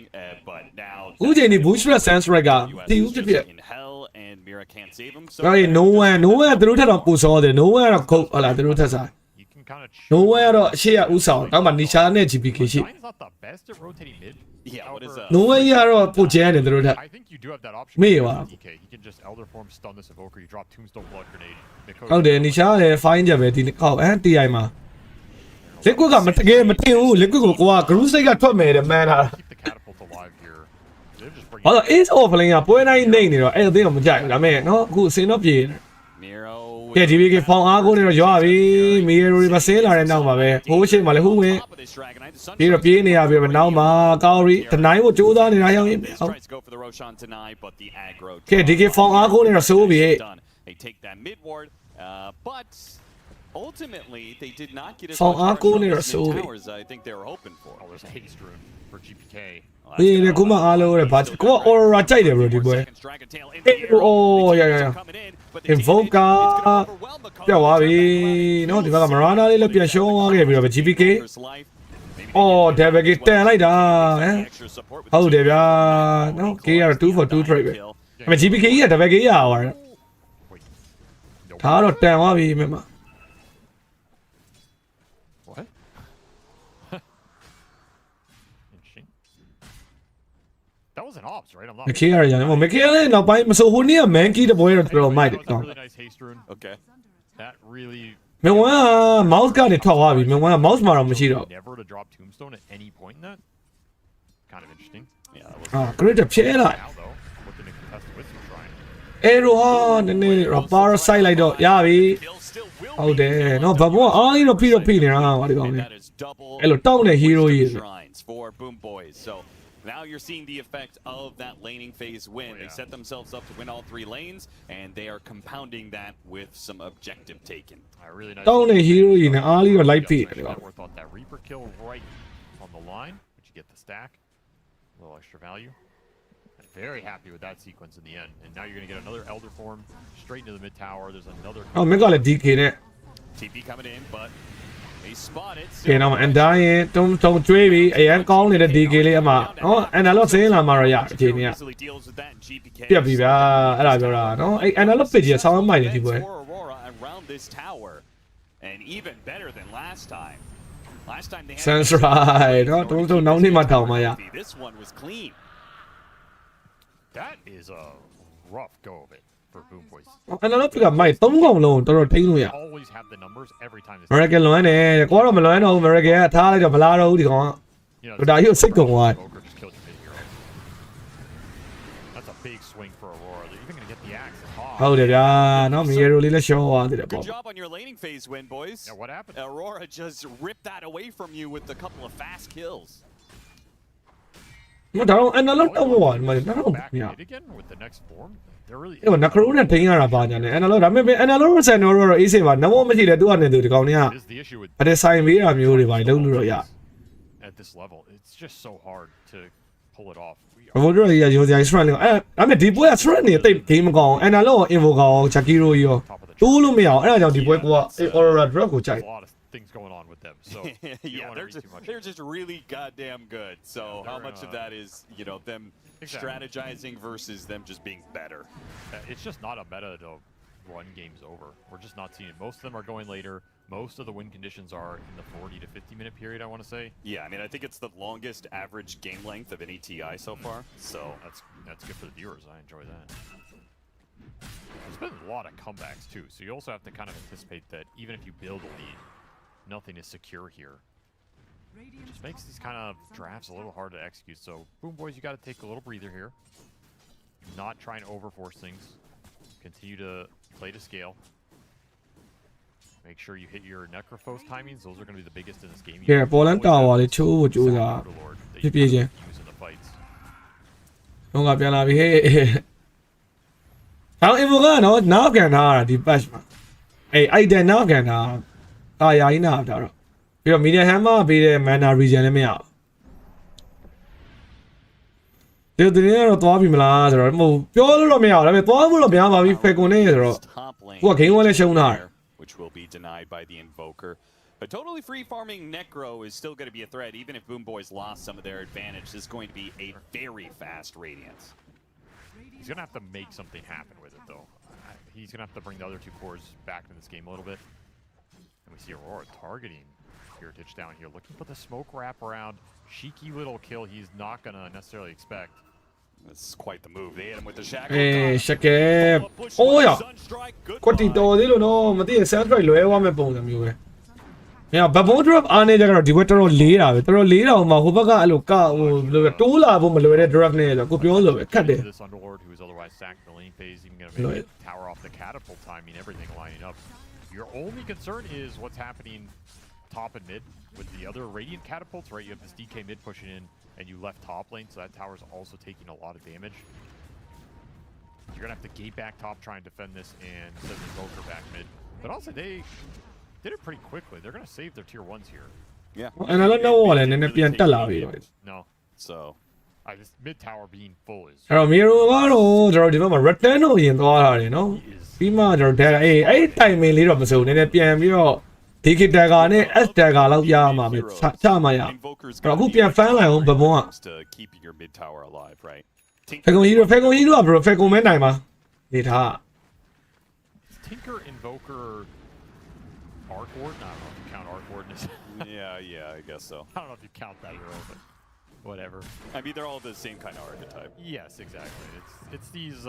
but now အခုချိန်ဒီ Bush Rat Sunstrike ကတီးဦးဖြစ်ဖြစ် in hell, and Mira can't save him. So ဒါပေမဲ့ no one သူတို့ထက်တော့ပူစောတယ် no one ကတော့ခုတ်ဟလာသူတို့ထက်စား You can kind of no one ကတော့အရှိရဥဆောင်နောက်မှနီရှာနဲ့ GPK ရှိ Undying's not the best at rotating mid. yeah, what is no one ရတော့ပူကျန်းတယ်သူတို့ထက် I think you do have that option. Me, with wow. DK. You can just Elder Form stun this Evoker. You drop Tombstone Blood Grenade. Makoto ဟုတ်တယ်နီရှာလည်း fine ကြပဲဒီဟောက် TI မှာ liquid ကမတကယ်မတင်ဘူး liquid ကိုက group state ကထွက်မယ်တဲ့ man ဟာ keep the catapult alive here. They're just bringing ဟောတော့ ace of lane ကပွဲတိုင်းနေနေတော့အဲ့အသိတော့မကြိုက်ဘူးဒါပေမဲ့နော်အခုအစင်းတော့ပြေတယ် Miro. ကဲ GBK ဖောင်အားကိုနေတော့ရွာပြီမီယေရိုတွေမစင်းလာတဲ့နောက်မှာပဲဟိုးရှိမှလည်းဟိုးဝင် Top of this Dragon Knight, the Sun ပြီးတော့ပြေးနေရပြီပဲနောက်မှာကောင်းရီတနိုင်ကိုကြိုးစားနေတာရောက်ရင် Strikes ဟုတ် tries to go for the Roshan tonight, but the aggro. ကဲ DK ဖောင်အားကိုနေတော့စိုးပြီ Done. They take that mid ward, but ultimately, they did not get as Foul much uncle pressure near on a soul. the towers as I think they were hoping for. Oh, there's a haste rune for GPK. ဒီလေကိုမအားလို့ရပါကို aura ကြိုက်တယ် bro ဒီပွဲOh yeah Invoca ပြောက်သွားပြီเนาะဒီဘက်က Marana လေးလည်းပြန်ရှုံးသွားခဲ့ပြီးတော့ GPK အော် Devil တန်လိုက်တာဟမ်ဟုတ်တယ်ဗျာเนาะ K ကတော့2 for 2 trade ပဲဒါပေမဲ့ GPK ကြီးက Devil ရသွားတယ်ဒါကတော့တန်သွားပြီမြမ What? Interesting. That was an ops, right? I'm not. MK ရရတယ်မ MK လည်းနောက်ပိုင်းမဆိုဟိုနေ့က Mankey တပွဲတော့တော်တော်မိုက်တယ် That was ကော a really nice haste rune. Okay. That really. မင်းဝမ်းက mouse ကနေထွက်သွားပြီမင်းဝမ်းက mouse မှာတော့မရှိတော့ Never to drop tombstone at any point in that. Kind of interesting. Yeah, that was အာ great ဖြဲလိုက် Now though, looking to contest with some shrine. အဲရိုဟာနည်းနည်းတော့ပါတော့စိုက်လိုက်တော့ရပြီ kill still will ဟုတ်တယ် be နော်ဘဘွားအားလေးတော့ဖိနေတာဟာဒီကောင်လေး that is double အဲ့လိုတောင်းတဲ့ hero ကြီး shrines for Boom Boys. So now you're seeing the effect of that laning phase win. They set themselves up to win all 3 lanes, and they are compounding that with some objective taken. Really nice. တောင်းတဲ့ hero ကြီးနဲ့အားလေးတော့ light ဖိတယ်ဒီကောင် Worth thought that Reaper kill right on the line, but you get the stack, a little extra value. And very happy with that sequence in the end. And now you're gonna get another Elder Form straight into the mid tower. There's another. အော်မင်းကလည်း DK နဲ့ TP coming in, but they spot it. ကဲတော့အန်ဒါရင်တုံကျွေးပြီးအရန်ကောင်းနေတဲ့ DK လေးအမနော်အန်ဒါလော့စင်းလာမှာတော့ရအခြေအနေက Easily deals with that in GPK. ပြက်ပြီဗျာအဲ့ဒါပြောတာနော်အဲ့အန်ဒါလော့ပစ်ကြီးဆောင်းမိုက်နေဒီပွဲ For Aurora around this tower, and even better than last time. Last time they had Sounds right နော်တုံနောက်နေ့မှတောင်းမှာရ This one was clean. That is a rough go of it for Boom Boys. အန်ဒါလော့ပစ်ကမိုက်3កောင်လုံးတော်တော်ထိန်းလို့ရ Always have the numbers every time. American လွမ်းတယ်ကိုကတော့မလွမ်းတော့ဘူး American ကထားလိုက်တော့မလာတော့ဘူးဒီကောင်ကဒါကြီးကိုစိတ်ကုန်သွား Joker just killed your mid hero. That's a big swing for Aurora. They're even gonna get the axe. ဟုတ်တယ်ဗျာနော်မီရိုလေးလည်းရှော့သွားတယ်ပေါ့ Good job on your laning phase win, boys. Yeah, what happened? Aurora just ripped that away from you with a couple of fast kills. မတော်အန်ဒါလော့တော့ဘောမတော် Back မြာ mid again with the next form. They're really. အဲ့နခရိုးနဲ့ထိန်းရတာပါညာနဲ့အန်ဒါလော့ဒါပေမဲ့အန်ဒါလော့ဆန်တော်တော့အေးစေးပါနမောမရှိတယ်သူကနေသူဒီကောင်တွေက Is the issue with အတဲ့ဆိုင်ပေးတာမျိုးတွေပါလုံးလို့တော့ရ at this level? It's just so hard to pull it off. ဘိုးတို့ရရောစရာ strand လေးအဲ့ဒါပေမဲ့ဒီပွဲက strand နေတိတ်ဂိမ်းမကောင်းအန်ဒါလော့ invoker ရော Jakiro ရောတိုးလို့မရအောင်အဲ့ဒါကြောင့်ဒီပွဲက Aurora drop ကိုကြိုက် A lot of things going on with them. So Yeah, they're just really goddamn good. So how much of that is, you know, them strategizing versus them just being better? It's just not a meta to run games over. We're just not seeing it. Most of them are going later. Most of the win conditions are in the 40 to 50 minute period, I want to say. Yeah, I mean, I think it's the longest average game length of any TI so far. So that's good for the viewers. I enjoy that. There's been a lot of comebacks too, so you also have to kind of anticipate that even if you build a lead, nothing is secure here. It just makes these kind of drafts a little hard to execute. So Boom Boys, you got to take a little breather here. Not try and overforce things. Continue to play to scale. Make sure you hit your Necrophos timings. Those are going to be the biggest in this game. ကဲပေါ်လန်တာဝါလေးချိုးဖို့ကြိုးစား That you use in the fights. တော့ကပြန်လာပြီဟေးအောင် invoker နော်နောက်ကန်ထားတာဒီ patch မှာအဲ့တဲ့နောက်ကန်ထားတာယာကြီးနာတာတော့ပြီးတော့ medium hammer ပေးတဲ့ mana regen လည်းမရဘူးဒီနေ့တော့သွားပြီမလားဆိုတော့မဟုတ်ပြောလို့တော့မရဘူးဒါပေမဲ့သွားဖို့တော့မရပါဘူး Falcon နဲ့ဆိုတော့ကိုက game 1လည်းရှုံးတာ which will be denied by the Invoker. But totally free farming Necro is still going to be a threat, even if Boom Boys lost some of their advantage. This is going to be a very fast Radiance. He's going to have to make something happen with it, though. He's going to have to bring the other two cores back into this game a little bit. And we see Aurora targeting Heritage down here, looking for the smoke wrap around. Cheeky little kill he's not going to necessarily expect. This is quite the move. They hit him with the shackle. ရှက်ကဲအိုးရကွတ်တီတော်သေးလို့နော်မသိရင် self drive လွဲသွားမဲ့ပုံစံမျိုးပဲ။ညဘဘုံ drop အားနေကြတော့ဒီဘက်တော်တော်လေးတာပဲ။တော်တော်လေးတာဟိုမှာဟိုဘက်ကအဲ့လိုကဟိုတိုးလာဖို့မလွယ်တဲ့ drop နဲ့ဆိုကိုပြောလို့ပဲခတ်တယ်။ This Underlord who is otherwise sacked the lane phase, even going to make the tower off the catapult timing, everything lining up. Your only concern is what's happening top and mid with the other Radiant catapults, right? You have this DK mid pushing in, and you left top lane, so that tower's also taking a lot of damage. You're gonna have to gate back top, try and defend this, and send the Invoker back mid. But also, did it pretty quickly. They're gonna save their tier 1s here. Yeah. And I don't know what and thenပြန်တက်လာပြီ No. So. This mid tower being full is. အဲ့တော့ Miro ကတော့ကျွန်တော်ဒီဘက်မှာ return တော့ရင်သွားတာတယ်နော်ပြီးမှကျွန်တော်တက်အဲ့ timing လေးတော့မစိုးနည်းနည်းပြန်ပြီးတော့ DK dagger နဲ့ S dagger လောက်ရမှာပဲချမှရအဲ့တော့အခုပြန် fan လိုက်အောင်ဘဘွန်းက keeping your mid tower alive, right? Falcon Hero က bro Falcon မဲနိုင်ပါနေထား Tinker Invoker Arc Ward? I don't know if you count Arc Ward. Yeah, I guess so. I don't know if you count that hero, but whatever. I mean, they're all the same kind of archetype. Yes, exactly. It's these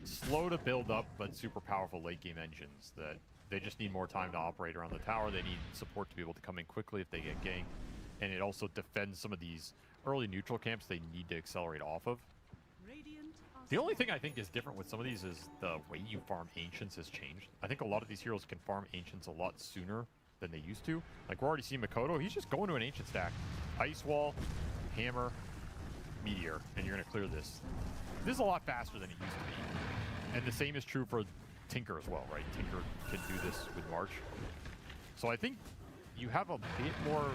slow to build up but super powerful late game engines that they just need more time to operate around the tower. They need support to be able to come in quickly if they get ganked, and it also defends some of these early neutral camps they need to accelerate off of. The only thing I think is different with some of these is the way you farm Ancients has changed. I think a lot of these heroes can farm Ancients a lot sooner than they used to. Like, we're already seeing Makoto, he's just going to an Ancient stack. Ice Wall, Hammer, Meteor, and you're going to clear this. This is a lot faster than it used to be. And the same is true for Tinker as well, right? Tinker can do this with March. So I think you have a bit more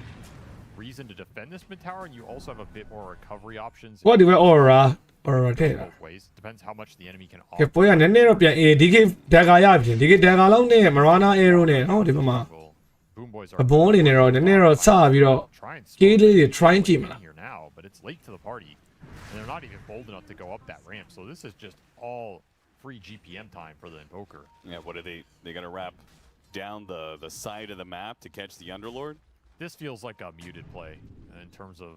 reason to defend this mid tower, and you also have a bit more recovery options. What do we aura တဲ့ both ways. Depends how much the enemy can ကဲပွဲကနည်းနည်းတော့ပြန် DK dagger ရပြီ DK dagger လောက်နဲ့ Marana arrow နဲ့နော်ဒီဘက်မှာ Boom boys အဘောနေနဲ့တော့နည်းနည်းတော့စပြီးတော့ scale လေးတွေ try ကြည့်မလား here now, but it's late to the party, and they're not even bold enough to go up that ramp. So this is just all free GPM time for the Invoker. Yeah, what are they gonna wrap down the side of the map to catch the Underlord? This feels like a muted play in terms of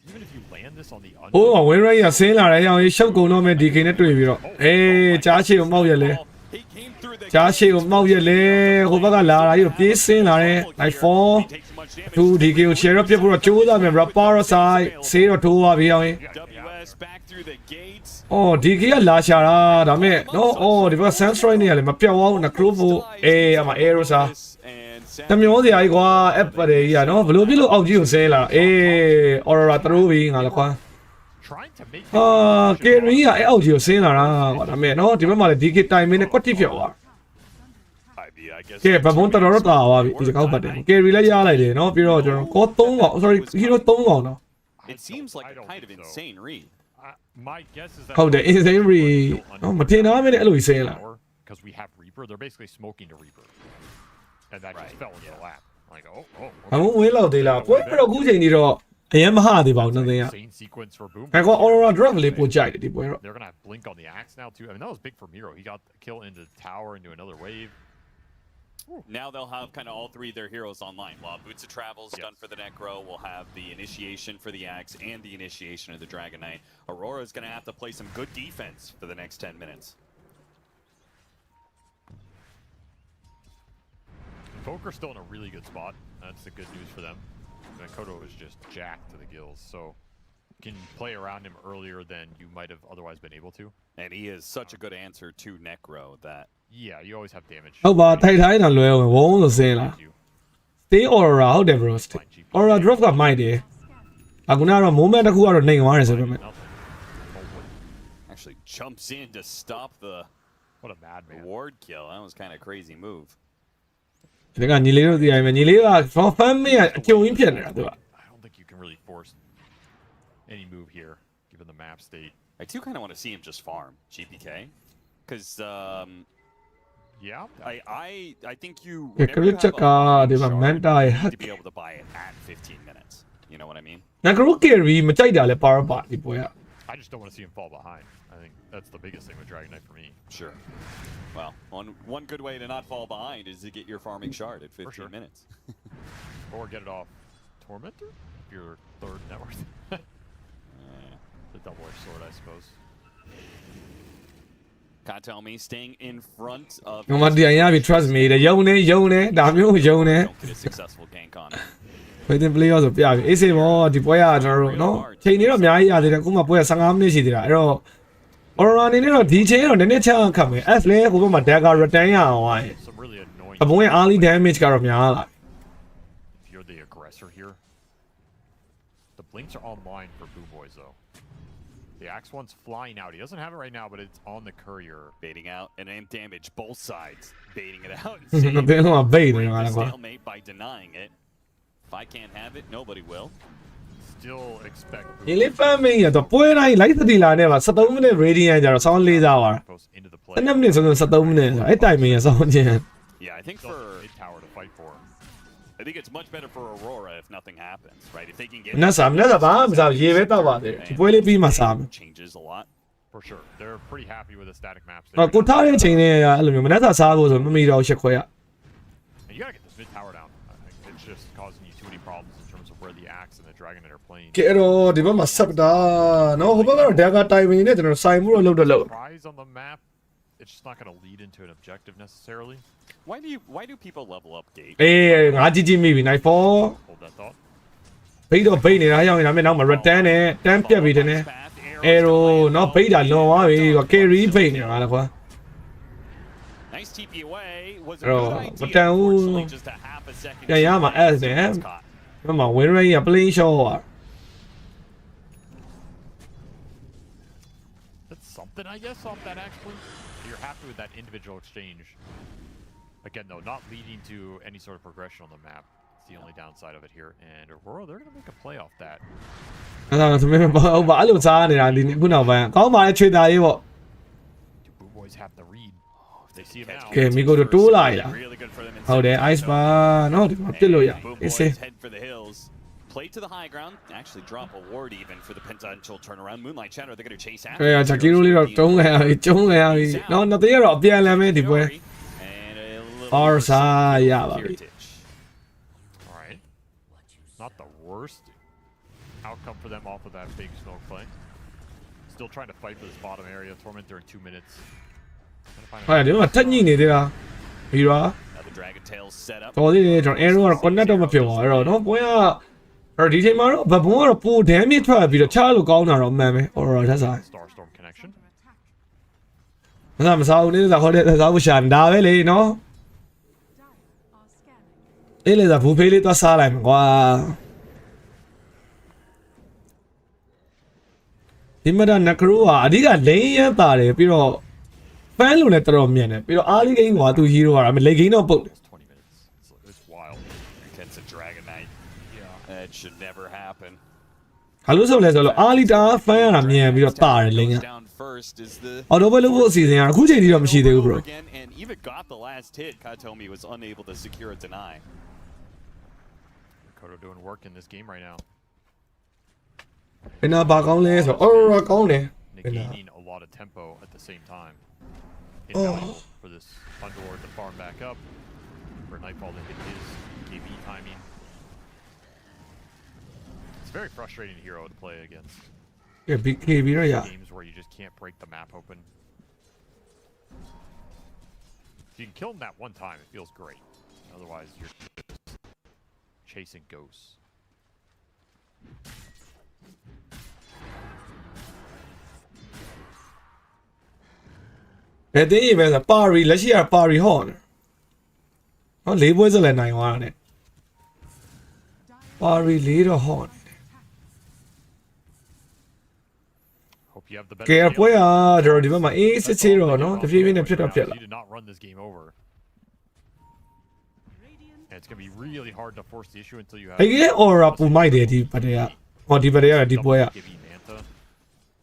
even if you land this on the ဟိုက win rate ရဆင်းလာတဲ့အောင်ရှုပ်ကုန်တော့မဲ့ DK နဲ့တွေ့ပြီးတော့အေးကြားရှည်ကိုမောက်ရက်လဲကြားရှည်ကိုမောက်ရက်လဲဟိုဘက်ကလာတာကြီးကိုပြေးဆင်းလာတဲ့ like 4 2 DK ကို share ပြဖို့တော့ကြိုးစားမယ် rapper side ဆေးတော့ထိုးသွားပြီအောင် WS back through the gates. အော် DK ကလာရှာတာဒါမဲ့နော်အော်ဒီဘက် Sunstrike နဲ့ကလည်းမပြောက်အောင် Necro ဖို့အေးအမ arrow စာတမျိုးစရာကြီးကွာ app တွေကြီးอ่ะเนาะဘယ်လိုဖြစ်လို့အောက်ကြီးကိုဆင်းလာအေး aurora သရိုးပြီးငါလည်းကွာKerry ကအဲ့အောက်ကြီးကိုဆင်းလာတာကွာဒါမဲ့เนาะဒီဘက်မှာလည်း DK တိုင်မင်းနဲ့ကွက်တိပြောက်သွားကဲဘဘုံတော်တော်တာသွားပြီဒီကောက်ပတ်တယ် Kerry လည်းရလိုက်တယ်เนาะပြီးတော့ကျွန်တော်ကော3កောင် sorry hero 3កောင်တော့ It seems like a kind of insane read. My guess is that ဟုတ်တယ် insane read เนาะမထင်တာပဲနဲ့အဲ့လိုဆင်းလာ because we have Reaper. They're basically smoking to Reaper. And that just fell into the lap. Like, oh. အမဝင်းလောက်သေးလားပွဲတော့ခုချိန်ကြီးတော့အရင်မဟာသေးပါဘူးနှစ်သိန်းက Insane sequence for Boom. အဲ့ကော aurora drop လေးပို့ကြိုက်တယ်ဒီပွဲတော့ They're gonna have Blink on the axe now too. I mean, that was big for Miro. He got the kill into the tower into another wave. Now they'll have kind of all three of their heroes online. While Boots of Travel's done for the Necro, we'll have the initiation for the Axe and the initiation of the Dragon Knight. Aurora's going to have to play some good defense for the next 10 minutes. Invoker's still in a really good spot. That's the good news for them. Makoto is just jacked to the gills, so you can play around him earlier than you might have otherwise been able to. And he is such a good answer to Necro that... Yeah, you always have damage. ဟုတ်ပါထိုက်ထိုင်းတော့လွယ်ဝင်ဝုန်းလို့ဆင်းလာ Stay aurora ဟုတ်တယ် bro aurora drop ကမိုက်တယ်အခုနကတော့ moment တစ်ခုကတော့နှိမ်သွားတယ်ဆိုပေမဲ့ Actually jumps in to stop the what a madman ward kill. That was kind of a crazy move. ဒီကညီလေးတို့သိရမယ်ညီလေးက fan မင်းအကျုံရင်းဖြစ်နေတာသူက I don't think you can really force any move here given the map state. I do kind of want to see him just farm GPK because yeah, I think you need to be able to buy it at 15 minutes. You know what I mean? Necro carry မကြိုက်တာလဲ power ပါဒီပွဲက I just don't want to see him fall behind. I think that's the biggest thing with Dragon Knight for me. Sure. Well, one good way to not fall behind is to get your farming shard at 15 minutes. Or get it off Tormentor, your third net worth. The double-edged sword, I suppose. Can't tell me staying in front of. ငါမတရားရပြီ trust me တဲ့ယုံနေဒါမျိုးယုံနေ Don't get a successful gank on it. within play ဆိုပြပြီအေးစေဘောဒီပွဲကကျွန်တော်တို့နော်ချိန်နေတော့အများကြီးရသေးတယ်အခုမှပွဲက15မိနစ်ရှိသေးတာအဲ့တော့ aurora အနေနဲ့တော့ဒီချိန်တော့နည်းနည်းချမ်းခတ်မယ် S လဲဟိုဘက်မှာ dagger return ရအောင်ဝိုင်းအဘုံရဲ့ early damage ကတော့များလာ If you're the aggressor here, the blinks are online for Boom Boys though. The Axe one's flying out. He doesn't have it right now, but it's on the courier. Baiting out and aim damage both sides. Baiting it out. Stalemate by denying it. If I can't have it, nobody will. Still expect. ဒီလေးဖမ်းမင်းရတော့ပွဲတိုင်းလိုက်သတိလာနဲ့ပါ73မိနစ် radiant ကြတော့ဆောင်း4စားပါ into the play. 12မိနစ်ဆိုတော့73မိနစ်ဆိုအဲ့တိုင်မင်းရဆောင်းချင်း Yeah, I think Still for mid tower to fight for. I think it's much better for Aurora if nothing happens, right? If they can get နတ်စာဘာမှမစားရေပဲတောက်ပါသေးတယ်ဒီပွဲလေးပြီးမှစားမယ် changes a lot. For sure. They're pretty happy with the static maps. ကိုထားတဲ့အချိန်လေးအဲ့လိုမျိုးမနက်စာစားဖို့ဆိုမမီတော့ရှစ်ခွဲရ And you gotta get this mid tower down. It's just causing you too many problems in terms of where the Axe and the Dragonet are playing. ကဲတော့ဒီဘက်မှာဆက်တာနော်ဟိုဘက်ကတော့ဒါကတိုင်မင်းနဲ့ကျွန်တော်ဆိုင်မှုတော့လုပ်တော့လုပ် Prize on the map, it's just not gonna lead into an objective necessarily. Why do people level up gate? အေးငါကြည့်ကြည့်မိပြီ night 4 Hold that thought. ဘိတ်တော့ဘိတ်နေတာရောက်နေတာမဲ့နောက်မှာ return နဲ့တန်းပြက်ပြီးတယ်နဲ့ arrow နော်ဘိတ်တာလွန်သွားပြီကွာ carry ဘိတ်နေတာလားကွာ Nice TP away was a Bro, good idea. but then Unfortunately, just a half a second. ပြန်ရမှာအဲ့ဒါနဲ့ caught. ဘက်မှာ win rate က plane shot อ่ะ That's something, I guess, off that Axe blink. You're happy with that individual exchange. Again, though, not leading to any sort of progression on the map. It's the only downside of it here. And Aurora, they're going to make a play off that. အဲ့ဒါဆိုmêmeဘာအဲ့လိုစားနေတာဒီခုနောက်ပိုင်းကောင်းပါလေချွေတာရေးပေါ့ Do Boo Boys have the read? If they see him now. ကဲမိကိုတို့တိုးလာရတာ Really good for them in ဟုတ်တယ် ice bar နော်ဒီမှာပြစ်လို့ရ Boom အေး Boys စေး head for the hills. Play to the high ground. Actually drop a ward even for the potential turnaround. Moonlight Shadow, they're going to chase after. ကဲဂျာကီရိုလေးတော့တုံးခဲ့ရပြီကျုံးခဲ့ရပြီနော်နှစ်သေးကတော့အပြန်လမ်းပဲဒီပွဲ And a little Or more side, yeah, baby. heritage. Alright. Not the worst outcome for them off of that big smoke play. Still trying to fight for this bottom area. Tormentor in 2 minutes. ဟုတ်တယ်ဒီမှာထက်ညိနေသေးတာပြီးတော့ Now the Dragon Tail set up. တော်သေးတယ်ကျွန်တော် arrow ကတော့ connect တော့မဖြစ်ပါဘူးအဲ့တော့နော်ပွဲကအဲ့ဒီချိန်မှာတော့ဘဘုံကတော့ပို damage ထွက်ပြီးတော့ချလို့ကောင်းတာတော့မှန်ပဲ alright that's all Starstorm connection. မစားဘူးလေစားဟိုတဲ့စားဖို့ရှာနေတာပဲလေနော် Are scanning. အေးလေစားဘူဖေးလေးသွားစားလိုက်မှာကွာဒီမှာနကရိုးကအဓိကလိန်ရမ်းပါတယ်ပြီးတော့ fan လို့လည်းတော်တော်မြင်တယ်ပြီးတော့အားလေးကိန်းကွာသူ hero ကတော့လေကိန်းတော့ပုတ်တယ် 20 minutes. It's wild. Against a Dragon Knight. Yeah. That should never happen. ဟာလို့ဆိုလဲဆိုတော့အားလီတာ fan ရတာမြင်ပြီးတော့တာတယ်လိန်က Down first is the အော်တော့ဘယ်လိုဖို့အစီအစဉ်ကအခုချိန်ထိတော့မရှိသေးဘူး bro again, and even got the last hit. Katomi was unable to secure a deny. Kodo doing work in this game right now. ဘယ်နာဘာကောင်းလဲဆိုတော့အော်ကောင်းတယ် Negating a lot of tempo at the same time. Invaluable for this Underlord to farm back up. For Nightfall to hit his KB timing. It's very frustrating hero to play against. ကဲ BK ပြီးတော့ရ Games where you just can't break the map open. If you can kill him that one time, it feels great. Otherwise, you're just chasing ghosts. ။ဘယ်တင်းရေးပဲဆိုပါရီလက်ရှိကပါရီဟော့နေ။ဟော၄ပွဲစလည်းနိုင်သွားတယ်။ပါရီ၄တော့ဟော့နေတယ် Hope you have the ။ better ကဲ skill. ပွဲကကျွန်တော်ဒီဘက်မှာအေးစစ်စစ်တော့နော်တဖြည်းဖြည်းနဲ့ဖြစ်တော့ဖြစ်လာ You did not run this game over. And it's going to be really hard to force the issue until you have... ။အဲ့ဒီ aura ပူမိုက်တယ်ဒီပတ်တွေက။ဟောဒီပတ်တွေကဒီပွဲက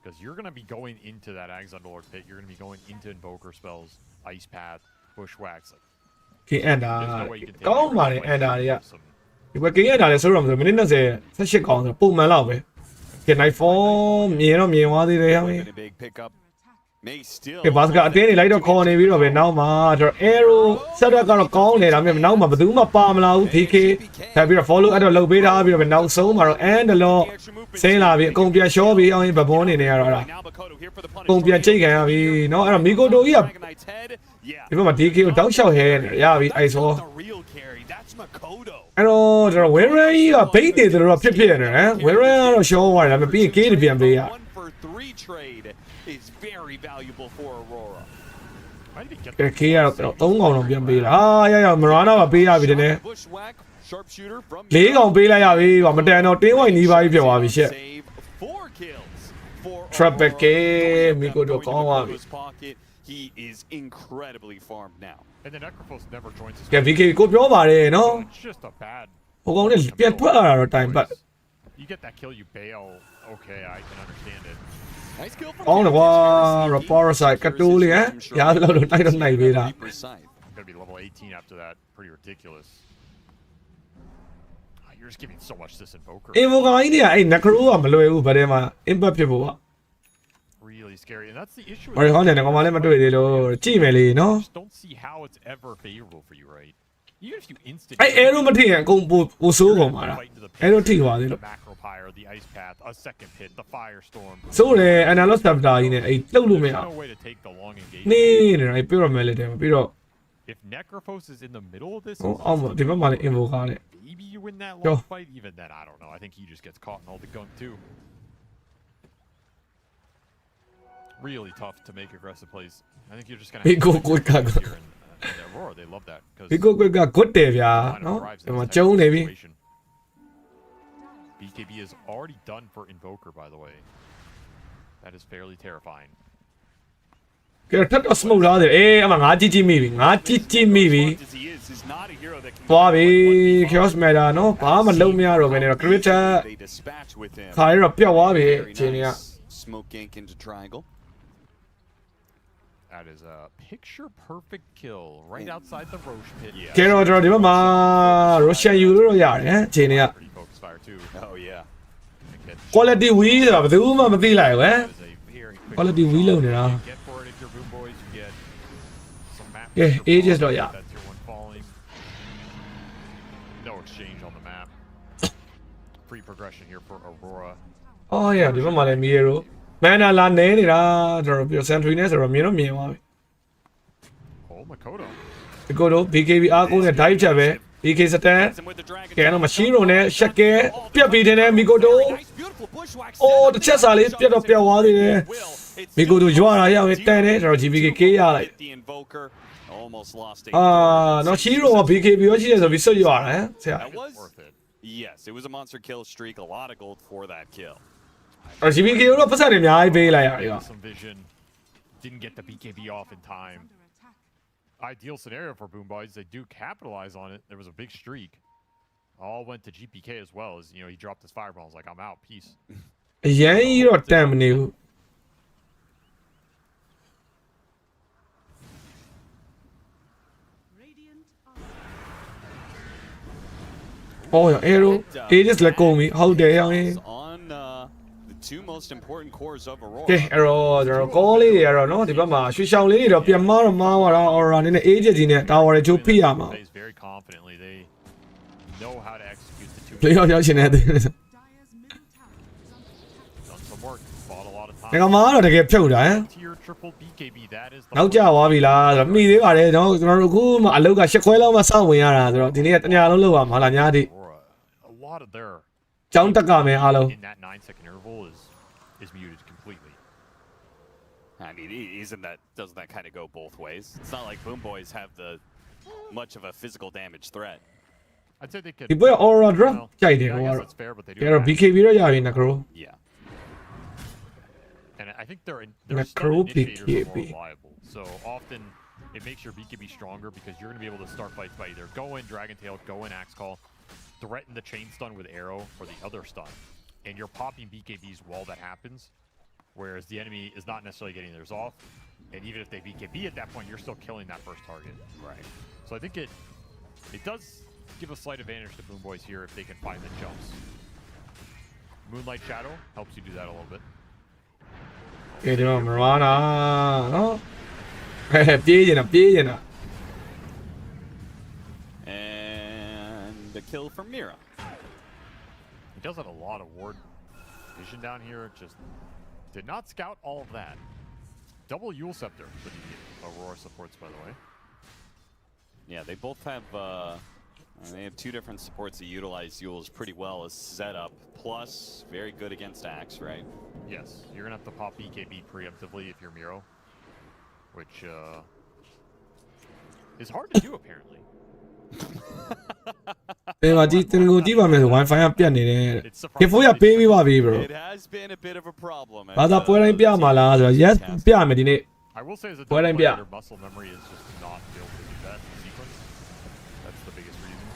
Because you're going to be going into that Axe Underlord pit. You're going to be going into Invoker spells, Ice Path, Bushwhacks. Like, ကဲအန်တာ there's no way you can take ကောင်းပါလေ it အန်တာတွေက some ဒီပွဲကင်းရတာလေဆိုတော့မဆိုမိနစ်20 18ကောင်းဆိုပုံမှန်လောက်ပဲ။ကဲ night form မြင်တော့မြင်သွားသေးတယ်ဟောင်း Been a big pickup. May still. ကဲဘာစကအတင်းနေလိုက်တော့ခေါ်နေပြီးတော့ပဲနောက်မှာကျွန်တော် arrow setup ကတော့ကောင်းတယ်ဒါပေမဲ့နောက်မှာဘယ်သူမှပါမလာဘူး PK ထပ်ပြီးတော့ follow အဲ့တော့လုပ်ပေးထားပြီးတော့ပဲနောက်ဆုံးမှာတော့ and တော့ဆင်းလာပြီးအကုန်ပြန်ရှော့ပြီးအောင်ဘဘွန်းနေနေရတော့အဲ့ဒါအကုန်ပြန်ချိန်ခံရပြီเนาะအဲ့တော့မီကိုတိုကြီးကဒီဘက်မှာ DK ကိုတောက်လျှောက်ဟဲနေရပြီအဲ့ဆိုအဲ့တော့ကျွန်တော် win rate ကဘိတ်တယ်တို့တော့ဖြစ်ဖြစ်နေတယ် win rate ကတော့ရှော့သွားတယ်ဒါပေမဲ့ပြီးရင် K တွေပြန်ပေးရ is very valuable for Aurora. Might be get ကဲ K ကတော့3កောင်တော့ပြန်ပေးတာဟာရမရနာပါပေးရပြီတဲ့ Bushwhack, sharpshooter from 4កောင်ပေးလိုက်ရပြီကွာမတန်တော့တင်းဝိုင်နီးပါးကြီးပြောသွားပြီရှက် save 4 kills for trap back Three of them Miko to going to call on. Makoto's pocket. He is incredibly farmed now. And the Necrophos never joins his ကဲ VK ကိုပြောပါတယ်နော် So it's just a bad ဟိုကောင်နဲ့ပြန်ထွက်လာတော့ time ပတ် You get that kill, you bail. Okay, I can understand it. Nice kill from အောင်းတော့ကွာ Parasite ကတိုးလေးဟမ်ရားလို့တော့နိုင်တော့နိုင်ပေးတာ Reaper's side. Gonna be level 18 after that. Pretty ridiculous. You're just giving so much to this Invoker. အင်ဗိုကာကြီးတွေကအဲ့ Necro ကမလွယ်ဘူးဗတဲ့မှာ impact ဖြစ်ဖို့က Really scary, and that's the issue. ဘာလို့ခေါင်းနဲ့ကောင်မလည်းမတွေ့သေးလို့ကြည့်မယ်လေနော် Just don't see how it's ever favorable for you, right? Even if you instant. အဲ့ arrow မထိရင်အကုန်ပိုဆိုးကုန်ပါလား arrow ထိသွားသေးလို့ The macro pyre, the ice path, a second pit, the firestorm. ဆိုးတယ် analog scepter ကြီးနဲ့အဲ့လှုပ်လို့မရ There's no way to take the long engagement. နေနေအဲ့ pyramid လေးတယ်ပြီးတော့ If Necrophos is in the middle of this, ဟိုအောက်မှာဒီဘက်မှာလည်း invoker နဲ့ maybe you win that Yo. long fight. Even then, I don't know. I think he just gets caught in all the gunk too. Really tough to make aggressive plays. I think you're just gonna. Big Have to good here guy. and Aurora, they love that because. ဒီကိုကွက်က good တယ်ဗျာနော်ဒီမှာကျုံနေပြီ BKB is already done for Invoker, by the way. That is fairly terrifying. ကဲထပ်တော့ smoke လာတယ်အေးအမငါကြည့်ကြည့်မိပြီငါကြည့်ကြည့်မိပြီ As he is, he's not a hero that can သွားပြီ do chaos matter နော်ဘာမှလုံးမရတော့ဘဲနဲ့ creator They dispatch with him. ခါရတော့ပျောက်သွားပြီ Very အချိန်က nice. Smoke gank into triangle. That is a picture perfect kill right outside the Roche pit. Yeah. ကဲတော့ကျွန်တော်ဒီဘက်မှာ Russian ယူလို့ရတယ်အချိန်က Pretty focused fire too. Oh yeah. quality wheel ဆိုတာဘယ်သူမှမသိလိုက်ဘူးဟမ် That is a very quick quality wheel လုံးနေတာ Get for it if you're Boom Boys. You get some map. ကဲ ages တော့ရ That's your one falling. No exchange on the map. Free progression here for Aurora. အော်ရဒီဘက်မှာလည်းမီရရိုမန်နာလာနေနေတာကျွန်တော်ပြီးတော့ Sentry နဲ့ဆိုတော့မြင်တော့မြင်သွားပြီ Oh, Makoto. ဒီကိုတော့ BKB အားကိုးနဲ့ dive ချက်ပဲ BK စတန် Hits him with the dragon ကဲတော့ tail. machine နဲ့ရှက်ကဲပြက်ပြီးတယ်မီကိုတို Very nice, beautiful bushwhack အော် setup. တစ်ချက်စာလေးပြက်တော့ပြက်သွားသေးတယ် It's မီကိုတို still ရွာတာရအောင်တန်တယ်ကျွန်တော် GBK ကေးရလိုက် hit the invoker. Almost lost it. အာနော် Shiro က BKB ရောရှိတယ်ဆိုပြီးဆွတ်ရွာတယ်ဆရာ That was Worth it. yes, it was a monster kill streak. A lot of gold for that kill. အော် GBK ရောပတ်စံတွေအများကြီးပေးလိုက်ရတယ် Some vision. Didn't get the BKB off in time. Ideal scenario for Boom Boys. They do capitalize on it. There was a big streak. All went to GPK as well as he dropped his fireball. I was like, I'm out. Peace. အရင်ကြီးတော့တန်မနေဘူး Radiant are ဟောရ arrow ages လည်းကုန်ပြီဟုတ်တယ်ဟောင်း On the two most important cores of Aurora. ကဲအဲ့တော့ကျွန်တော်ကောလေးတွေကတော့နော်ဒီဘက်မှာရွှေရှောင်းလေးတွေတော့ပြန်မားတော့မားသွားတာ aura နည်းနည်း ages ကြီးနဲ့ tower တွေချိုးဖိရမှာ Plays very confidently. They know how to execute the two. လေရောက်ရောက်ရှင်နေတယ် Dyer's middle tower is under attack. Done some work. Bought a lot of ငါ time. မားတော့တကယ်ဖြုတ်တာဟမ် Tier triple BKB. That is the နောက်ကျသွားပြီလားဆိုတော့မိသေးပါတယ်ကျွန်တော်တို့အခုမှအလုတ်က၈ခွဲလောက်မှစောင့်ဝင်ရတာဆိုတော့ဒီနေ့ကတညလုံးလောက်ပါမဟုတ်လားညတိ Aurora. A lot of their ចောင်းတက်ကမယ်အားလုံး in that 9-second interval is muted completely. I mean, doesn't that kind of go both ways? It's not like Boom Boys have much of a physical damage threat. I'd say they could. ဒီပွဲ aura drop Well, ကြိုက်တယ် yeah, ဟို I guess ကတော့ that's fair, but they do. ကဲတော့ have- BKB တော့ရပြီနကရို Yeah. And I think their Necro stun initiators are BKB. more reliable. So often it makes your BKB stronger because you're going to be able to start fights by either go in Dragon Tail, go in Axe Call, threaten the chain stun with arrow or the other stun. And you're popping BKBs while that happens, whereas the enemy is not necessarily getting theirs off. And even if they BKB at that point, you're still killing that first target. Right. So I think it does give a slight advantage to Boom Boys here if they can find the jumps. Moonlight Shadow helps you do that a little bit. ကဲဒီမှာမရနာနော်ပြေးနေတာပြေးနေတာ And the kill from Mira. He does have a lot of ward vision down here. Just did not scout all of that. Double Yule Scepter for the Aurora supports, by the way. Yeah, they both have two different supports that utilize Yule's pretty well as setup. Plus, very good against Axe, right? Yes, you're gonna have to pop BKB preemptively if you're Miro, which is hard to do apparently. တယ်ပါကြည့်တင်ကိုကြည့်ပါမယ်ဆို Wi-Fi ကပြတ်နေတယ် K4 ရပေးပြီးပါပြီ bro It has been a bit of a problem. ဘာသာပွဲတိုင်းပြမှာလားဆိုတော့ yes ပြမယ်ဒီနေ့ I will say as a Why don't you- their muscle memory is just not built to do that in sequence. That's the biggest reason.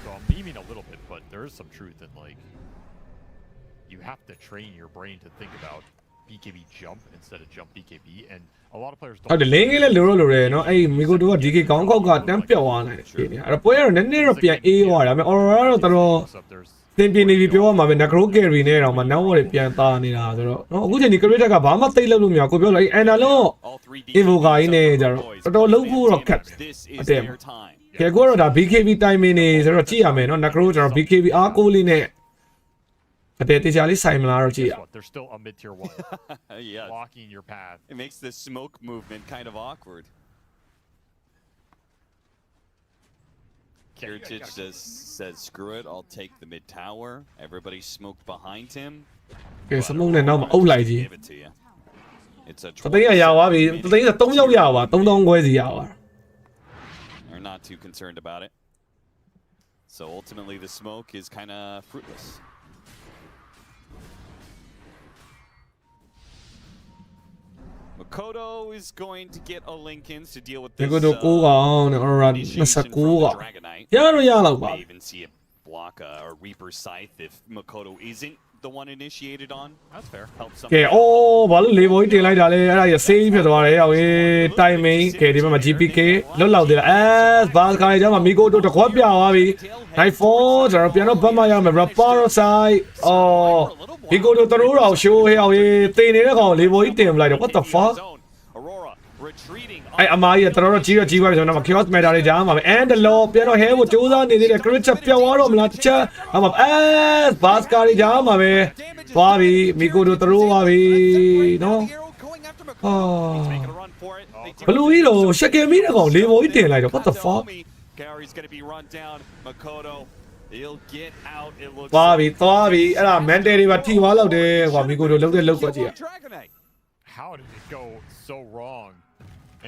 So I'm beaming a little bit, but there is some truth in like you have to train your brain to think about BKB jump instead of jump BKB, and a lot of players don't. ဟုတ်တယ်လင်းကြီးလည်းလိုလိုတယ်နော်အဲ့မီကိုတို့က DK ကောင်းကောက်ကတန်းပြောက်သွားနိုင်တယ်ဖြစ်နေအဲ့တော့ပွဲကတော့နည်းနည်းတော့ပြန်အေးသွားတယ်ဒါပေမဲ့ Aurora တော့တော်တော် There's သင်ပြနေပြီပြောရမှာပဲ Necro Carry နဲ့တော့မှနောက်ဝတွေပြန်သားနေတာဆိုတော့နော်အခုချိန်ဒီ Creator ကဘာမှသိလို့မရကိုပြောလိုက်အန်နာလုံး All 3D Invoker ကြီးနဲ့ကြတော့တော်တော်လုံးဖို့တော့ခက် This is Damn. their time. ကဲကိုတော့ဒါ BKB timing နေဆိုတော့ကြည့်ရမယ်နော် Necro ကျွန်တော် BKB အားကိုးလေးနဲ့အတဲတေချာလေးဆိုင်မလားတော့ကြည့်ရ guess what? There's still a mid tier 1 Yeah. blocking your path. It makes the smoke movement kind of awkward. Heritage says, screw it, I'll take the mid tower. Everybody smoked behind him. ကဲစမုံနဲ့နောက်မှာအုပ်လိုက်ကြီး Give it to you. It's a သသိန်းကရသွားပြီသသိန်းက3ယောက်ရသွား3000ခွဲစီရသွား They're not too concerned about it. So ultimately the smoke is kind of fruitless. Makoto is going to get a Lincolns to deal with ဒီ this ကိုတော့9កောင်းနဲ့ Aurora initiation 29 from កော the င်း Dragonite. ရတော့ရတော့ပါ May even see a block or Reaper Scythe if Makoto isn't the one initiated on. That's fair. Help some. ကဲအိုးဘာလို့လေဘောကြီးတင်လိုက်တာလဲအဲ့ဒါရဆေးဖြစ်သွားတယ်ဟောေး timing ကဲဒီဘက်မှာ GPK လွတ်လောက်သေးလားဘာခါရကြမှာမီကိုတို့တခွက်ပြသွားပြီ night 4ကျွန်တော်ပြန်တော့ဘတ်မရမယ် rapper side အော်မီကိုတို့တရိုးတော်ရှိုးဟေးတင်နေတဲ့ကောင်လေဘောကြီးတင်ပလိုက်တယ် what the fuck Aurora retreating. အဲ့အမားကြီးကတော်တော်ကြီးပါပြီဆိုတော့ chaos matter တွေကြားမှာပဲ and law ပြန်တော့ hair ကိုစူးစမ်းနေသေးတယ် crit ချက်ပြောက်သွားတော့မလားတခြားအမဘာစကာတွေကြားမှာပဲသွားပြီမီကိုတို့တရိုးပါပြီနော် Making a run for it. They ဘလူးကြီးတော့ရှက်ကယ်မီတဲ့ကောင်လေဘောကြီးတင်လိုက်တော့ what the fuck Gary's going to be run down. Makoto, he'll get out. It looks သွားပြီအဲ့ဒါ mental တွေပါထိသွားလောက်တယ်ကွာမီကိုတို့လုံးတဲ့လောက်ကွာကြည့် Dragonite. How did it go so wrong?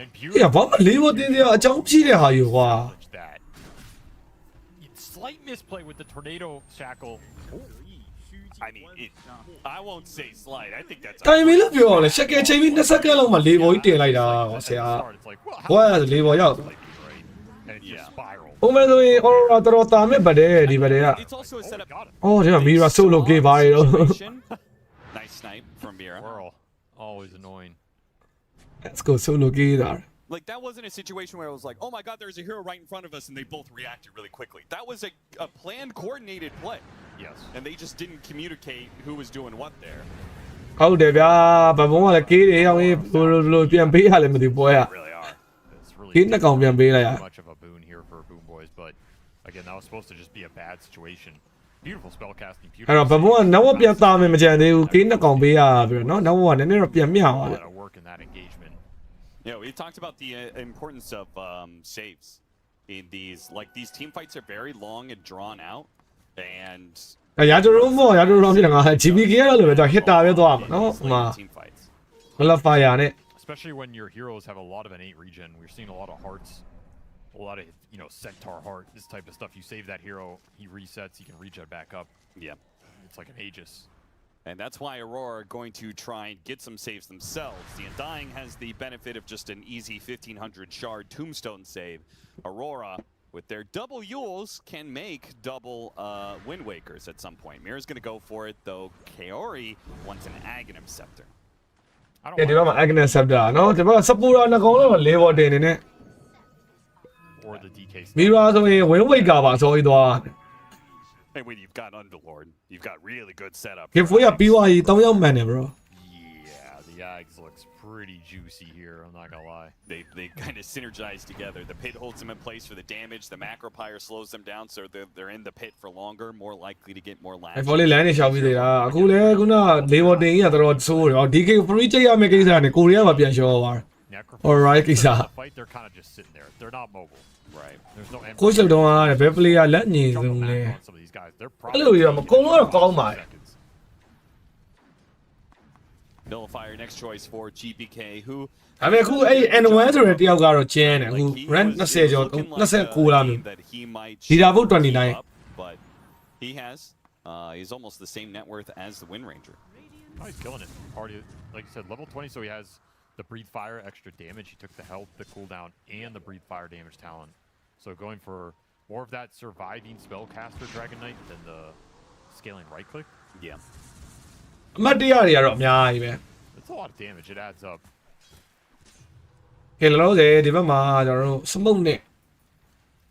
And ရအေးဘာမှလေဘောတင်စရာအကြောင်းကြီးတဲ့ဟာယူကွာ acknowledge that. Slight misplay with the tornado shackle. I mean, I won't say slide. I think that's တိုင်မီလို့ပြောအောင်လေရှက်ကယ်ချိန်ပြီး20စက္ကန့်လောက်မှလေဘောကြီးတင်လိုက်တာဆရာ It's like, well, ဘွားလေဘောရောက် right? And it just spiral. ပုံမှန်ဆိုရင် Aurora တော်တော်တာမဲ့ပါတယ်ဒီဘက်က It's also a setup. Got it. အော်ဒီမှာ Mira solo ကေးပါတယ်တော့ Nice snipe from Mira. Whirl. Always annoying. let's go solo ကေးတာ Like, that wasn't a situation where it was like, oh my god, there's a hero right in front of us, and they both reacted really quickly. That was a planned, coordinated play. Yes. And they just didn't communicate who was doing what there. ဟုတ်တယ်ဗျာဘဘုံကလည်းကေးတယ်ဟောင်းဘလိုပြန်ပေးရလဲမသိပွဲอ่ะ They really are. It's really ကေးနှစ်ကောင်ပြန်ပေးလိုက်ရ too much of a boon here for Boom Boys, but again, that was supposed to just be a bad situation. Beautiful spell casting. အဲ့တော့ဘဘုံကနောက်ပြန်တာမယ်မကြံသေးဘူးကေးနှစ်ကောင်ပေးရပြီးတော့နော်နောက်ဘကနည်းနည်းတော့ပြန်မြအောင် A ဗျ lot of work in that engagement. Yeah, we talked about the importance of saves in these. Like, these team fights are very long and drawn out, and ရာဂျိုရိုမောရာဂျိုရိုဖြစ်တာငါ GPK ကတော့လည်းပဲတော့ hit တာပဲသွားမှာနော်ဟိုမှာ team fights. ဘလဖာယာနဲ့ Especially when your heroes have a lot of innate regen. We're seeing a lot of hearts, a lot of, Centaur heart, this type of stuff. You save that hero, he resets, he can regen back up. Yeah. It's like an Aegis. And that's why Aurora are going to try and get some saves themselves. The Undying has the benefit of just an easy 1500 shard tombstone save. Aurora, with their double Yules, can make double Wind Wakers at some point. Mira's going to go for it, though Kaori wants an Aghanim Scepter. I don't ဒီ like ဘက်မှာ Agnes Scepter နော်ဒီဘက်က supporter နှစ်ကောင်လုံးလေဘော်တင်နေနဲ့ or the DK stuff. Mira ဆိုရင် win wake ကပါအစောကြီးသွား And when you've got Underlord, you've got really good setup. K4 ရပြီးသွားပြီ3ယောက်မှန်တယ် bro Yeah, the Ags looks pretty juicy here, I'm not gonna lie. They kind of synergize together. The pit holds them in place for the damage. The macro pyre slows them down, so they're in the pit for longer, more likely to get more land. အဲ့ volley line နဲ့ရှောက်ပြီးသေးတာအခုလေခုနလေဘော်တင်ကြီးကတော်တော်ဆိုးတယ်ဟော DK free ချိန်ရမယ့်ကိစ္စနဲ့ကိုရီးယားမှာပြန်လျှော်သွား Alright, Kisa. The fight, they're kind of just sitting there. They're not mobile. Right. There's no emphasis. ကိုချလောက်တော့ဘယ် player လက်ညင် Jump ဆုံးလဲ back on some of these guys. They're အဲ့လိုရမအကုန်လုံးတော့ကောင်းပါ seconds. Nullifier next choice for GPK, who ဒါပေမဲ့အခုအဲ့ N1 ဆိုတဲ့တယောက်ကတော့ကျန်းတယ်အခု run 20ကျော်29လားမျိုး that he might Dida vote show 29. up, but he has he's almost the same net worth as the Wind Ranger. Oh, he's killing it. Already, like you said, level 20, so he has the Breathe Fire, extra damage. He took the health, the cooldown, and the Breathe Fire damage talent. So going for more of that surviving spellcaster Dragon Knight than the scaling right click. Yeah. အမှတ်တရတွေကတော့အများကြီးပဲ It's a lot of damage. It adds up. ကဲလောလောဆယ်ဒီဘက်မှာကျွန်တော်တို့ smoke နဲ့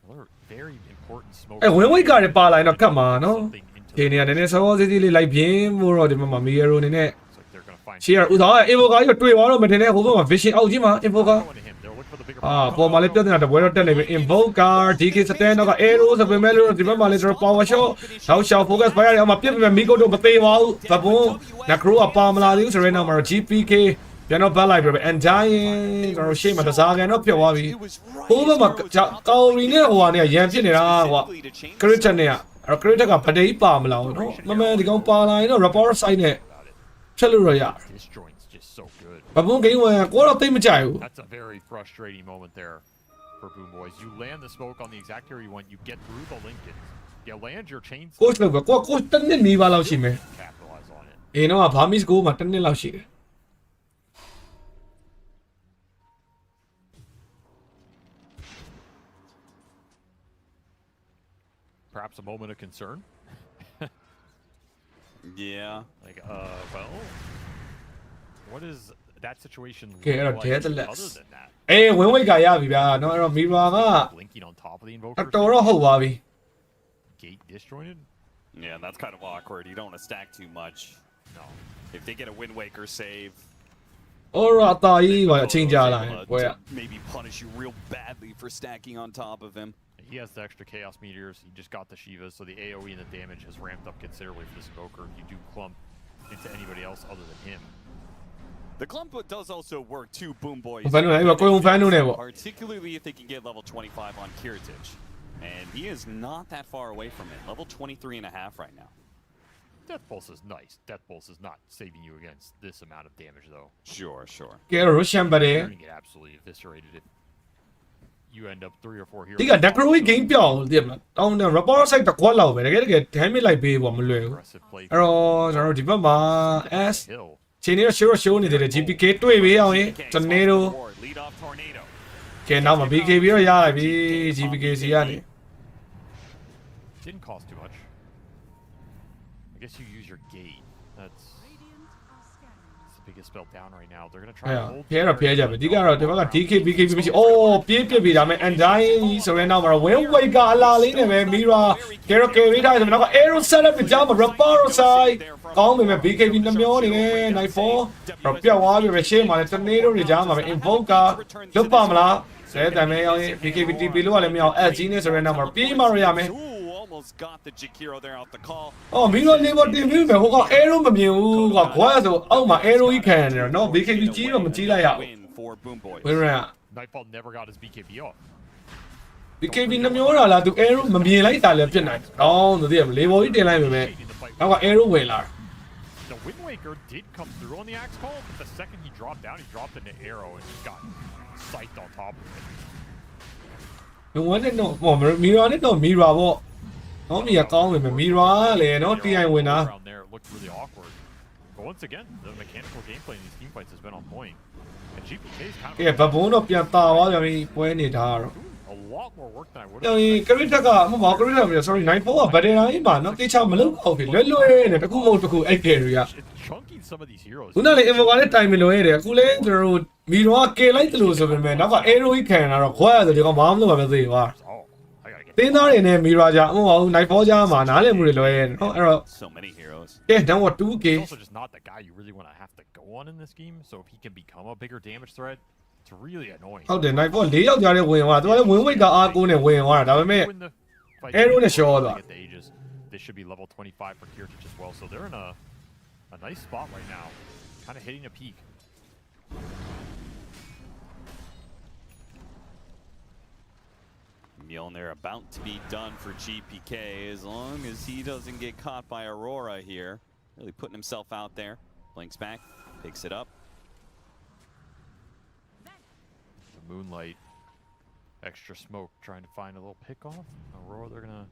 Another very important smoke. အဲ win weight ကလည်းပါလာရင်တော့ကတ်မှာနော် Something into ဒီနေရာနည်းနည်းစောစောစီးစီးလေးလိုက်ပြင်းဖို့တော့ဒီဘက်မှာ Miro အနေနဲ့ It's like they're gonna find ရှေ့ကဥသော Evoker ကြီးတွေ့သွားတော့မထင်နဲ့ဟိုဘက်မှာ Vision အောက်ကြီးမှာ Evoker going to him. They're looking for the bigger ပေါ်မှာလေးပြဿနာတပွဲတော့တက်နေပြီ Invoker DK stand တော့ Arrow ဆိုပေမဲ့လို့ဒီဘက်မှာလေးကျွန်တော် Power Shot နောက်ရှောက် Focus Fire ရအောင်မှာပြစ်ပေမဲ့ Miko တို့မသေးပါဘူးဘဘွန် Necro ကပါမလာသေးဘူးဆိုရင်တော့မှာ GPK ပြန်တော့ back လိုက်ပြီ Undying ကျွန်တော်ရှေ့မှာတစားကန်တော့ပြတ်သွားပြီဟိုဘက်မှာကော်ရီနဲ့ဟိုဟာနဲ့ရန်ဖြစ်နေတာကွာ Crit နဲ့အဲ့ Crit ကဗဒိပါမလာဘူးနော်မမဒီကောင်ပါလာရင်တော့ Rapport Side နဲ့ဖြတ်လို့ရရ disjoint's just so good. ဘဘွန်ဂိမ်းဝင်ကိုတော့သိမကြိုက်ဘူး That's a very frustrating moment there for Boom Boys. You land the smoke on the exact area you want. You get through the Lincoln. You land your chains. ကို့လောက်ပဲကိုတစ်နှစ်နီးပါလောက်ရှိမယ် Capitalize on it. အေးတော့ဘာမစ်ကိုမှာတစ်နှစ်လောက်ရှိတယ် Perhaps a moment of concern. Yeah. Like, well, what is that situation look ကဲအဲ့တော့ like Deathless other than that? အေး win weight ကရပြီဗျာနော်အဲ့တော့ Mira က Blinking on top of the အ invoker. တော်တော့ဟုတ်ပါပြီ Gate disjointed? Yeah, that's kind of awkward. You don't want to stack too much. No. If they get a Wind Waker save, Aura အတာကြီးပါအချိန်ကြာလာရင်ပွဲရ maybe punish you real badly for stacking on top of him. He has the extra Chaos Meteors. He just got the Shivas, so the AoE and the damage has ramped up considerably for this invoker. You do clump into anybody else other than him. The clump does also work too, Boom Boys. ဘယ်လိုလဲကိုယ်ဖန်လို့နေပေါ့ Particularly if they can get level 25 on Kiritich. And he is not that far away from it. Level 23 and a half right now. Death Pulse is nice. Death Pulse is not saving you against this amount of damage, though. Sure, sure. ကဲ Russian ပါတယ် You're gonna get absolutely eviscerated if you end up 3 or 4 heroes. ဒီက Necro game ပြောင်းတယ်မလားတောင်းတယ် Rapport Side တကွက်လောက်ပဲတကယ် damage လိုက်ပေးပေါ့မလွယ်ဘူး Aggressive play. အဲ့တော့ကျွန်တော်တို့ဒီဘက်မှာ S Hill. ချိန်နေတော့ show နေတယ် GPK တွေ့ပေးအောင်ရင် Tornado Lead off Tornado. ကဲနောက်မှာ BKB တော့ရလိုက်ပြီ GPK စီကနေ Didn't cost too much. I guess you use your gate. That's the biggest spell down right now. They're gonna try အဲ့ to တော့ hold. ဖျဲတော့ဖျဲကြပဲအဓိကတော့ဒီဘက်က DK BKB မရှိအိုးပြေးပြစ်ပြီးဒါမဲ့ Undying ဆိုရင်တော့မှာ Win weight ကအလာလေးနဲ့ပဲ Mira ကဲတော့ carry ထားတယ်နောက်က Arrow setup ကြောင်းမှာ Rapport Side ကောင်းပေမဲ့ BKB နှမျောနေတယ် Nightfall တော့ပြောက်သွားပြီပဲရှေ့မှာလည်း Tornado တွေကြားမှာပဲ Invoker လွတ်ပါမလားဆဲတမ်းမဲအောင်ရင် BKB TP လို့ကလည်းမရအောင် SG နဲ့ဆိုရင်တော့မှာပြေးမှတော့ရမယ် Almost got the Jakiro there out the call. အော် Mira လေးပေါ်တင်ပြီးပဲဟိုက Arrow မမြင်ဘူးကွာခွာဆိုအောက်မှာ Arrow ကြီးခံနေတယ်နော် BKB ကြီးတော့မကြီးလိုက်ရဘူး Win for Boom Boys. ဝင်ရ Nightfall never got his BKB off. BKB နှမျောတာလားသူ Arrow မမြင်လိုက်တာလည်းဖြစ်နိုင်တယ်ကောင်းသူသိရမလေးပေါ်ကြီးတင်လိုက်ပေမဲ့ In the fight. နောက်က Arrow ဝင်လာ The Wind Waker did come through on the axe call, but the second he dropped down, he dropped into arrow and just got psyched on top of it. ဘယ်နဲ့တော့ဟော Mira နဲ့တော့ Mira ပေါ့နော်မီကောင်းပေမဲ့ Mira လည်းနော် TI ဝင်တာ Around there, it looked really awkward. But once again, the mechanical gameplay in these team fights has been on point. And GPK is kind ကဲဘဘုံတော့ပြန်တာသွားပြန်ပြီပွဲနေတာကတော့ a lot more work than I would တော် have ရင် Crit ကမဟုတ်ပါ Crit က sorry 94ကဗဒယ်တိုင်းမှာနော်တေချာမလုပ်တော့ဘူးလွယ်လွယ်နဲ့တခုမဟုတ်တခုအဲ့ carry က It's chunking some of these heroes. ခုနလေ Invoker နဲ့ time လွယ်ရတယ်အခုလဲကျွန်တော်တို့ Mira ကကလိုက်တယ်လို့ဆိုပေမဲ့နောက်က Arrow ကြီးခံတာတော့ခွာရတယ်ဒီကောင်ဘာမှမလုပ်ပါပဲသေးပါ Oh, I gotta get တင်းသားတွေနဲ့ Mira ကြမဟုတ်ပါဘူး Nightfall ကြားမှာနားလည်မှုတွေလွယ်ရတယ်နော်အဲ့တော့ So many heroes. ကဲ down 2k He's also just not the guy you really want to have to go on in this game. So if he can become a bigger damage threat, it's really annoying. ဟုတ်တယ် Nightfall 4ယောက်ကြားထဲဝင်သွားတာသူကလည်း win weight ကအားကိုးနဲ့ဝင်သွားတာဒါပေမဲ့ Win the fight. Arrowနဲ့ Shaw သွား At the ages, this should be level 25 for Kiritich as well. So they're in a nice spot right now, kind of hitting a peak. Mjolnir about to be done for GPK as long as he doesn't get caught by Aurora here. Really putting himself out there. Blinks back. Picks it up. The Moonlight, extra smoke, trying to find a little pick off. Aurora, they're gonna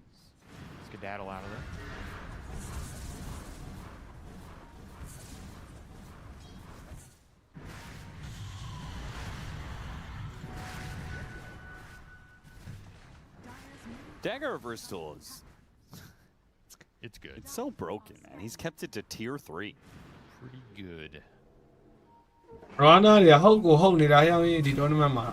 skedaddle out of there. Dagger Reversal is... It's good. It's so broken, man. He's kept it to tier 3. Pretty good. Rana တွေဟုတ်ကိုဟုတ်နေတာဟောင်းဒီ tournament မှာ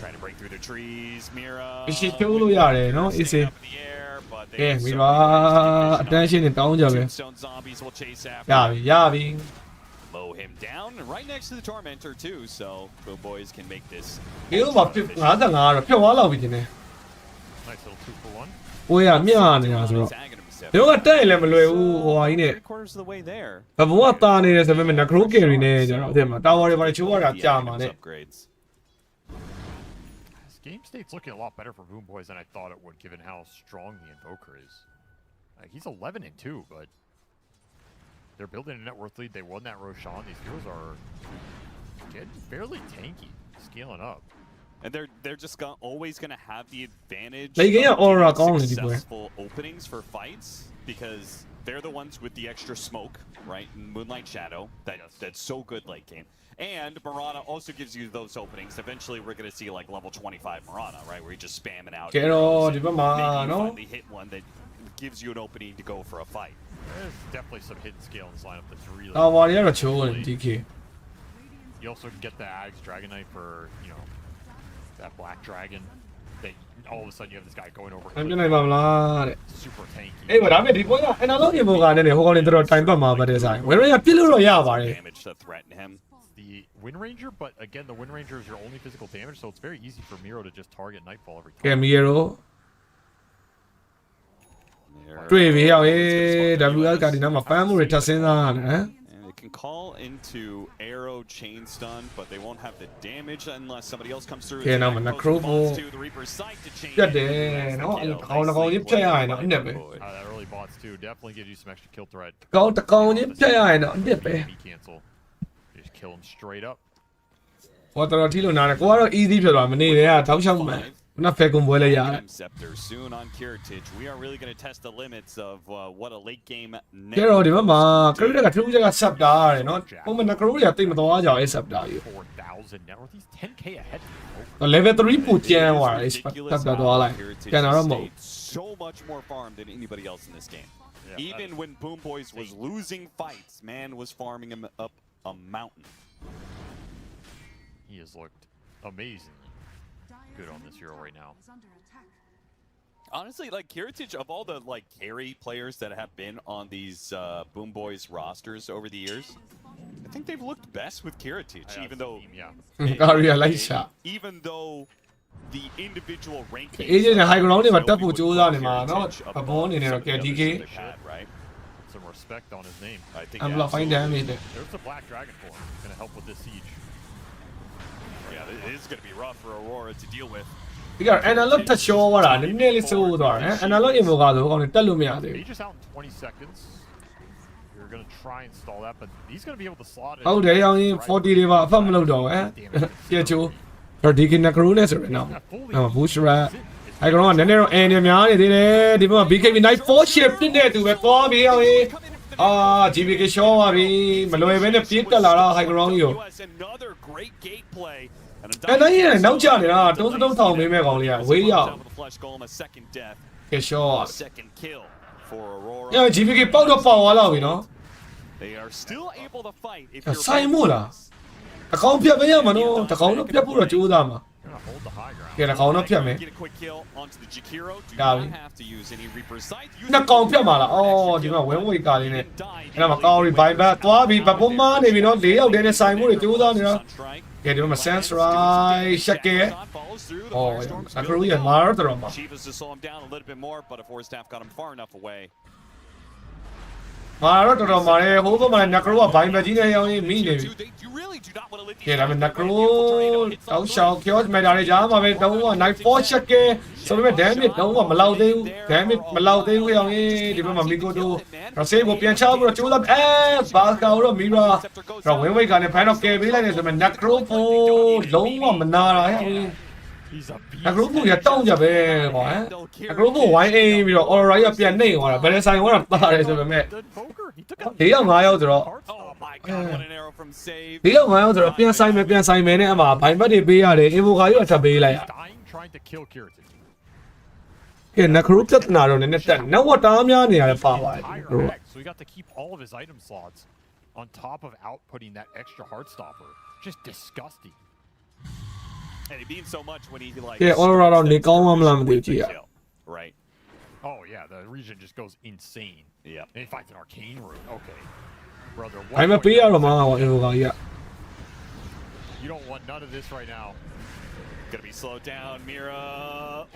Trying to break through the trees, Mira. Vici ချိုးလို့ရတယ်နော် easy Up in the air, but they ကဲ have မိ so ပါ many attention နဲ့တောင်းကြပဲ Tombstone zombies will chase ရ after. ပြီရပြီ Mow him down, and right next to the Tormentor too, so Boom Boys can make this. ဒီလိုမှာ55ကတော့ဖြတ်သွားလောက်ပြီတင်နေ Nice little 2 for 1. ကိုရမျှနေတာဆိုတော့ Tagging himself. ဒီတော့တက်ရင်လည်းမလွယ်ဘူးဟိုဟာကြီးနဲ့ Three quarters of the way there. ဘဘဝတာနေတယ်ဆိုပေမဲ့ necro carry နဲ့ကျတော့အဲ့မှာ tower တွေပါချိုးရတာ The ကြာမှာ items နဲ့ upgrades. This game state's looking a lot better for Boom Boys than I thought it would, given how strong the Invoker is. He's 11-2, but they're building a net worth lead. They won that Roshan. These heroes are getting fairly tanky, scaling up. And they're just always going to have the advantage Like, yeah, of aura getting calling it, boy. successful openings for fights because they're the ones with the extra smoke, right? And Moonlight Shadow, that's so good late game. And Mirana also gives you those openings. Eventually, we're going to see like level 25 Mirana, right? Where you're just spamming out. Pero, arrows, di ba and ma, maybe you no? finally hit one that gives you an opening to go for a fight. There's definitely some hidden skill in this lineup that's really. tower တွေကတော့ချိုးတယ် DK You also get the Ags Dragon Knight for, you know, that Black Dragon. That all of a sudden you have this guy going over. အဲ့ပြနိုင်ပါမလားတဲ့ Super tanky. အေးဗောဒါပေမဲ့ဒီပွဲကအနာလုံးရေဘောကနဲ့ဟိုကောင်တွေတော်တော်တိုင်ပတ်မှာပဲတဲ့ဆိုင်ဝယ်ရပြစ်လို့တော့ရပါတယ် Damage to threaten him. The Wind Ranger, but again, the Wind Ranger is your only physical damage, so it's very easy for Miro to just target Nightfall every ကဲ time. မီရို They're- တွေ့ပြီဟောင်းအေး WS ကဒီနောက်မှာဖမ်းမှုတွေထပ်စင်းစားရတယ်ဟမ် And they can call into arrow chain stun, but they won't have the damage unless somebody else comes through. Okay, now Zach I'm gonna goes crow response ball. to the Reaper's sight to chain ပြတ်တယ် andနော် kill. ခေါင်းတစ်ကောင်ကြီးဖြတ်ရရင်တော့အနစ်ပဲ That early bots too definitely gives you some extra kill threat. ကောင်တစ်ကောင်ကြီးဖြတ်ရရင်တော့အနစ်ပဲ Enemy cancel. You just kill him straight up. ဟောတော်တော်ထီလို့နားတယ်ကိုကတော့ easy ဖြစ်သွားမနေတယ်ကတောက်ချောက်မှန်ခုနဖဲကွန်ပွဲလဲရတယ် Scepter soon on Kiritich. We are really going to test the limits of what a late game. ကဲတော့ဒီဘက်မှာကရစ်ကထူးချက်ကဆက်တာရတယ်နော်ပုံမှန်ကရိုးတွေကတိတ်မသွားကြအောင်အဲ့ဆက်တာကြီး 4,000 net worth. He's 10k ahead. level 3 ပူကျန်းသွားတယ်ဆက်တာတော့လိုက်ကျန်တာတော့မဟုတ် So much more farm than anybody else in this game. Yeah, Even when Boom Boys was losing fights, man was farming him up a mountain. He has looked amazingly good on this hero right now. Honestly, like Kiritich, of all the like carry players that have been on these Boom Boys rosters over the years, I think they've looked best with Kiritich, even though even though the individual rankings အေးဂျင့် high ground တွေမှာတက်ဖို့ကြိုးစားနေမှာနော်ဘဘောအနေနဲ့တော့ကဲ DK right? Some respect on his name. I think amplifying damage There's the Black Dragon for him. Gonna help with this siege. Yeah, this is going to be rough for Aurora to deal with. ဒီက analog ထချောသွားတာနည်းနည်းလေးစိုးသွားတယ် analog invo ကဆိုကောင်တွေတက်လို့မရသေး He just out in 20 seconds. You're gonna try and stall that, but he's gonna be able to slot it. ဟုတ်တယ်ရောင်းရင်40တွေပါအဖတ်မလုပ်တော့ဟမ်ပြချိုးတော့ DK necro နဲ့ဆိုရနော်အဲ့မှာ boost rat အဲ့ကောင်ကနည်းနည်းတော့အန်နေများနေသေးတယ်ဒီဘက်မှာ BKB night 4 ship ပြတဲ့သူပဲသွားပြီးရောင်းရင်အာ GBK ရှော့ပါပြီမလွယ်ပဲနဲ့ပြင်းတက်လာတာ high ground ကြီးကို Another great gate play. အဲ့တိုင်းရဲ့နောက်ကျနေတာတုံးတုံးထောင်ပေးမဲ့ကောင်လေးကဝေးရောက် Second death. ကဲရှော့ Second kill for Aurora. ည GBK ပေါက်တော့ပေါက်သွားလောက်ပြီနော် They are still able to fight if ဆိုင်မို့လားတကောင်ပြတ်မရမနော်တကောင်တော့ပြတ်ဖို့တော့ကြိုးစားမှာ Gonna hold the high ground. ကဲတကောင်တော့ပြတ်မယ် Get a quick kill onto the Jakiro. Do Got not it. have to use any Reaper sight. နှစ်ကောင်ပြတ်မှာလားအော်ဒီမှာဝင်းဝေကာလေးနဲ့အဲ့ဒါမှာကောင်းရီဘိုင်ဘတ်သွားပြီးဘပုံမားနေပြီနော်၄ယောက်တည်းနဲ့ဆိုင်မို့တွေကြိုးစားနေတာ ကဲဒီမှာ sense right ရှက်ကဲအော်အကရူရမာတော့တော့မှာ Chivas to slow him down a little bit more, but a force staff got him far enough away. မာတော့တော်တော်မာတယ်ဟိုဘက်မှာနက်ခရိုကဘိုင်မကြီးနဲ့ရောင်းရင်မိနေပြီ You really do not want to let ကဲဒါပေမဲ့နက်ခရိုတောက်ရှောက် chaos matter တွေကြားမှာပဲတုံးက night force check ကဲဆိုပေမဲ့ damage တုံးကမလောက်သေးဘူး damage မလောက်သေးဘူးရောင်းရင်ဒီဘက်မှာမီကိုတိုရဆေးကိုပြန်ချပြီးတော့ကျိုးလာဘာကာတော့မီရာတော့ဝင်းဝိတ်ကနေဖန်တော့ကဲပေးလိုက်တယ်ဆိုပေမဲ့နက်ခရိုပိုလုံးဝမနာတာဟဲ့ He's a beast. နက်ခရိုပိုရတောင်းကြပဲကွာနက်ခရိုပိုဝိုင်းအိမ်ပြီးတော့ aura ရပြန်နေသွားတာဘယ်နဲ့ဆိုင်ကတော့တာတယ်ဆိုပေမဲ့ Good poker. He took a ၄ယောက်၅ယောက်ဆိုတော့ Oh my god, what an arrow from save. ၄ယောက်၅ယောက်ဆိုတော့ပြန်ဆိုင်မယ်နဲ့အမှဘိုင်ဘတ်တွေပေးရတယ်အင်ဗိုကာကြီးကထပ်ပေးလိုက်ရ dying trying to kill Kiritin. ကဲနက်ခရိုပြဿနာတော့နည်းနည်းတက်နက်ဝတ်တားများနေရတယ်ပါပါတယ် Higher deck, so he got to keep all of his item slots on top of outputting that extra Heartstopper. Just disgusting. And it means so much when he like ကဲ aura တော့နေကောင်းမှမလားမသိဘူးကြည့်ရ right. Oh yeah, the region just goes insane. Yeah. And he finds an arcane room. Okay. Brother, ဘိုင်မပေးရတော့မှာအင်ဗိုကာကြီးက you don't want none of this right now. Gonna be slowed down, Mira.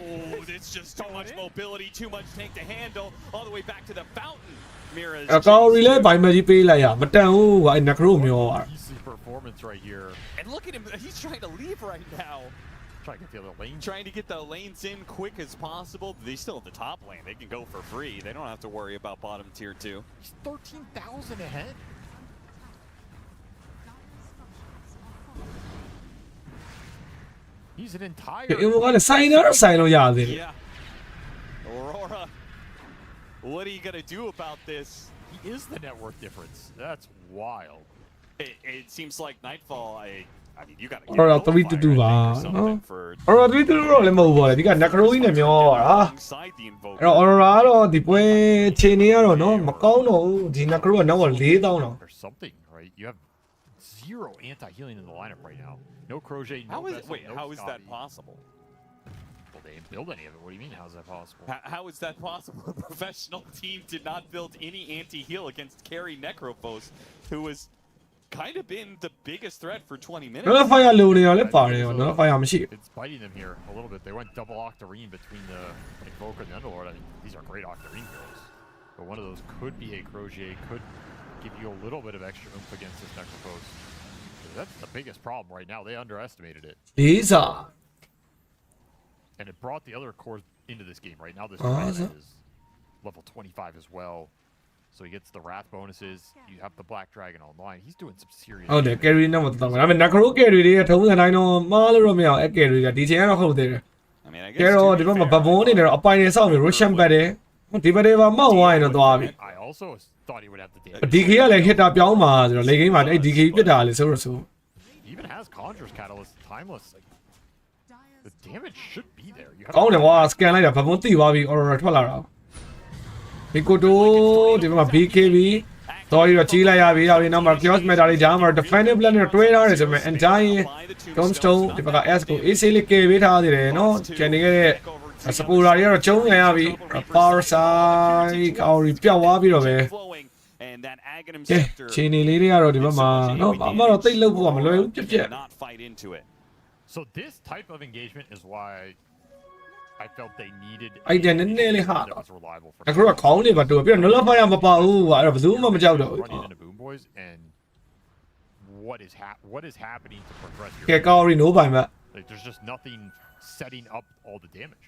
Oh, it's just too much mobility, too much tank to handle. All the way back to the fountain. Mira. အကောင်းရီလဲဘိုင်မကြီးပေးလိုက်ရမတန်ဘူးကွာနက်ခရိုမျောသွား Easy performance right here. And look at him. He's trying to leave right now. Trying to get the other lane. Trying to get the lanes in quick as possible. They still have the top lane. They can go for free. They don't have to worry about bottom tier 2. He's 13,000 ahead. He's an entire. အင်ဗိုကာနဲ့ဆိုင်တော့ဆိုင်လို့ရသေးတယ် Yeah. Aurora. What are you gonna do about this? He is the net worth difference. That's wild. It seems like Nightfall. I mean, you gotta. Aurora 3-2 ပါနော် Aurora 3-2တော့လည်းမဟုတ်ပါဘူးဒီကနက်ခရိုကြီးနဲ့မျောသွားတာ Alongside the invoker. အဲ့တော့ Aurora ကတော့ဒီပွဲချိန်နေရတော့နော်မကောင်းတော့ဘူးဒီနက်ခရိုကနောက်က4000တော့ Or something, right? You have 0 anti-healing in the lineup right now. No Crochet, no How is Vessel, wait? no How is that Scotty. possible? Well, they didn't build any of it. What do you mean? How's that possible? How is that possible? A professional team did not build any anti-heal against Carry Necrophos, who has kind of been the biggest threat for 20 minutes. နော်ဖိုင်ရလိုနေရလဲပါတယ်ရောနော်ဖိုင်ရမရှိ It's biting them here a little bit. They went double Octarine between the Invoker and the Underlord. I mean, these are great Octarine heroes. But one of those could be a Crochet, could give you a little bit of extra oomph against this Necrophos. That's the biggest problem right now. They underestimated it. လေးစာ And it brought the other cores into this game. Right now, this Oh, Red is it? is level 25 as well. So he gets the Wrath bonuses. You have the Black Dragon online. He's doing some serious ဟုတ်တယ် damage. carry နဲ့မတော်ဘူးဒါပေမဲ့နက်ခရို carry တွေကထုံးစံတိုင်းတော့မှားလို့တော့မရအောင်အဲ့ carry ကဒီချိန်ကတော့ဟုတ်သေးတယ် I mean, I ကဲတော့ဒီဘက်မှာဘဘွန်အနေနဲ့တော့အပိုင်နေဆောက်ပြီး Russian ပတ်တယ်ဒီဘက်တွေမှာမောက်သွားရင်တော့သွားပြီ I also thought he would have the damage. DK ကလည်း hit တာပြောင်းပါဆိုတော့လေဂိမ်းမှာအဲ့ DK ပြစ်တာလေဆိုတော့ဆို He even has Conjurer's Catalyst, Timeless. Like, the damage should be there. You have ကောင်းတယ်ကွာ scan လိုက်တာဘဘွန်တိသွားပြီ aurora ထွက်လာတာဒီကိုတိုဒီဘက်မှာ BKB တော်ရီတော့ကြီးလိုက်ရပြီရောက်ပြီနောက်မှာ chaos matter တွေဂျာမှာ defensive plan နဲ့တွဲထားတယ်ဆိုပေမဲ့ entire tombstone ဒီဘက်က S ကို AC လေးကယ်ပေးထားသေးတယ်နော်ကျန်နေခဲ့တဲ့ supporter တွေကတော့ကျုံးပြန်ရပြီ power side ကောင်းရီပြောက်သွားပြီးတော့ပဲ And that Aghanim ကဲ Scepter ချိန်နေလေးတွေကတော့ဒီဘက်မှာနော်ဘာမှတော့တိတ်လို့ဖို့ကမလွယ်ဘူးပြက်ပြက် not fight into it. So this type of engagement is why I felt they needed a Ay, yan, nene, ha. that was reliable for အခုတော့ခေါင်းနေပါတော့ပြီးတော့ nullify ရမပါဘူးကွာအဲ့တော့ဘယ်သူမှမကြောက်တော့ဘူး running into Boom Boys and what is happening to progress ကဲ here. ကောင်းရီ no ပိုင်မဲ့ Like, there's just nothing setting up all the damage.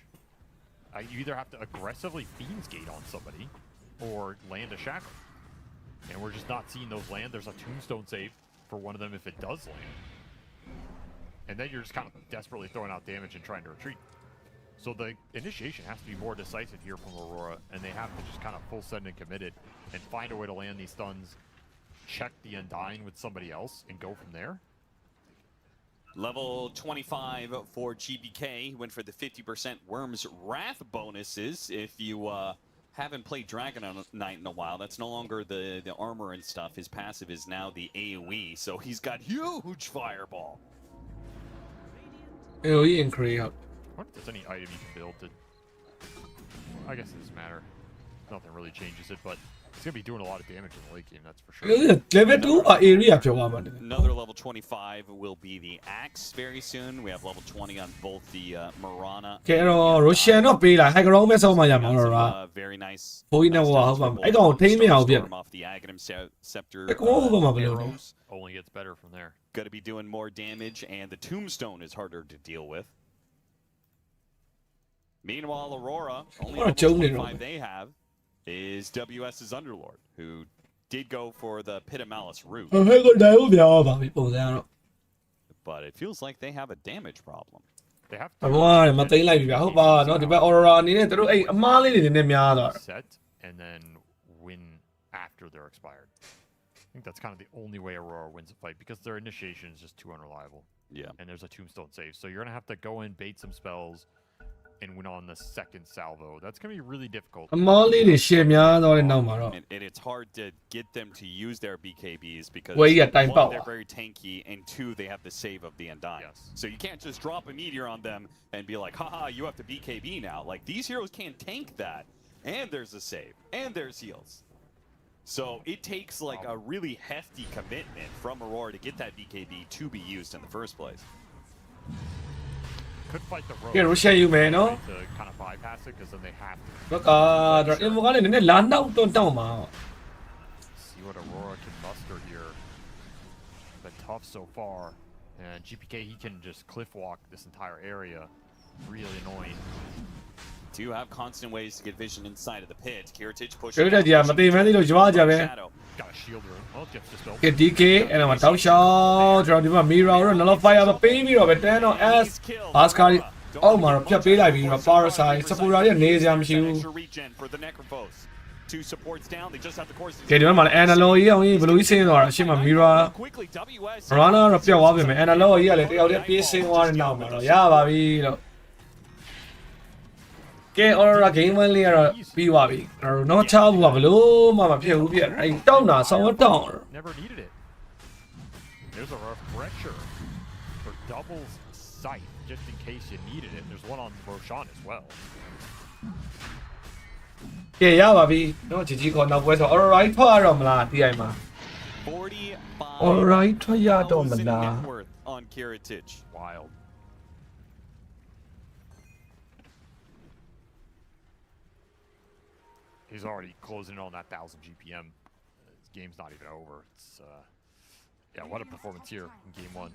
You either have to aggressively Fiend's Gate on somebody or land a Shackle. And we're just not seeing those land. There's a Tombstone save for one of them if it does land. And then you're just kind of desperately throwing out damage and trying to retreat. So the initiation has to be more decisive here from Aurora, and they have to just kind of full send and commit it and find a way to land these stuns, check the Undying with somebody else, and go from there. Level 25 for GBK. Went for the 50% Worm's Wrath bonuses. If you haven't played Dragon Knight in a while, that's no longer the armor and stuff. His passive is now the AoE, so he's got huge fireball. AoE increase ဟုတ် I wonder if there's any item you can build to... I guess it doesn't matter. nothing really changes it, but it's gonna be doing a lot of damage in the late game, that's for sure. level 2 area ဖြစ်သွားမှာတယ် Another level 25 will be the Axe very soon. We have level 20 on both the Marana. ကဲအဲ့တော့ Roshan တော့ပေးလိုက် high ground ပဲဆောင်းမှရမှာတော့ very nice. ဘိုးကြီးနဲ့ဟိုဟုတ်ပါအဲ့ကောင်ထိမ့်မရအောင်ပြန် off the Aghanim Scepter. အကောဟုတ်ပါမှာဘယ်လိုလဲ Only gets better from there. Got to be doing more damage, and the Tombstone is harder to deal with. Meanwhile, Aurora, only What a level joke, 25 they have is WS's Underlord, who did go for the Pit of Malice route. ဟဲ့ကိုတိုင်ဦးပြောပါပြီပုံစံကတော့ But it feels like they have a damage problem. They have အမောမသိမ်းလိုက်ပြီဗျာဟုတ်ပါနော်ဒီဘက် Aurora အနေနဲ့တို့အဲ့အမားလေးတွေနဲ့များသွား set and then win after they're expired. I think that's kind of the only way Aurora wins a fight because their initiation is just too unreliable. Yeah. And there's a Tombstone save, so you're gonna have to go in, bait some spells, and win on the second salvo. That's gonna be really difficult. အမားလေးတွေရှေ့များသွားတဲ့နောက်မှာတော့ And it's hard to get them to use their BKBs because Well, yeah, time one, power. they're very tanky, and two, they have the save of the Undying. Yes. So you can't just drop a meteor on them and be like, haha, you have to BKB now. Like, these heroes can't tank that. And there's a save. And there's heals. So it takes like a really hefty commitment from Aurora to get that BKB to be used in the first place. Could fight the road. ကဲ Roshan ယူမယ်နော် To kind of bypass it because then they have to ဘက်ကတော့ info ကလည်းနည်းနည်းလာနောက်တော့တောင်းမှာ see what Aurora can muster here. But tough so far. And GPK, he can just cliff walk this entire area. Really annoying. Do have constant ways to get vision inside of the pit. Kiritich ကျွ pushing. တ်တက်ကြမသိမှန်းသိလို့ကြွားကြပဲ Shadow. Got a shield room. Oh, Jeff's just built. ကဲ DK အဲ့ဒါမှာတောက်ရှောက်ကျွန်တော်ဒီမှာ Mira တော့ Nullify ပဲပေးပြီးတော့ပဲတန်းတော့ S Ascari အောက်မှာတော့ဖြတ်ပေးလိုက်ပြီးတော့ Parasite Sapura ရဲ့နေစရာမရှိဘူး Extra regen for the Necrophos. Two supports down. They just have the course. ကဲဒီမှာလည်း Analog ကြီးအောင်ကြီးဘယ်လိုကြီးဆင်းသွားတာအရှိမ Mira Quickly, WS. Rana တော့ပြောက်သွားပြီမယ် Analog ကြီးကလည်းတယောက်တည်းပြေးဆင်းသွားတဲ့နောက်မှာတော့ရပါပြီလို့ကဲ Aurora Game 1လေးကတော့ပြီးသွားပြီအဲ့တော့တော့ချားဘူးကဘလို့မှမဖြစ်ဘူးပြအဲ့တောင်းတာဆောင်းတောင်း Never needed it. There's a refresher for doubles sight, just in case you needed it. There's one on Roshan as well. ကဲရပါပြီနော်ជីជីခေါ်နောက်ပွဲဆို Aurora ထွက်ရတော့မလားဒီအိမ်မှာ 45 Aurora ထွက်ရတော့မလား net worth on Kiritich. Wild. He's already closing in on that 1,000 GPM. His game's not even over. It's yeah, what a performance here in game one.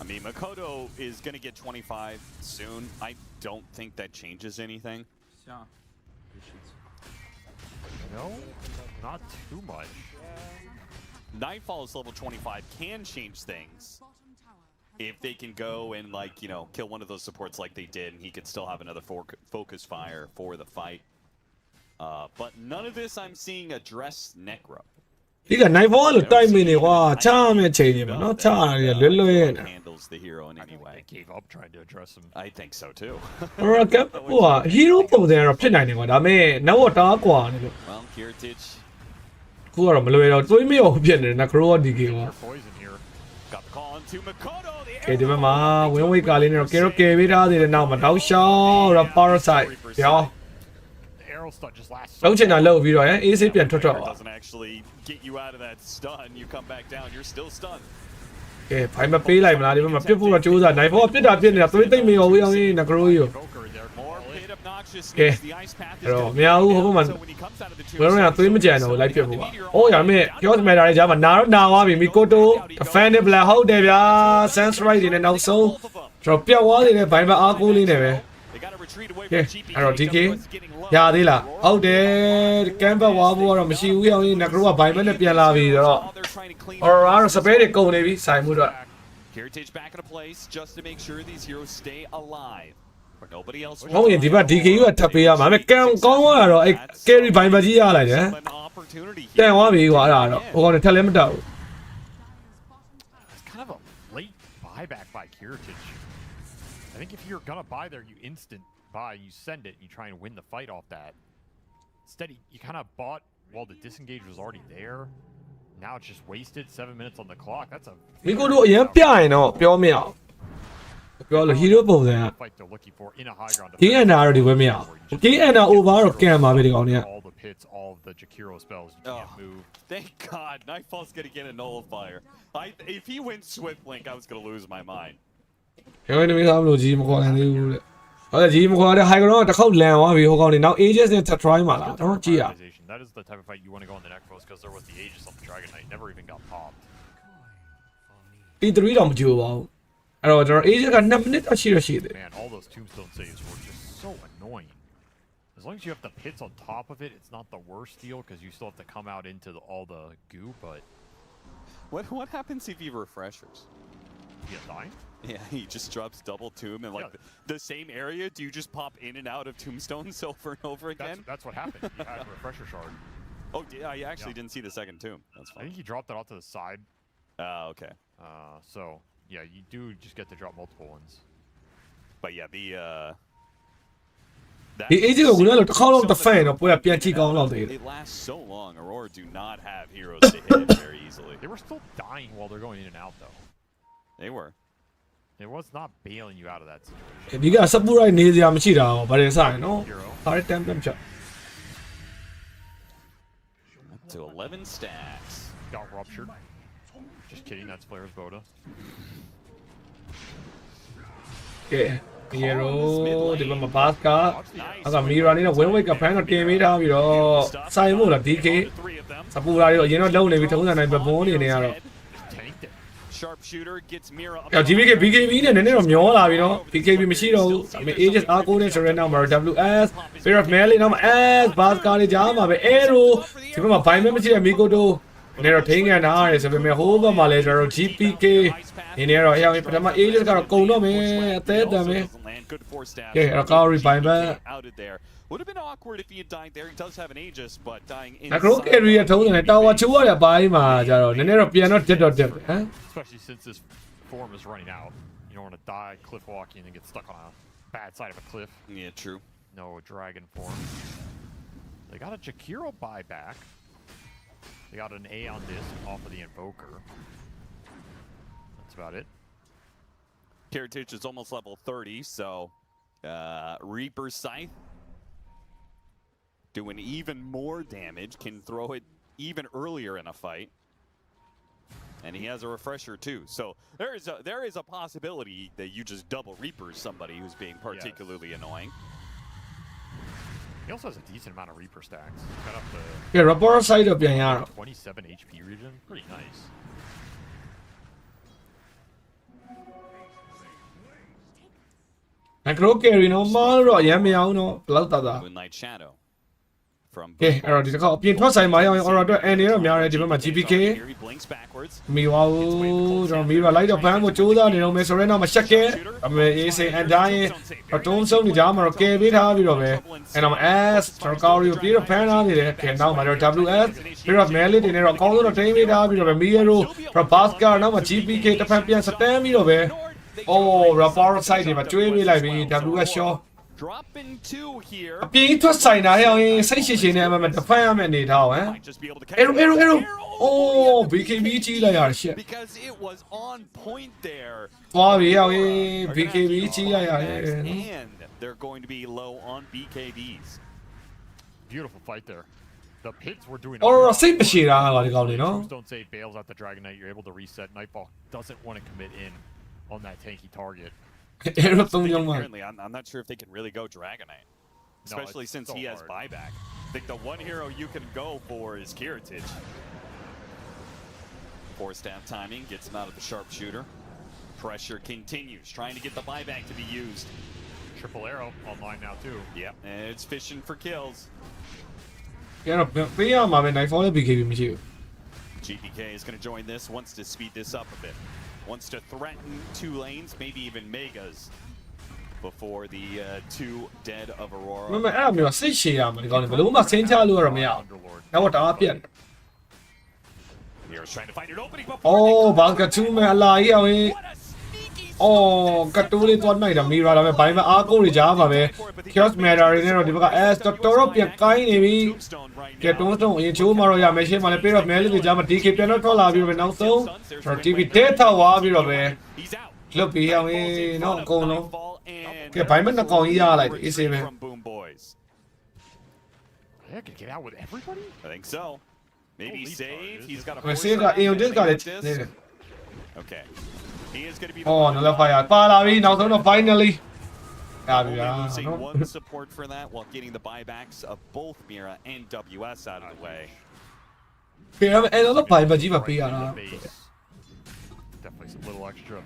I mean, Makoto is going to get 25 soon. I don't think that changes anything. No, not too much. Nightfall is level 25 can change things. If they can go and, like, you know, kill one of those supports like they did, and he could still have another focus fire for the fight. But none of this I'm seeing address Necro. ဒီက Nightfall လို့တိုက်မိနေကွာချားမယ့်ချိန်တွေမှာနော်ချားရတယ်လွယ်လွယ်နဲ့ Handles the hero in I any think way. they gave up trying to address him. I think so too. Aurora ကဟိုဟာ hero ပုံစံကတော့ဖြစ်နိုင်တယ်ကွာဒါပေမဲ့နောက်တော့တားကွာနေလို့ Well, Kiritich ခုကတော့မလွယ်တော့တွေးမရောဖြစ်နေတယ် Necro က DK ကွာ They're poison here. got the call onto Makoto. The ကဲဒီဘက်မှာ win weight ကလေးနဲ့တော့ Kero ကယ်ပေးထားသေးတယ်နောက်မှာတောက်ရှောက်တော့ Parasite ပြော The arrow stun just lasts. လုံးချင်တာလုပ်ပြီးတော့အေးဆေးပြန်ထွက် Fire ပါ doesn't actually get you out of that stun. You come back down, you're still stunned. ကဲဖိုင်မပေးလိုက်မလားဒီဘက်မှာပြစ်ဖို့တော့ကြိုးစား Nightfall ကပြစ်တာပြစ်နေတာသွေးသိမ့်မရောဘူးအောင်ကြီး Necro ကြီး Joker there. More pit obnoxiousness. Okay. The ice path is Pero gonna me hago be un poco down, más- so when he comes out of the tomb, ဘယ်တော့မှသွေးမကြံတော့လိုက်ပြစ်ဖို့ပါ။အိုးရမယ်ပြောစမယ်တာလေးကြားမှာနာတော့နာသွားပြီမီကိုတို defend ဘလာဟုတ်တယ်ဗျာ sense right တွေနဲ့နောက်ဆုံးကျွန်တော်ပြတ်သွားနေတဲ့ဘိုင်ဘအားကိုးလေးနဲ့ပဲ they gotta retreat away ကဲ from GPK. အဲ့တော့ DK WS getting low. ရသေးလားဟုတ်တယ်ကမ်ဘတ်ဝါဘောတော့မရှိဘူးအောင်ကြီး Necro ကဘိုင်ဘက်နဲ့ပြန်လာပြီဆိုတော့ They're trying to clean Aurora up. တော့စပယ်တွေကုန်နေပြီဆိုင်မှုတော့ Heritage back into place just to make sure these heroes stay alive. But nobody else ဟုတ်ရင်ဒီဘက် DK ကထပ်ပေးရမှာဒါပေမဲ့ကံကောင်းသွားတော့အဲ့ carry ဘိုင်ဘက်ကြီးရလိုက်တယ် An opportunity တန် here. သွားပြီကွာအဲ့ဒါတော့ဟိုကောင်တွေထက်လည်းမတောက်ဘူး It's kind of a late buyback by Kiritich. I think if you're gonna buy there, you instant buy, you send it, you try and win the fight off that. Instead, you kind of bought while the disengage was already there. Now it's just wasted 7 minutes on the clock. That's a မီကိုတို့အရင်ပြရင်တော့ပြောမရအောင် ပြောလို့ hero ပုံစံက fight they're looking for in a high ground. KN တော့ဒီဝဲမရအောင် KN over တော့ can ပါပဲဒီကောင်တွေက all the pits, all of the Jakiro spells. You can't move. Thank God, Nightfall's gonna get a nullifier. If he wins Swift Link, I was gonna lose my mind. ကျွန်တော်နေသားမလို့ကြီးမခေါ်နိုင်သေးဘူးတဲ့ဟုတ်တယ်ကြီးမခေါ်တဲ့ high ground တစ်ခေါက်လန်သွားပြီဟိုကောင်တွေနောက် ages နဲ့ try မှာလားနော်ကြည့်ရ That is the type of fight you want to go on the Necros because there was the Aegis on the Dragon Knight. Never even got popped. P3 တော့မကြိုးပါဘူးအဲ့တော့ကျွန်တော် ages က2 minute အရှိရရှိတယ် Man, all those tombstone saves were just so annoying. As long as you have the pits on top of it, it's not the worst deal because you still have to come out into all the goo, but... What happens if he refreshers? He gets dying? Yeah, he just drops double tomb and like the same area. Do you just pop in and out of tombstones over and over again? That's what happened. He had a refresher shard. Oh, I actually didn't see the second tomb. That's fine. I think he dropped it off to the side. Okay. So yeah, you do just get to drop multiple ones. But yeah, the ဒီ ages ကဝင်လာတော့တစ်ခေါက်တော့တစ်ဖက်တော့ပွဲပြန်ကြည့်ကောင်းတော့သေးတယ် it lasts so long. Aurora do not have heroes to hit it very easily. They were still dying while they're going in and out though. They were. It was not bailing you out of that situation. ဒီကစပူရိုက်နေစရာမရှိတာဗါတယ်ဆိုင်နော်ဟာတမ်တမ်ချ Up to 11 stacks. Got ruptured. Just kidding, that's Flair's Voda. ကဲဒီရိုဒီမှာဘတ်ကာအဲ့ကမီရာနေတော့ဝင်းဝိတ်ကဖန်တော့တင်ပေးထားပြီးတော့ဆိုင်မို့လား DK စပူရာတွေတော့အရင်တော့လုံနေပြီထုံးစံတိုင်းပဲဘုံနေနေရတော့ Sharpshooter gets Mira up. အော် GBK BKB နဲ့နည်းနည်းတော့မျောလာပြီနော် BKB မရှိတော့ဘူးဒါပေမဲ့ Aegis R9 နဲ့ Surrender မှာ WS Fear of Melee နောက်မှာ S Bascar တွေကြားမှာပဲ Arrow ဒီဘက်မှာ Bind မရှိတဲ့ Mikoto နည်းတော့ထိန်းခံထားရတယ်ဆိုပေမဲ့ဟိုးဘက်မှာလည်းကျွန်တော် GPK ဒီနေ့တော့အရင်ပထမ Aegis ကတော့ကုန်တော့မယ်အသေးတမ်းပဲကဲအဲ့တော့ Recovery Bind ပဲ Would have been awkward if he had died there. He does have an Aegis, but dying in. Necro area ထုံးတယ်တာဝါချိုးရတဲ့အပိုင်းမှာကျတော့နည်းနည်းတော့ပြန်တော့တက်တော့တက်ပဲဟမ် Especially since this form is running out. You don't want to die cliff walking and get stuck on a bad side of a cliff. Yeah, true. No dragon form. They got a Jakiro buyback. They got an A on this off of the Invoker. That's about it. Heritage is almost level 30, so Reaper Scythe doing even more damage, can throw it even earlier in a fight. And he has a refresher too. So there is a possibility that you just double Reaper somebody who's being particularly annoying. He also has a decent amount of Reaper stacks. Got up to Yeah, Rapport side တော့ပြန်ရတော့ 27 HP region. Pretty nice. Necro carry နော်မားတော့အရင်မရအောင်နော်ဘလောက်တာတာ Moonlight Shadow from ကဲအဲ့တော့ဒီတစ်ခါအပြင်ထွက်ဆိုင်မှာရောက်ရင် Aura အတွက် N တော့များတယ်ဒီဘက်မှာ GPK He blinks backwards. မီဝါဘူးကျွန်တော်မီဝါလိုက်တော့ဖမ်းဖို့ကြိုးစားနေတော့မယ်ဆိုရင်တော့မရှက်ကဲအမေအေးစိန်အန်တိုင်းအတုံးဆုံးနေကြမှာတော့ကဲပေးထားပြီးတော့ပဲအဲ့တော့ S ကျွန်တော်ကော်ရီကိုပြီးတော့ဖမ်းထားနေတယ်ကဲနောက်မှာတော့ WS ပြီးတော့ Melee တင်နေတော့အကောင်းဆုံးတော့ထိန်းပေးထားပြီးတော့ပဲ Miro ပြီးတော့ Bascar နောက်မှာ GPK တစ်ဖက်ပြန်စတန်းပြီးတော့ပဲ Oh, Rapport side တွေမှာကျွေးပေးလိုက်ပြီ WS Shaw Dropping 2 here. အပြင်ထွက်ဆိုင်တာဟဲ့အောင်စိတ်ရှည်ရှည်နဲ့အမှန်တဖန်ရမယ်နေထားဟမ် Might just be able to catch Arrow Oh BKB ကြီးလိုက်ရရှစ် because it was on point there. သွားပြီအောင် BKB ကြီးလိုက်ရတယ် And they're going to be low on BKBs. Beautiful fight there. The pits were doing. Or စိတ်မရှိတာကဒီကောင်လေးနော် Don't say bails out the Dragon Knight. You're able to reset. Nightfall doesn't want to commit in on that tanky target. Arrow 3ယောက်မှ Apparently, I'm not sure if they can really go Dragonite, especially since so he has hard. buyback. I think the one hero you can go for is Kiritage. 4-stab timing gets him out of the sharpshooter. Pressure continues, trying to get the buyback to be used. Triple arrow online now too. Yep, and it's fishing for kills. ကျတော့ပေးရမှာပဲ Nightfall နဲ့ BKB မရှိဘူး GPK is going to join this, wants to speed this up a bit. Wants to threaten 2 lanes, maybe even Megas, before the 2 dead of Aurora. မမအဲ့အမျိုးစိတ်ရှည်ရမှာဒီကောင်လေးဘယ်လိုမှဆင်းချလို့ရမရအောင်နောက်တော့တအားပြက် Hero's trying to find an opening before Oh ဘာကတူးမယ်အလာကြီးအောင် Oh ကတူးလေးသွားနိုင်တာမီရာဒါပဲဘိုင်းမအားကိုးတွေကြားပါပဲ Chaos Matter တွေနဲ့တော့ဒီဘက်က S တော်တော်ပြန်ကိုင်းနေပြီ ကဲတုံးတုံးအရင်ချိုးမှာတော့ရမယ်ရှင်းမှာလည်းပြီးတော့ Melee တွေကြားမှာ DK ပြန်တော့ထွက်လာပြီးတော့နောက်ဆုံးကျွန်တော် TV တဲထောက်သွားပြီးတော့ပဲ လွတ်ပြီးအောင်နော်အကုန်လုံး Nightfall and ကဲဘိုင်းမနှကောင်ကြီးရလိုက်အေးစေးပဲ from Boom Boys. They could get out with everybody? I think so. Maybe Holy save. fuck, He's got a ဝယ်စေးကအင်ဒစ်ကလည်းနေတယ် Okay. He is going to be ဟောနော်လက်ဖာရပါလာပြီနောက်ဆုံးတော့ finally ရပြီဗျာ only losing နော် one support for that while getting the buybacks of both Mira and WS out of the way. ပြန်အဲ့တော့ဘိုင်းမကြီးမပေးရတာ The base. Definitely some little extra,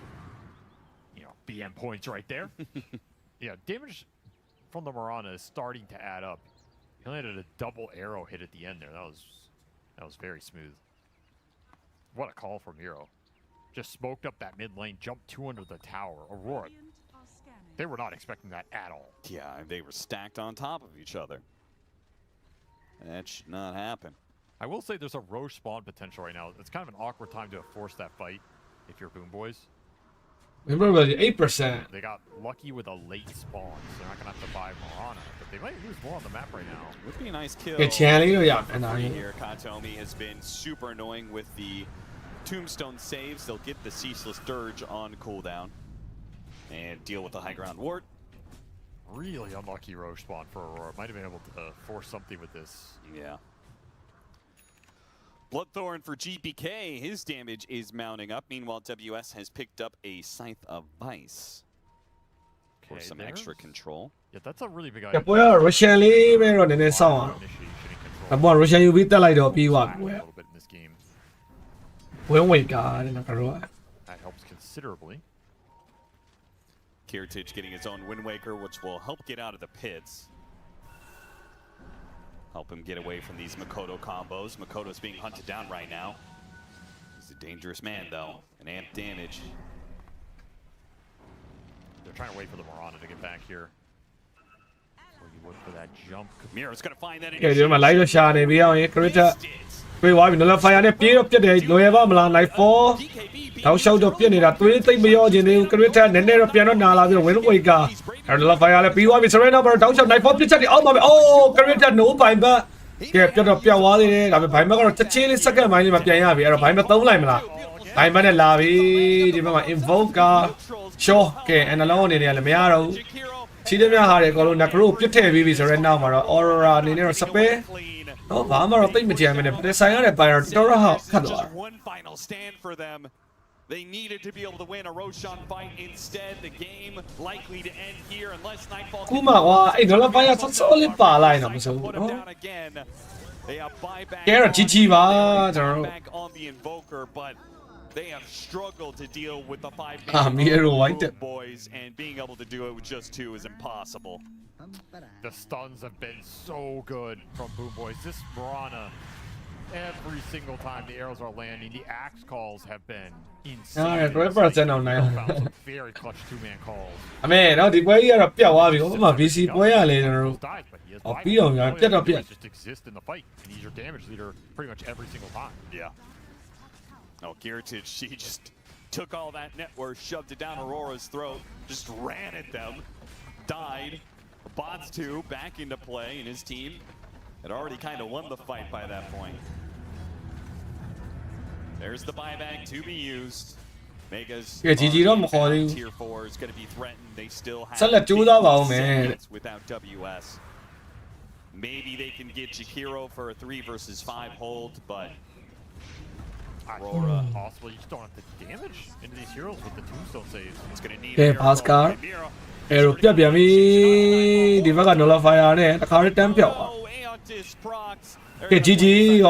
BM points right there. Yeah, damage from the Mirana is starting to add up. He landed a double arrow hit at the end there. That was very smooth. What a call from Miro. Just smoked up that mid lane, jumped 2 under the tower. Aurora, they were not expecting that at all. Yeah, they were stacked on top of each other. That should not happen. I will say there's a Roche spawn potential right now. It's kind of an awkward time to force that fight if you're Boom Boys. Remember the 8%. They got lucky with a late spawn, so they're not going to have to buy Mirana. But they might lose more on the map right now. Would be a nice kill. Good challenge, yeah, and Here, Katomi has been super annoying with the tombstone saves. They'll get the ceaseless dirge on cooldown and deal with the high ground ward. Really unlucky Roche spawn for Aurora. Might have been able to force something with this. Yeah. Bloodthorn for GPK, his damage is mounting up. Meanwhile, WS has picked up a Scythe of Vice for Okay, some there's- extra control. Yeah, that's a really big က item. ပွဲက Russian လေးပဲတော့နည်းနည်းစောင့်အောင် Initiation and control. အပေါ် Russian ယူပြီးတက်လိုက်တော့ပြီးသွား Back ပြီ a little bit in this game. ဝင်းဝေကားတဲ့နော်ကတော့ That helps considerably. Kiritich getting his own Wind Waker, which will help get out of the pits. Help him get away from these Makoto combos. Makoto's being hunted down right now. He's a dangerous man, though. An amp damage. They're trying to wait for the Mirana to get back here. Well, you look for that jump. Mira's going to find that ကဲဒီမှာ light တော့ရှာနေပြီးအောင် Crita Missed it. ပြေးသွားပြီနော်လက် fire နဲ့ပြေးတော့ပြတ်တယ်လွယ်ပါမလား light 4 DKB တောက်လျှောက်တော့ပြတ်နေတာသွေးသိမ့်မရောခြင်းသေးဘူး Crita နည်းနည်းတော့ပြန်တော့နာလာပြီးတော့ win ဝေကာအဲ့တော့လက် fire လည်းပြီးသွားပြီ surrender တော့တောက်လျှောက် light 4ပြတ်ချက်တွေအောက်မှာပဲအိုး Crita no ပိုင်ဘတ်ကဲပြတ်တော့ပြတ်သွားသေးတယ်ဒါပေမဲ့ဘိုင်ဘတ်ကတော့ချက်ချင်းလေး second ပိုင်းလေးမှာပြန်ရပြီအဲ့တော့ဘိုင်ဘတ်သုံးလိုက်မလားဘိုင်ဘတ်နဲ့လာပြီဒီဘက်မှာ invoke က sure ကဲ analog အနေနဲ့လည်းမရတော့ဘူး Jakiro ချီးသမျှဟာတွေအကုန်လုံး necro ပြတ်ထည့်ပြီးပြီဆိုတော့နောက်မှာတော့ aurora အနေနဲ့တော့ spare clean. တော့ဘာမှတော့သိမ့်မကြမ်းမနဲ့ပြန်ဆိုင်ရတဲ့ buyer တော်တော်ဟောက်ခတ်သွား Just one final stand for them. They needed to be able to win a Roshan fight. Instead, the game likely to end here unless Nightfall ခုမှကွာအဲ့တော့ buyer ဆော့ဆော့လေးပါလိုက်တော့မစိုးဘူး put him နော် down again. They have buyback ကဲတော့ GG ပါကျွန်တော်တို့ back on the Invoker, but they have struggled to deal with the 5 Miro white. boys, and being able to do it with just 2 is impossible. The stuns have been so good from Boom Boys. This Mirana, every single time the arrows are landing, the axe calls have been insane. Yeah, 12% on now. Found some very clutch two-man calls. အမေနော်ဒီပွဲကြီးကတော့ပြတ်သွားပြီဟိုမှာ VC ပွဲရလေကျွန်တော်တို့ Died, but he has Oh, buyback. beat him, yeah. All he Piet has up, to do piet. is just exist in the fight, and he's your damage leader pretty much every single time. Yeah. Oh, Kiritich, she just took all that net worth, shoved it down Aurora's throat, just ran at them, died. Bots 2 back into play, and his team had already kind of won the fight by that point. There's the buyback to be used. Megas Yeah, GGတော့မခေါ်သေးဘူး tier 4 is going to be threatened. They still have ဆက်လက်ကြိုးစားပါဦးမယ် seconds without WS. Maybe they can get Jakiro for a 3 versus 5 hold, but Aurora Possible, you just don't have the damage into these heroes with the tombstone saves. is going to need Okay, a miracle. Pascal. Mira အဲ့တော့ပြတ်ပြန်ပြီဒီဘက်က Nola Fire နဲ့တခါတည်းတန်းပြောက်သွား Oh, Aeontis procs. ကဲ GG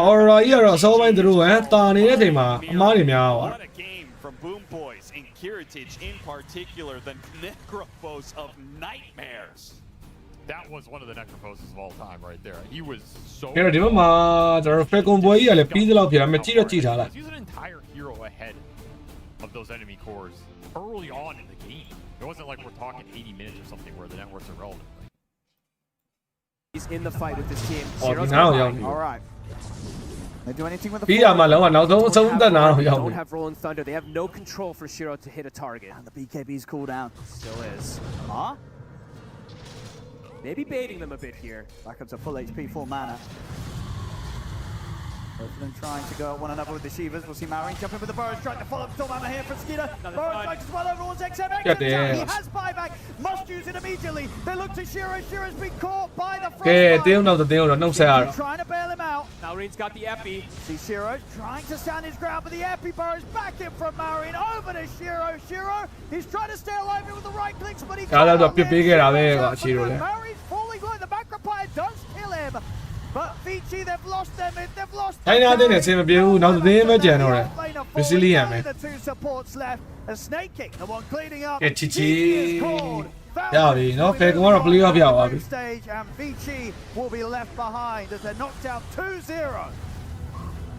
Aurora ကြီးကတော့အစောပိုင်းသူတို့ဟမ်တာနေတဲ့အချိန်မှာအမားတွေများသွား What a game from Boom Boys and Kiritich in particular, the Necropos of nightmares. That was one of the necroposes of all time right there. He was so... ကဲတော့ဒီဘက်မှာကျွန်တော် Falcon ပွဲကြီးကလည်းပြီးသလောက်ဖြစ်တာမကြည့်တော့ကြည့်ထားလိုက် He was an entire hero ahead of those enemy cores early on in the game. It wasn't like we're talking 80 minutes or something where the networks are relevant. He's in the fight with this team. ဟော Zero's ဒီနောက် gonna ရောက် buy. နေ All right. They do anything with the ပြီးရမှာလုံးဝနောက်ဆုံးအဆုံးသက်နာတော့ရောက် Don't နေ have Rolling Thunder. They have no control for Shiro to hit a target. And the BKB's cooldown. Still is. Huh? Maybe baiting them a bit here. Back up to full HP, full mana. Both of them trying to go at one another with the Shivas. We'll see Maureen jumping with the Burrows, trying to follow up Stormhammer here from Skeeter. Burrows strikes as well over towards XM. He has buyback, must use it immediately. They look to Shiro. Shiro's been caught by the front. Trying to bail him out. Maureen's got the epi. See Shiro trying to stand his ground, but the epi Burrows back in from Maureen over to Shiro. Shiro, he's trying to stay alive with the right clicks, but he can't. Maureen's falling low. The Macropire does kill him. But Vici, they've lost them. They've lost them. The two supports left. A snake kick, the one cleaning up. Stage and Vici will be left behind as they're knocked out 2-0.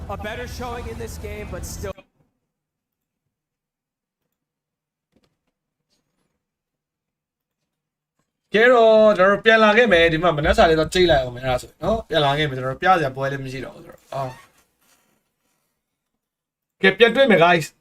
A better showing in this game, but still. Kero, there are piano game, the man, that's a little chill. No, piano game, there are piazza, boy, let me see. Oh, get me, guys.